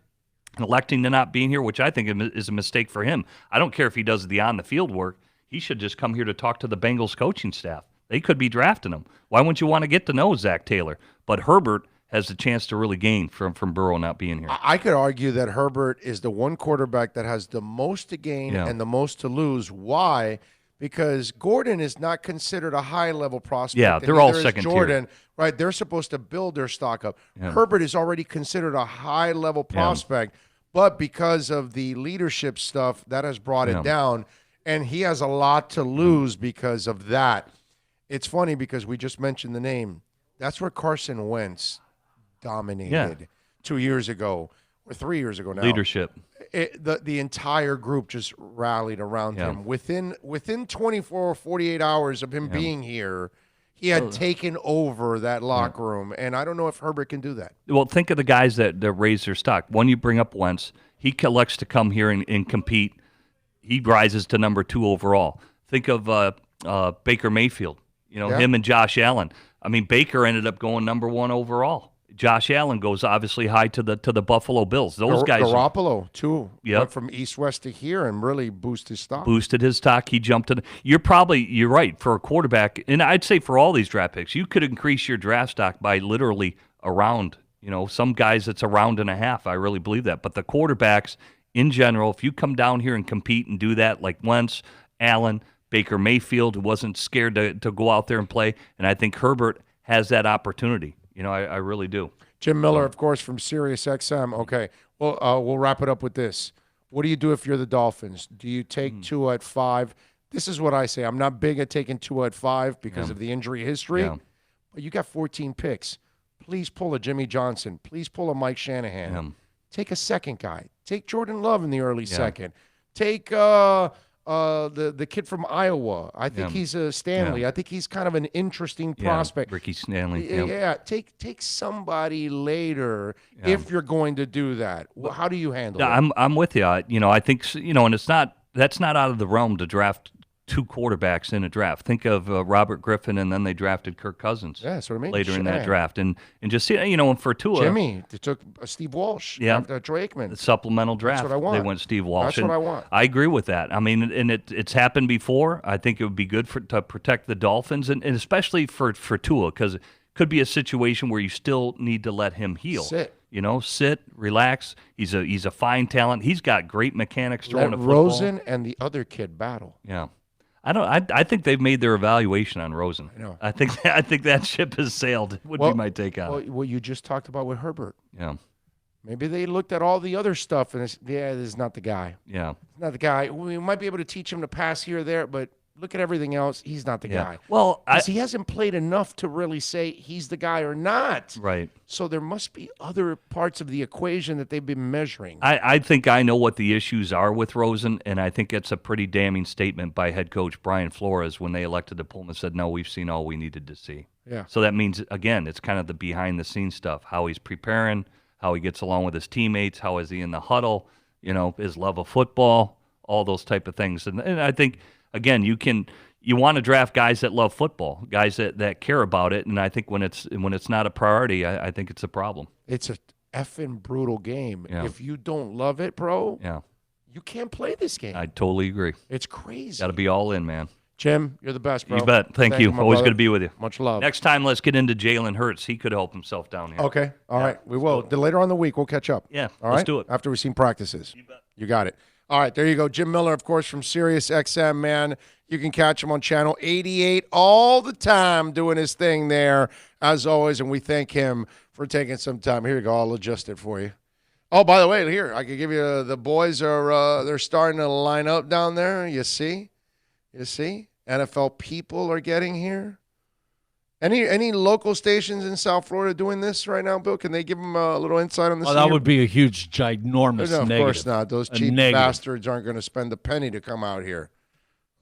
electing to not being here, which I think is a mistake for him. I don't care if he does the on-the-field work. He should just come here to talk to the Bengals coaching staff. They could be drafting him. Why wouldn't you want to get to know Zach Taylor? But Herbert has the chance to really gain from Burrow not being here. I could argue that Herbert is the one quarterback that has the most to gain and the most to lose. Why? Because Gordon is not considered a high-level prospect. Yeah, they're all second Jordan, tier. Right? They're supposed to build their stock up. Yeah. Herbert is already considered a high-level prospect, but because of the leadership stuff, that has brought it down, and he has a lot to lose because of that. It's funny because we just mentioned the name. That's where Carson Wentz dominated 2 years ago or 3 years ago now. Leadership. The entire group just rallied around him. Within 24 or 48 hours of him being here, he had taken over that locker room, and I don't know if Herbert can do that. Well, think of the guys that raise their stock. One, you bring up Wentz. He elects to come here and compete. He rises to number 2 overall. Think of Baker Mayfield, him and Josh Allen. I mean, Baker ended up going number 1 overall. Josh Allen goes obviously high to the Buffalo Bills. Those guys. Garoppolo too. Went from east-west to here and really boosted his stock. Boosted his stock. He jumped to. You're right for a quarterback, and I'd say for all these draft picks, you could increase your draft stock by literally a round. Some guys it's a round and a half. I really believe that. But the quarterbacks in general, if you come down here and compete and do that, like Wentz, Allen, Baker Mayfield, who wasn't scared to go out there and play, and I think Herbert has that opportunity. I really do. Jim Miller, of course, from SiriusXM. Okay, well, we'll wrap it up with this. What do you do if you're the Dolphins? Do you take Tua at 5? This is what I say. I'm not big at taking Tua at 5 because of the injury history. Yeah. But you got 14 picks. Please pull a Jimmy Johnson. Please pull a Mike Shanahan. Yeah. Take a second guy. Take Jordan Love in the early second. Take the kid from Iowa. I think he's a Stanley. I think he's kind of an interesting prospect. Ricky Stanley. Yeah, take somebody later if you're going to do that. Well, how do you handle it? I'm with you. I think and that's not out of the realm to draft 2 quarterbacks in a draft. Think of Robert Griffin, and then they drafted Kirk Cousins. Yeah, that's what I mean. Later in that draft, and just and for Tua, Jimmy, they took Steve Walsh. After Troy Aikman. The supplemental draft. That's what I want. They went Steve Walsh. That's what I want. I agree with that. I mean, and it's happened before. I think it would be good to protect the Dolphins, and especially for Tua, because it could be a situation where you still need to let him heal. Sit, relax. He's a fine talent. He's got great mechanics throwing a football. Rosen and the other kid battle. Yeah. I think they've made their evaluation on Rosen. I know. I think that ship has sailed. Would be my take on it. What you just talked about with Herbert. Yeah. Maybe they looked at all the other stuff and this is not the guy. Yeah. It's not the guy. We might be able to teach him to pass here or there, but look at everything else. He's not the guy. Well, he hasn't played enough to really say he's the guy or not. Right. So there must be other parts of the equation that they've been measuring. I think I know what the issues are with Rosen, and I think it's a pretty damning statement by head coach Brian Flores when they elected to pull him and said, no, we've seen all we needed to see. Yeah. So that means, again, it's kind of the behind-the-scenes stuff, how he's preparing, how he gets along with his teammates, how is he in the huddle, his love of football, all those type of things. And I think – again, you want to draft guys that love football, guys that care about it, and I think when it's not a priority, I think it's a problem. It's a effing brutal game. Yeah. If you don't love it, bro, you can't play this game. I totally agree. It's crazy. Got to be all in, man. Jim, you're the best, bro. You bet. Thank you. Always good to be with you. Much love. Next time, let's get into Jalen Hurts. He could help himself down here. Okay. All right. We will. Later on in the week, we'll catch up. Yeah. All let's right? do it. After we've seen practices. You bet. You got it. All right, there you go. Jim Miller, of course, from SiriusXM, man. You can catch him on Channel 88 all the time doing his thing there, as always, and we thank him for taking some time. Here you go. I'll adjust it for you. Oh, by the way, here, I can give you the boys are they're starting to line up down there. You see? NFL people are getting here. Any local stations in South Florida doing this right now, Bill? Can they give them a little insight on this? Oh, that would be a huge, ginormous no, of negative. Course not. Those cheap bastards aren't going to spend a penny to come out here.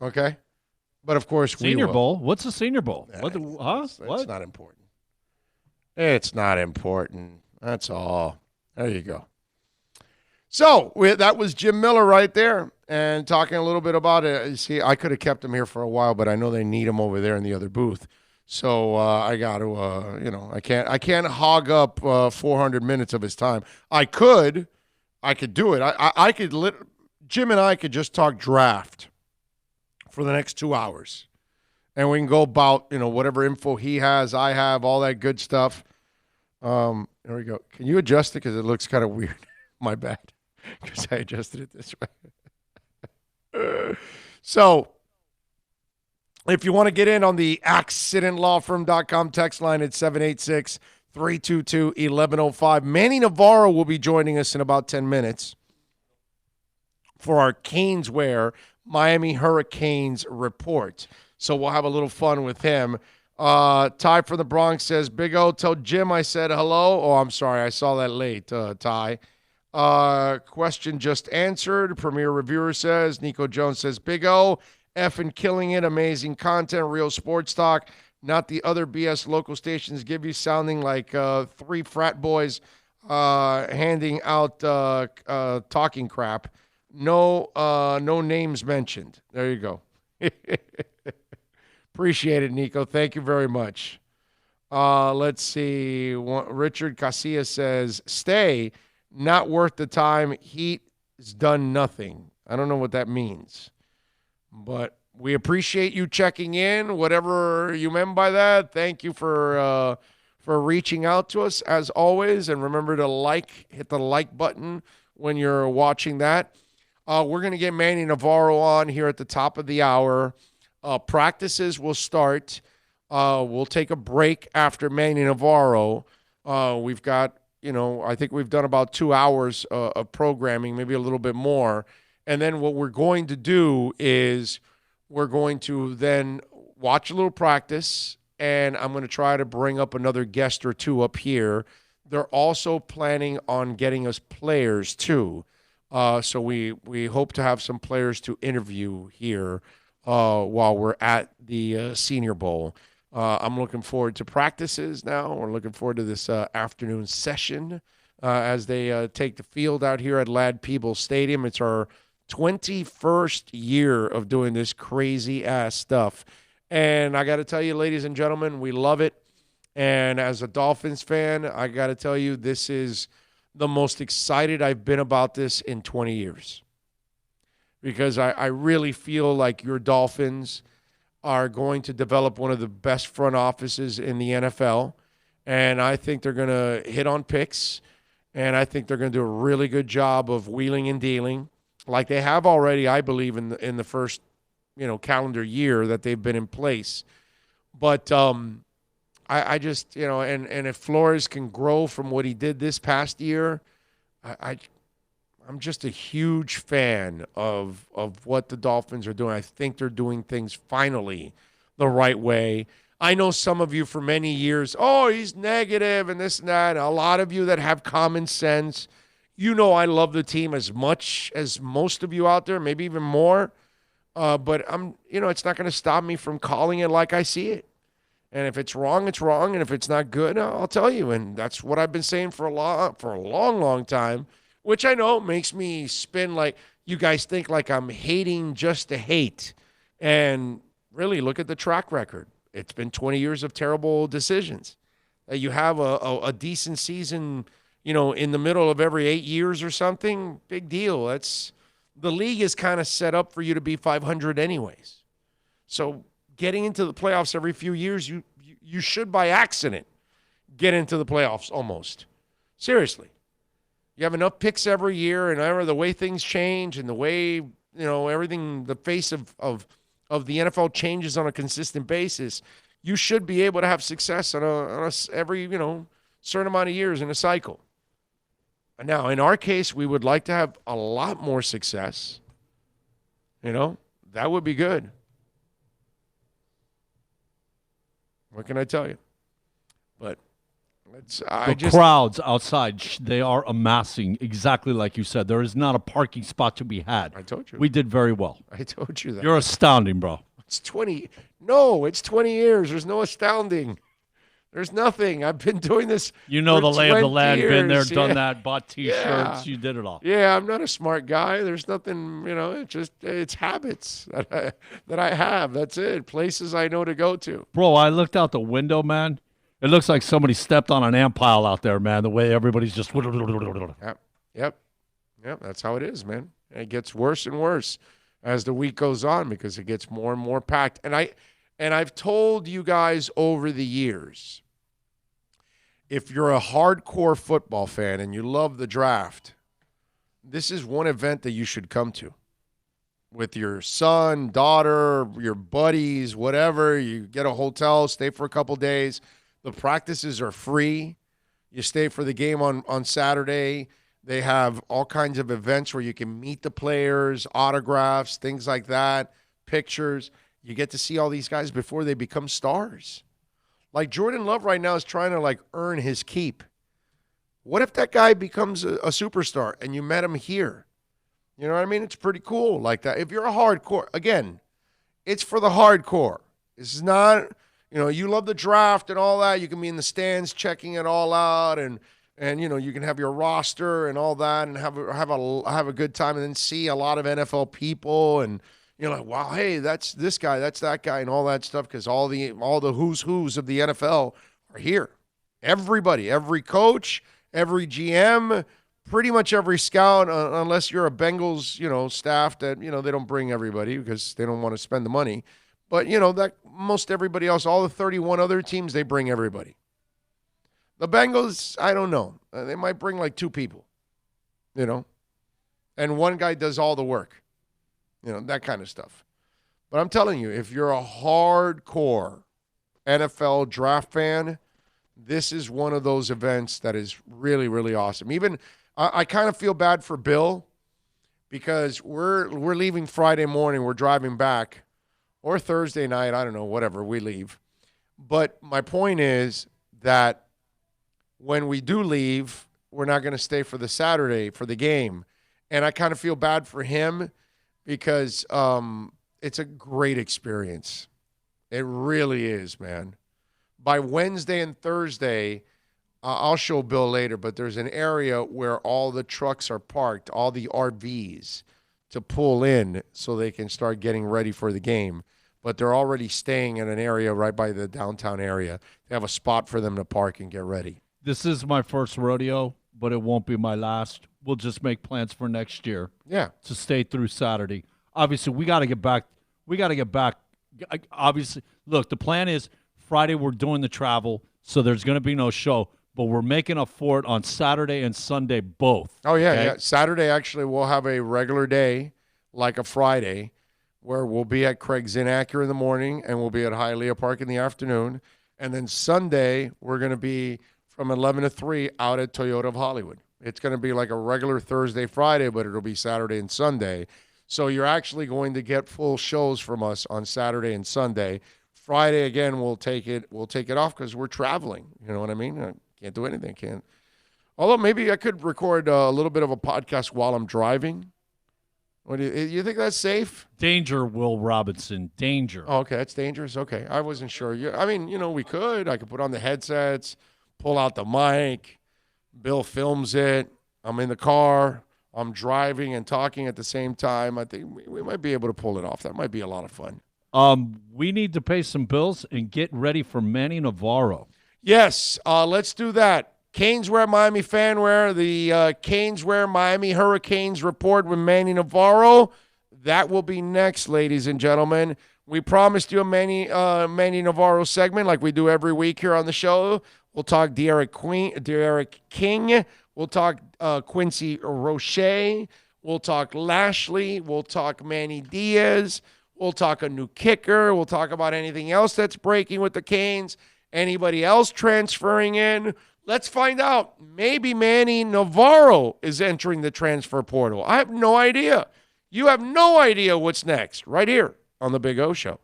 Okay? But, of course, Senior we will. Bowl? What's a Senior Bowl? Yeah, what? It's not important. It's not important. That's all. There you go. So that was Jim Miller right there, and talking a little bit about it. See, I could have kept him here for a while, but I know they need him over there in the other booth. So I got to, I can't hog up 400 minutes of his time. I could do it. I could. Jim and I could just talk draft for the next 2 hours, and we can go about whatever info he has, I have, all that good stuff. There we go. Can you adjust it because it looks kind of weird? My bad. Because I adjusted it this way. So, if you want to get in on the accidentlawfirm.com text line at 786-322-1105, Manny Navarro will be joining us in about 10 minutes for our Caneswear Miami Hurricanes report. So we'll have a little fun with him. Ty from the Bronx says, Big O, tell Jim I said hello. Oh, I'm sorry. I saw that late, Ty. Question just answered. Premier Reviewer says, Nico Jones says, Big O, effing killing it. Amazing content, real sports talk. Not the other BS local stations give you, sounding like three frat boys handing out talking crap. No names mentioned. There you go. Appreciate it, Nico. Thank you very much. Let's see. Richard Casillas says, stay. Not worth the time. Heat's done nothing. I don't know what that means. But we appreciate you checking in, whatever you meant by that. Thank you for reaching out to us, as always. And remember to hit the like button when you're watching that. We're going to get Manny Navarro on here at the top of the hour. Practices will start. We'll take a break after Manny Navarro. We've got, I think we've done about 2 hours of programming, maybe a little bit more. And then what we're going to do is we're going to then watch a little practice, and I'm going to try to bring up another guest or two up here. They're also planning on getting us players too. So we hope to have some players to interview here while we're at the Senior Bowl. I'm looking forward to practices now. We're looking forward to this afternoon session as they take the field out here at Ladd Peebles Stadium. It's our 21st year of doing this crazy-ass stuff. And I got to tell you, ladies and gentlemen, we love it. And as a Dolphins fan, I got to tell you, this is the most excited I've been about this in 20 years. Because I really feel like your Dolphins are going to develop one of the best front offices in the NFL. And I think they're going to hit on picks. And I think they're going to do a really good job of wheeling and dealing, like they have already, I believe, in the first calendar year that they've been in place. But I just, and if Flores can grow from what he did this past year, I'm just a huge fan of what the Dolphins are doing. I think they're doing things finally the right way. I know some of you for many years, he's negative and this and that. And a lot of you that have common sense, I love the team as much as most of you out there, maybe even more. But it's not going to stop me from calling it like I see it. And if it's wrong, it's wrong. And if it's not good, I'll tell you. And that's what I've been saying for a long time, which I know makes me spin like you guys think like I'm hating just to hate. And really, look at the track record. It's been 20 years of terrible decisions. You have a decent season, in the middle of every 8 years or something, big deal. The league is kind of set up for you to be 500 anyways. So getting into the playoffs every few years, you should by accident get into the playoffs almost. Seriously. You have enough picks every year, and the way things change and the way, everything, the face of the NFL changes on a consistent basis, you should be able to have success on a every, certain amount of years in a cycle. Now, in our case, we would like to have a lot more success. That would be good. What can I tell you? But the crowds outside, they are amassing exactly like you said. There is not a parking spot to be had. I told you. We did very well. I told you that. You're astounding, bro. It's 20. No, it's 20 years. There's no astounding. There's nothing. I've been doing this. You know for the lay of the 20 land, been there, years. done Yeah. that, bought T-shirts, Yeah. you did it all. Yeah, I'm not a smart guy. There's nothing, it's habits that I have. That's it. Places I know to go to. Bro, I looked out the window, man. It looks like somebody stepped on an ant pile out there, man, the way everybody's just... Yep. That's how it is, man. It gets worse and worse as the week goes on because it gets more and more packed. And I've told you guys over the years, if you're a hardcore football fan and you love the draft, this is one event that you should come to with your son, daughter, your buddies, whatever. You get a hotel, stay for a couple days. The practices are free. You stay for the game on Saturday. They have all kinds of events where you can meet the players, autographs, things like that, pictures. You get to see all these guys before they become stars. Like Jordan Love right now is trying to earn his keep. What if that guy becomes a superstar and you met him here? You know what I mean? It's pretty cool like that. If you're a hardcore, again, it's for the hardcore. This is not, you love the draft and all that. You can be in the stands checking it all out and you can have your roster and all that and have a good time and then see a lot of NFL people and you're like, wow, hey, that's this guy, that's that guy, and all that stuff because all the who's of the NFL are here. Everybody, every coach, every GM, pretty much every scout, unless you're a Bengals, staff that, they don't bring everybody because they don't want to spend the money. But, that most everybody else, all the 31 other teams, they bring everybody. The Bengals, I don't know. They might bring 2 people, and one guy does all the work. That kind of stuff. But I'm telling you, if you're a hardcore NFL draft fan, this is one of those events that is really, really awesome. Even I kind of feel bad for Bill because we're leaving Friday morning. We're driving back or Thursday night. I don't know, whatever, we leave. But my point is that when we do leave, we're not going to stay for the Saturday for the game. And I kind of feel bad for him because it's a great experience. It really is, man. By Wednesday and Thursday, I'll show Bill later, but there's an area where all the trucks are parked, all the RVs, to pull in so they can start getting ready for the game. But they're already staying in an area right by the downtown area. They have a spot for them to park and get ready. This is my first rodeo, but it won't be my last. We'll just make plans for next year. Yeah. To stay through Saturday. Obviously, we got to get back. Obviously, look, the plan is Friday we're doing the travel, so there's going to be no show, but we're making up for it on Saturday and Sunday both. Oh, yeah, okay? yeah. Saturday, actually, we'll have a regular day like a Friday where we'll be at Craig's Inn Acura in the morning and we'll be at Hialeah Park in the afternoon. And then Sunday, we're going to be from 11 to 3 out at Toyota of Hollywood. It's going to be like a regular Thursday, Friday, but it'll be Saturday and Sunday. So you're actually going to get full shows from us on Saturday and Sunday. Friday, again, we'll take it off because we're traveling. You know what I mean? I can't do anything. Although maybe I could record a little bit of a podcast while I'm driving. What do you think that's safe? Danger, Will Robinson. Danger. Oh, okay, that's dangerous. Okay, I wasn't sure. I mean, we could. I could put on the headsets, pull out the mic. Bill films it. I'm in the car. I'm driving and talking at the same time. I think we might be able to pull it off. That might be a lot of fun. We need to pay some bills and get ready for Manny Navarro. Yes, let's do that. Caneswear Miami Fanwear, the Caneswear Miami Hurricanes report with Manny Navarro. That will be next, ladies and gentlemen. We promised you a Manny Navarro segment like we do every week here on the show. We'll talk De'Aaron King. We'll talk Quincy Roche. We'll talk Lashley. We'll talk Manny Diaz. We'll talk a new kicker. We'll talk about anything else that's breaking with the Canes. Anybody else transferring in? Let's find out. Maybe Manny Navarro is entering the transfer portal. I have no idea. You have no idea what's next right here on The Big O Show.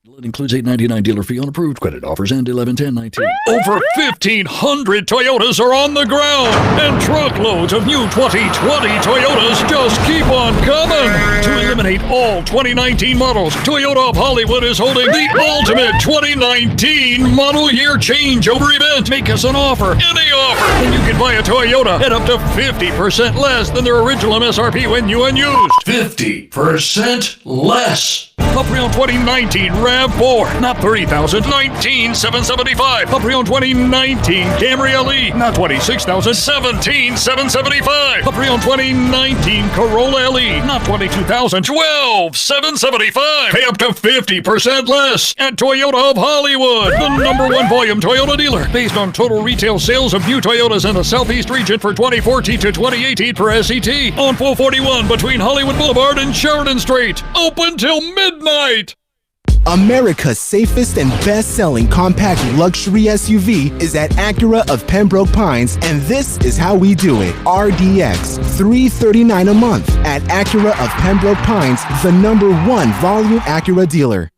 It includes $8.99 dealer fee on approved credit. Offers end 11/10/19. Over 1,500 Toyotas are on the ground, and truckloads of new 2020 Toyotas just keep on coming. To eliminate all 2019 models, Toyota of Hollywood is holding the ultimate 2019 model year changeover event. Make us an offer, any offer, and you can buy a Toyota at up to 50% less than their original MSRP when new and used. 50% less. A pre-owned 2019 RAV4, not $30,000, $19,775. A pre-owned 2019 Camry LE, not $26,000, $17,775. A pre-owned 2019 Corolla LE, not $22,000, $12,775. Pay up to 50% less at Toyota of Hollywood, the #1 volume Toyota dealer, based on total retail sales of new Toyotas in the Southeast region for 2014 to 2018 per SET, on 441 between Hollywood Boulevard and Sheridan Street. Open till midnight. America's safest and best-selling compact luxury SUV is at Acura of Pembroke Pines, and this is how we do it. RDX, $339 a month at Acura of Pembroke Pines, the #1 volume Acura dealer.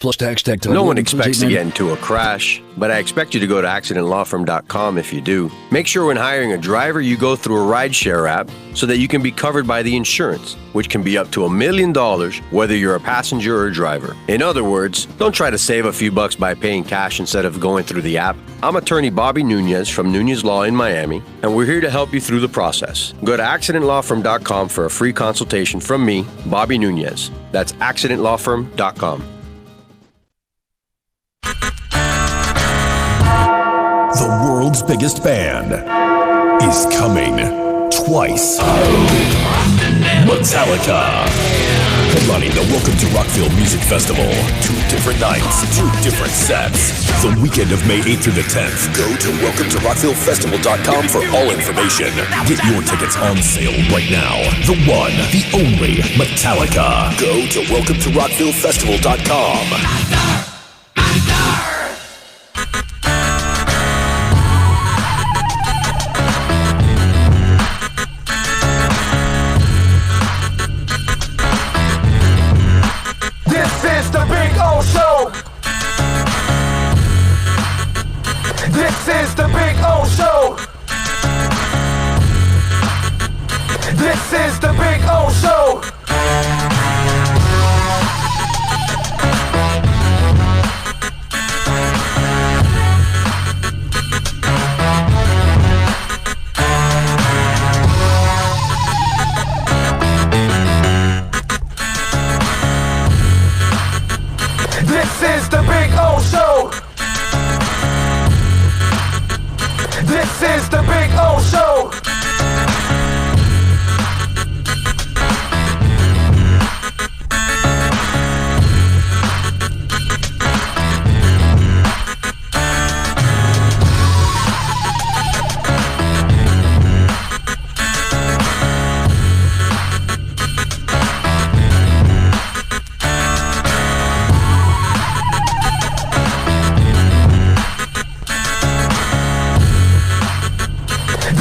Plus tax tech title. No one expects to get into a crash, but I expect you to go to accidentlawfirm.com if you do. Make sure when hiring a driver, you go through a rideshare app so that you can be covered by the insurance, which can be up to $1 million whether you're a passenger or a driver. In other words, don't try to save a few bucks by paying cash instead of going through the app. I'm attorney Bobby Nunez from Nunez Law in Miami, and we're here to help you through the process. Go to accidentlawfirm.com for a free consultation from me, Bobby Nunez. That's accidentlawfirm.com. The world's biggest band is coming twice. Metallica. Headlining the Welcome to Rockville Music Festival. 2 different nights, 2 different sets. The weekend of May 8th through the 10th. Go to welcometorocktillefestival.com for all information. Get your tickets on sale right now. The one, the only Metallica. Go to welcometorocktillefestival.com. This is the Big O Show. This is the Big O Show. This is the Big O Show. This is the Big O Show. This is the Big O Show.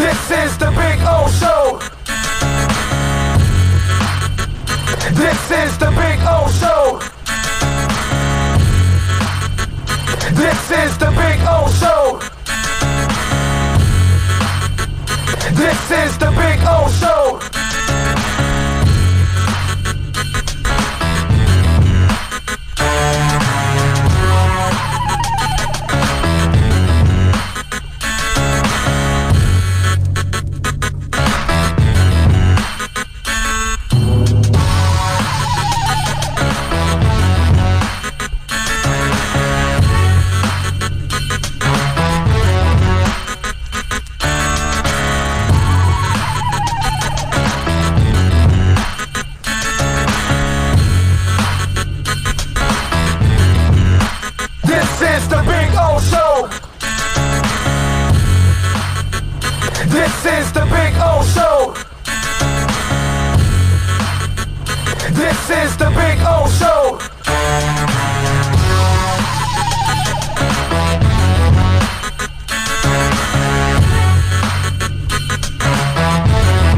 This is the Big O Show. This is the Big O Show. This is the Big O Show. This is the Big O Show. This is the Big O Show. This is the Big O Show.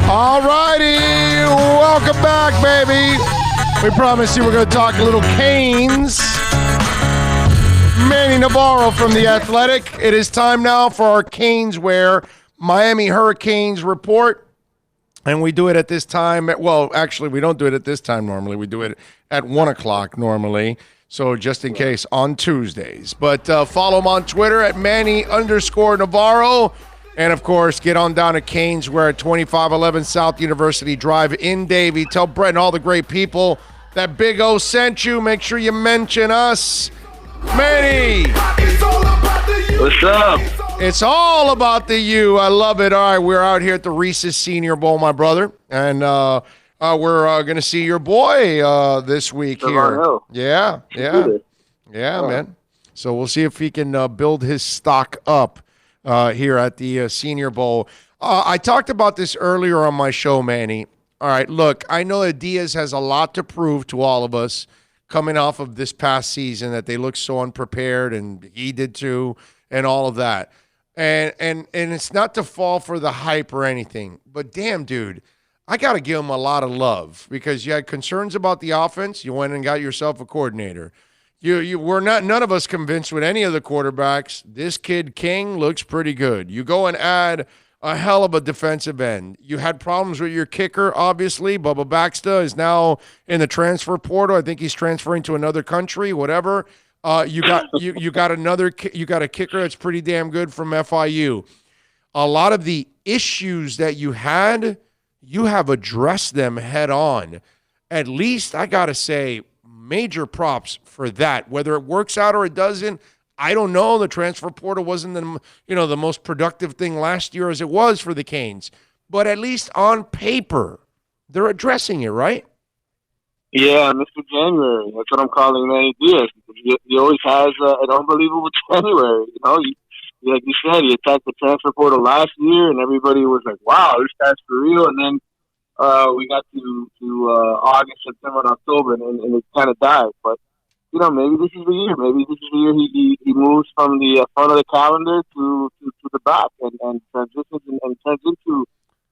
All righty, welcome back, baby. We promised you we're going to talk a little Canes. Manny Navarro from The Athletic. It is time now for our Caneswear Miami Hurricanes report. And we do it at this time. Well, actually, we don't do it at this time normally. We do it at 1 o'clock normally. So just in case, on Tuesdays. But follow him on Twitter at Manny_Navarro. And, of course, get on down to Caneswear at 2511 South University Drive in Davie. Tell Brett and all the great people that Big O sent you. Make sure you mention us. Manny! What's up? It's all about the U. I love it. All right, we're out here at the Reese's Senior Bowl, my brother. And we're going to see your boy this week here. Yeah, man. So we'll see if he can build his stock up here at the Senior Bowl. I talked about this earlier on my show, Manny. All right, look, I know that Diaz has a lot to prove to all of us coming off of this past season, that they look so unprepared, and he did too, and all of that. And it's not to fall for the hype or anything, but damn, dude, I got to give him a lot of love because you had concerns about the offense. You went and got yourself a coordinator. You were not, none of us convinced with any of the quarterbacks. This kid King looks pretty good. You go and add a hell of a defensive end. You had problems with your kicker, obviously. Bubba Baxter is now in the transfer portal. I think he's transferring to another country, whatever. You got a kicker that's pretty damn good from FIU. A lot of the issues that you had, you have addressed them head on. At least I got to say major props for that. Whether it works out or it doesn't, I don't know. The transfer portal wasn't the most productive thing last year as it was for the Canes. But at least on paper, they're addressing it, right? Yeah, Mr. January. That's what I'm calling Manny Diaz. He always has an unbelievable January. Like you said, he attacked the transfer portal last year, and everybody was like, wow, this guy's for real. And then we got to August, September, and October, and it kind of died. But maybe this is the year. Maybe this is the year he moves from the front of the calendar to the back and transitions and turns into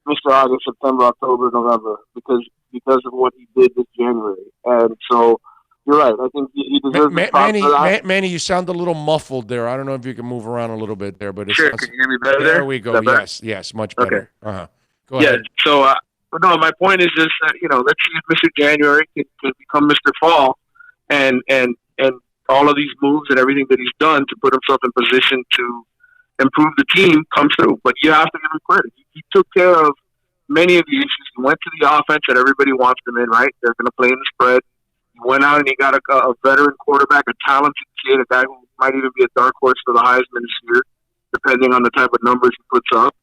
Mr. August, September, October, November because of what he did this January. And so you're right. I think he deserves the props for that. Manny, you sound a little muffled there. I don't know if you can move around a little bit there, but sure. Can you hear me better there? There we go. Yes, much better. Okay. Go ahead. So no, my point is just that let's see if Mr. January can become Mr. Fall. And all of these moves and everything that he's done to put himself in position to improve the team comes through. But you have to give him credit. He took care of many of the issues. He went to the offense that everybody wants them in, right? They're going to play in the spread. He went out and he got a veteran quarterback, a talented kid, a guy who might even be a dark horse for the Heisman this year, depending on the type of numbers he puts up.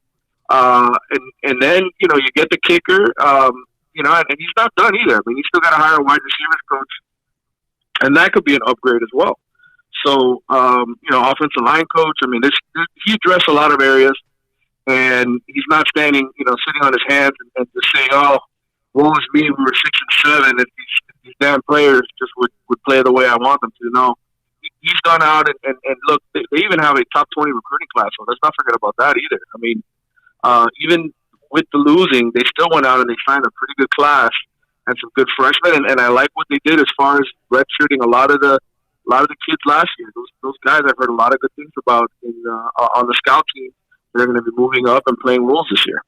And then, you get the kicker, and he's not done either. I mean, he's still got to hire a wide receivers coach. And that could be an upgrade as well. So, offensive line coach, I mean, he addressed a lot of areas, and he's not standing, sitting on his hands and just saying, oh, woe is me, we were 6 and 7, if these damn players just would play the way I want them to. No, he's gone out and look, they even have a top 20 recruiting class, so let's not forget about that either. I mean, even with the losing, they still went out and they signed a pretty good class and some good freshmen, and I like what they did as far as redshirting a lot of the kids last year. Those guys I've heard a lot of good things about on the scout team. They're going to be moving up and playing roles this year.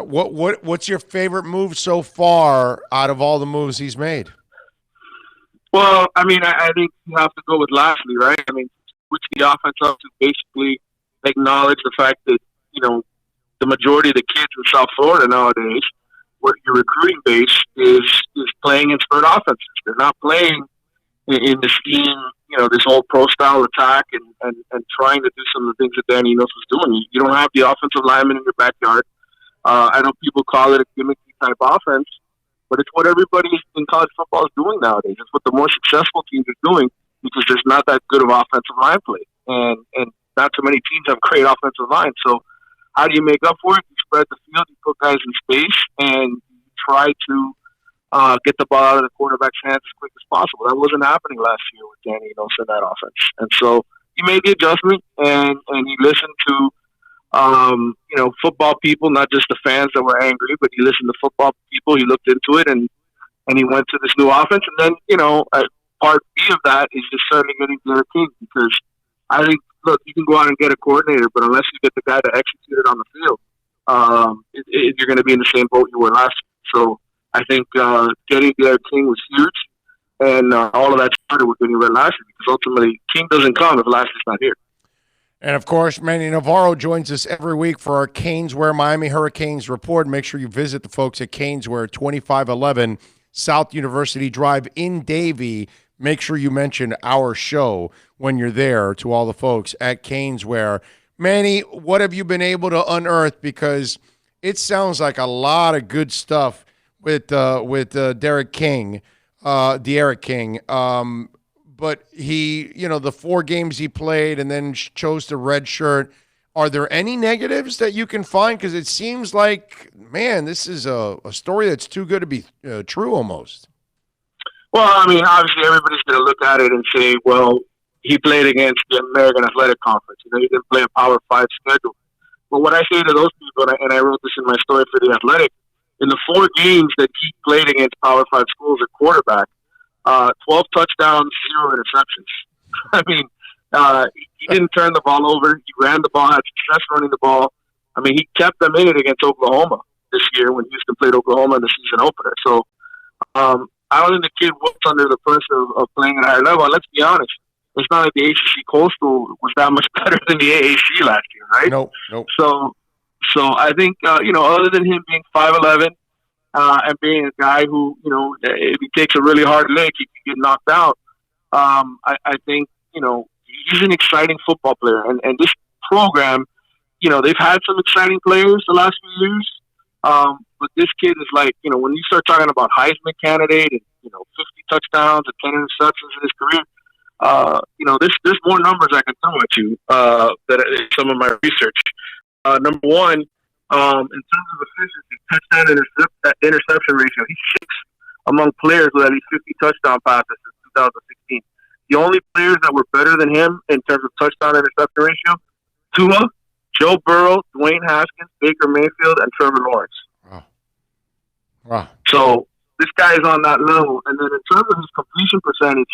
What's your favorite move so far out of all the moves he's made? Well, I mean, I think you have to go with Lashley, right? I mean, switch the offense up to basically acknowledge the fact that the majority of the kids in South Florida nowadays, where your recruiting base is playing in spread offenses. They're not playing in the scheme, this old pro style attack and trying to do some of the things that Danny Enos was doing. You don't have the offensive lineman in your backyard. I know people call it a gimmicky type offense, but it's what everybody in college football is doing nowadays. It's what the more successful teams are doing because there's not that good of offensive line play. And not too many teams have great offensive line. So how do you make up for it? You spread the field, you put guys in space, and you try to get the ball out of the quarterback's hands as quick as possible. That wasn't happening last year with Danny Enos in that offense. And so he made the adjustment, and he listened to football people, not just the fans that were angry, but he listened to football people. He looked into it, and he went to this new offense. And then, part B of that is just certainly getting Derek King, because I think, look, you can go out and get a coordinator, but unless you get the guy to execute it on the field, you're going to be in the same boat you were last year. So I think getting Derek King was huge, and all of that started with getting rid last year, because ultimately King doesn't come if Lashley's not here. And, of course, Manny Navarro joins us every week for our Caneswear Miami Hurricanes report. Make sure you visit the folks at Caneswear, 2511 South University Drive in Davie. Make sure you mention our show when you're there to all the folks at Caneswear. Manny, what have you been able to unearth? Because it sounds like a lot of good stuff with De'Aaron King. But he, the 4 games he played and then chose to redshirt. Are there any negatives that you can find? Because it seems like, man, this is a story that's too good to be true almost. Well, I mean, obviously everybody's going to look at it and say, well, he played against the American Athletic Conference. He didn't play a Power 5 schedule. But what I say to those people, and I wrote this in my story for The Athletic, in the 4 games that he played against Power 5 schools at quarterback, 12 touchdowns, 0 interceptions. I mean, he didn't turn the ball over. He ran the ball, had success running the ball. I mean, he kept them in it against Oklahoma this year when Houston played Oklahoma in the season opener. So I don't think the kid was under the pressure of playing at a higher level. And let's be honest, it's not like the ACC Coastal was that much better than the AAC last year, right? Nope. So I think, other than him being 5'11", and being a guy who, if he takes a really hard lick, he can get knocked out. I think, he's an exciting football player. And this program, they've had some exciting players the last few years. But this kid is like, when you start talking about Heisman candidate and, 50 touchdowns and 10 interceptions in his career, there's more numbers I can throw at you that some of my research. Number one, in terms of efficiency, touchdown interception ratio, he's 6th among players with at least 50 touchdown passes since 2016. The only players that were better than him in terms of touchdown interception ratio, Tua, Joe Burrow, Dwayne Haskins, Baker Mayfield, and Trevor Lawrence. Wow. So this guy is on that level. And then in terms of his completion percentage,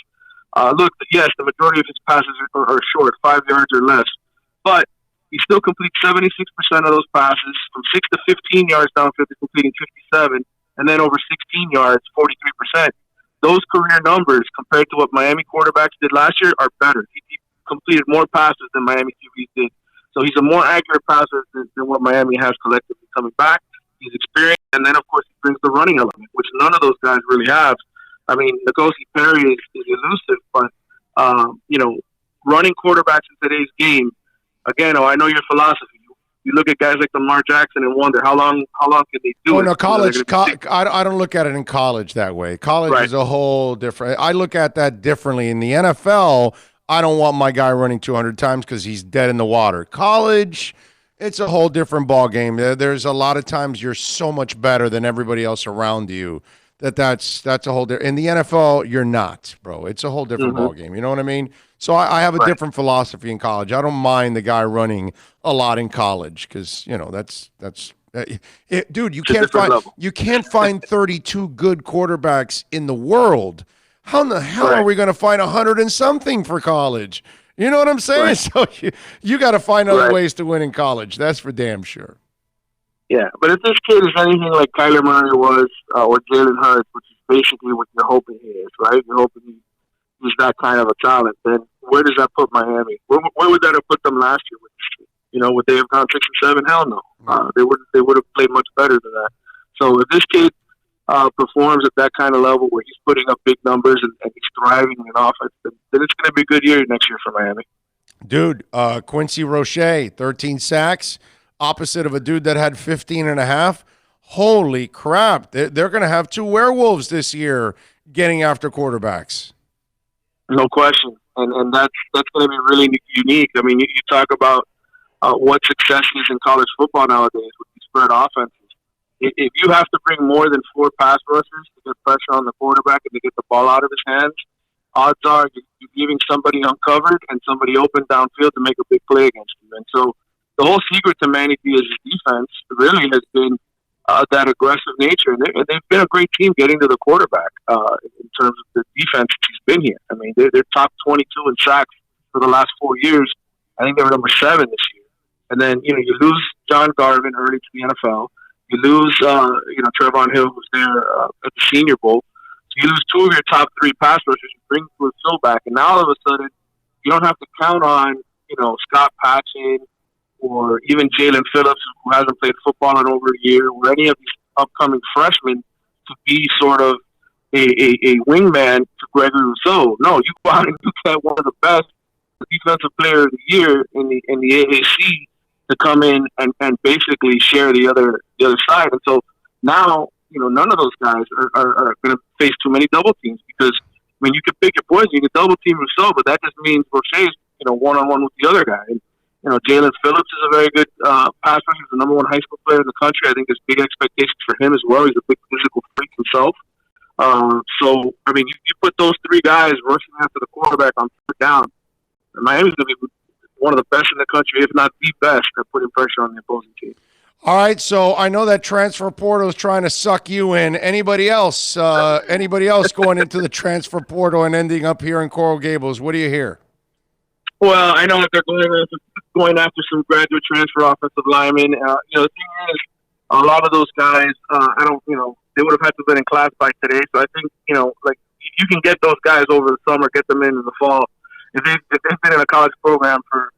yes, the majority of his passes are short, 5 yards or less. But he still completes 76% of those passes, from 6 to 15 yards downfield, completing 57, and then over 16 yards, 43%. Those career numbers compared to what Miami quarterbacks did last year are better. He completed more passes than Miami QBs did. So he's a more accurate passer than what Miami has collectively coming back. He's experienced, and then, of course, he brings the running element, which none of those guys really have. I mean, N'Kosi Perry is elusive, but, running quarterbacks in today's game, again, I know your philosophy. You look at guys like Lamar Jackson and wonder how long can they do it? No, college. I don't look at it in college that way. College is a whole different. I look at that differently. In the NFL, I don't want my guy running 200 times because he's dead in the water. College, it's a whole different ball game. There's a lot of times you're so much better than everybody else around you. That's a whole different. In the NFL, you're not, bro. It's a whole different ball game. You know what I mean? So I have a different philosophy in college. I don't mind the guy running a lot in college because dude. You can't find 32 good quarterbacks in the world. How in the hell are we going to find 100 and something for college? You know what I'm saying? Right. So you got to find other ways to win in college. That's for damn sure. Yeah, but if this kid is anything like Kyler Murray was or Jalen Hurts, which is basically what you're hoping he is, right? You're hoping he's that kind of a talent. Then where does that put Miami? Where would that have put them last year with this kid? Would they have gone 6 and 7? Hell no. They would have played much better than that. So if this kid performs at that kind of level where he's putting up big numbers and he's thriving in offense, then it's going to be a good year next year for Miami. Dude, Quincy Roche, 13 sacks, opposite of a dude that had 15 and a half. Holy crap. They're going to have 2 werewolves this year getting after quarterbacks. No question. And that's going to be really unique. I mean, you talk about what success is in college football nowadays with these spread offenses. If you have to bring more than 4 pass rushes to get pressure on the quarterback and to get the ball out of his hands, odds are you're leaving somebody uncovered and somebody open downfield to make a big play against you. And so the whole secret to Manny Diaz's defense really has been that aggressive nature. And they've been a great team getting to the quarterback in terms of the defense he's been here. I mean, they're top 22 in sacks for the last 4 years. I think they were number 7 this year. And then, you lose John Garvin early to the NFL. You lose, Trevon Hill, who's there at the Senior Bowl. So you lose 2 of your top 3 pass rushers. You bring Phil back. And now all of a sudden, you don't have to count on, Scott Patchin or even Jalen Phillips, who hasn't played football in over a year, or any of these upcoming freshmen to be sort of a wingman to Gregory Rousseau. No, you go out and you get one of the best defensive player of the year in the AAC to come in and basically share the other side. And so now, none of those guys are going to face too many double teams because, you can pick your poison. You can double team Rousseau, but that just means Roche's, one-on-one with the other guy. And, Jalen Phillips is a very good passer. He's the number 1 high school player in the country. I think there's big expectations for him as well. He's a big physical freak himself. You put those 3 guys rushing after the quarterback on 3rd down, and Miami's going to be one of the best in the country, if not the best, at putting pressure on the opposing team. All right, so I know that transfer portal is trying to suck you in. Anybody else going into the transfer portal and ending up here in Coral Gables? What do you hear? Well, I know that they're going after some graduate transfer offensive linemen. The thing is, a lot of those guys, they would have had to have been in class by today. So I think, you can get those guys over the summer, get them in the fall. If they've been in a college program for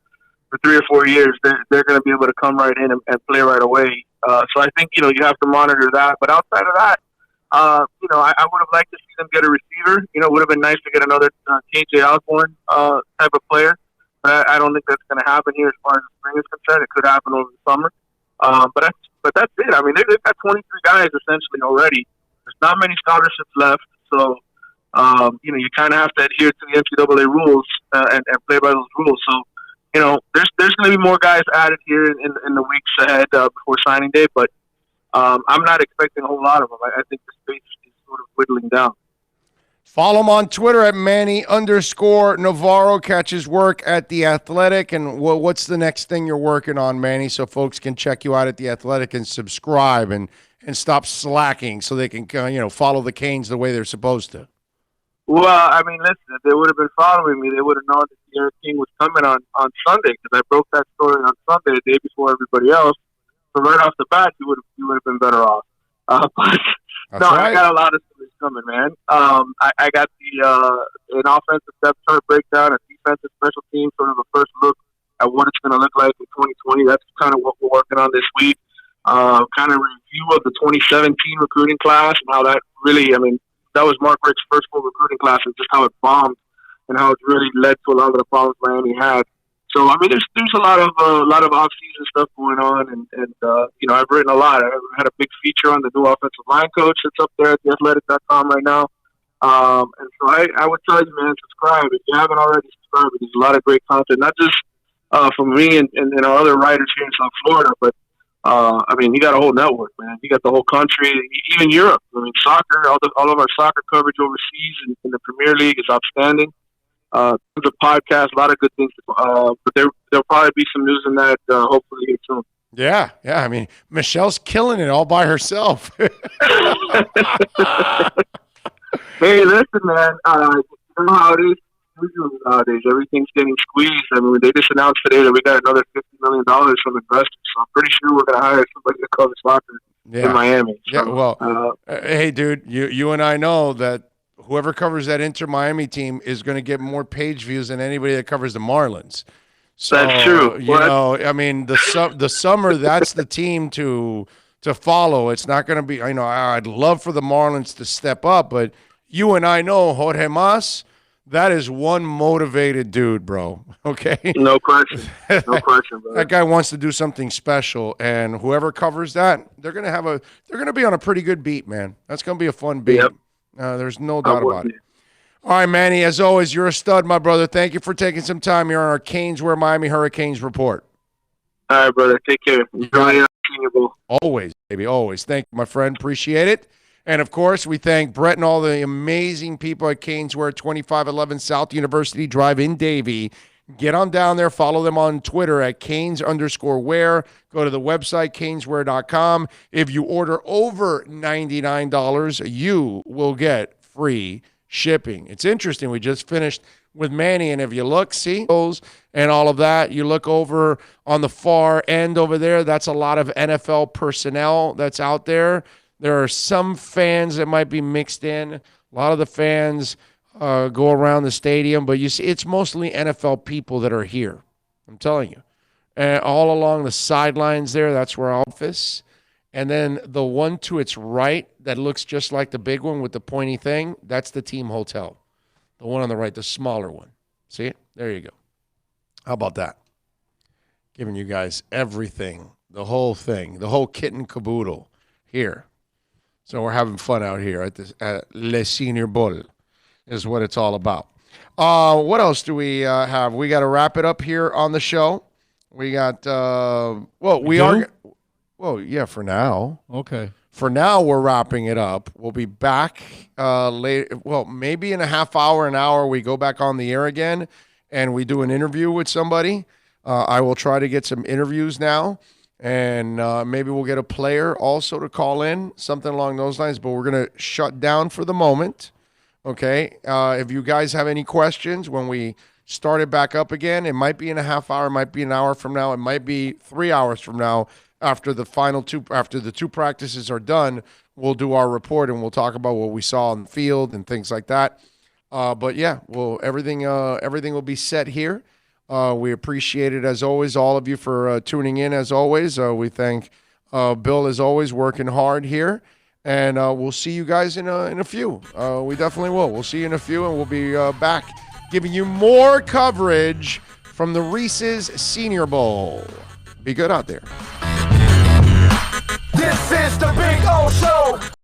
3 or 4 years, they're going to be able to come right in and play right away. So I think, you have to monitor that. But outside of that, I would have liked to see them get a receiver. It would have been nice to get another KJ Osborne type of player. But I don't think that's going to happen here as far as the spring is concerned. It could happen over the summer. But that's it. I mean, they've got 23 guys essentially already. There's not many scholarships left. So, you kind of have to adhere to the NCAA rules and play by those rules. So, there's going to be more guys added here in the weeks ahead before signing day, but I'm not expecting a whole lot of them. I think the space is sort of whittling down. Follow him on Twitter at Manny_Navarro. Catch his work at The Athletic. And what's the next thing you're working on, Manny, so folks can check you out at The Athletic and subscribe and stop slacking so they can follow the Canes the way they're supposed to? Well, I mean, listen, if they would have been following me, they would have known that Derek King was coming on Sunday because I broke that story on Sunday, the day before everybody else. So right off the bat, you would have been better off. But no, right. I got a lot of stories coming, man. I got an offensive depth chart breakdown, a defensive special team, sort of a first look at what it's going to look like in 2020. That's kind of what we're working on this week. Kind of review of the 2017 recruiting class and how that really, that was Mark Richt's first full recruiting class and just how it bombed and how it really led to a lot of the problems Miami had. So, there's a lot of off-season stuff going on, and I've written a lot. I had a big feature on the new offensive line coach that's up there at theathletic.com right now. And so I would tell you, man, subscribe. If you haven't already subscribed, there's a lot of great content, not just from me and our other writers here in South Florida, but you got a whole network, man. You got the whole country, even Europe. Soccer, all of our soccer coverage overseas in the Premier League is outstanding. There's a podcast, a lot of good things. But there'll probably be some news in that hopefully here soon. Yeah. Michelle's killing it all by herself. Hey, listen, man. You know how it is nowadays. Everything's getting squeezed. They just announced today that we got another $50 million from investors. So I'm pretty sure we're going to hire somebody to cover soccer in Miami. So, yeah, well, hey, dude, you and I know that whoever covers that Inter Miami team is going to get more page views than anybody that covers the Marlins. So, that's true. The summer, that's the team to follow. It's not going to be, I'd love for the Marlins to step up, but you and I know Jorge Mas, that is one motivated dude, bro. Okay? No question. No question, bro. That guy wants to do something special, and whoever covers that, they're going to be on a pretty good beat, man. That's going to be a fun beat. Yep. There's no doubt about it. All right, Manny, as always, you're a stud, my brother. Thank you for taking some time here on our Caneswear Miami Hurricanes report. All right, brother. Take care. Enjoy your Senior Bowl. Always, baby, always. Thank you, my friend. Appreciate it. And, of course, we thank Brett and all the amazing people at Caneswear, 2511 South University Drive in Davie. Get on down there. Follow them on Twitter at Canes_wear. Go to the website, caneswear.com. If you order over $99, you will get free shipping. It's interesting. We just finished with Manny, and if you look, see those and all of that, you look over on the far end over there, that's a lot of NFL personnel that's out there. There are some fans that might be mixed in. A lot of the fans go around the stadium, but you see it's mostly NFL people that are here. I'm telling you. And all along the sidelines there, that's where our office. And then the one to its right that looks just like the big one with the pointy thing, that's the team hotel. The one on the right, the smaller one. See it? There you go. How about that? Giving you guys everything, the whole thing, the whole kit and caboodle here. So we're having fun out here at Le Senior Bowl is what it's all about. What else do we have? We got to wrap it up here on the show. We got, for now. Okay. For now, we're wrapping it up. We'll be back later. Well, maybe in a half hour, an hour, we go back on the air again and we do an interview with somebody. I will try to get some interviews now, and maybe we'll get a player also to call in, something along those lines, but we're going to shut down for the moment. Okay? If you guys have any questions when we start it back up again, it might be in a half hour, it might be an hour from now, it might be 3 hours from now. After the two practices are done, we'll do our report and we'll talk about what we saw on the field and things like that. But yeah, everything will be set here. We appreciate it as always, all of you for tuning in as always. We thank Bill as always working hard here, and we'll see you guys in a few. We definitely will. We'll see you in a few, and we'll be back giving you more coverage from the Reese's Senior Bowl. Be good out there. This is the Big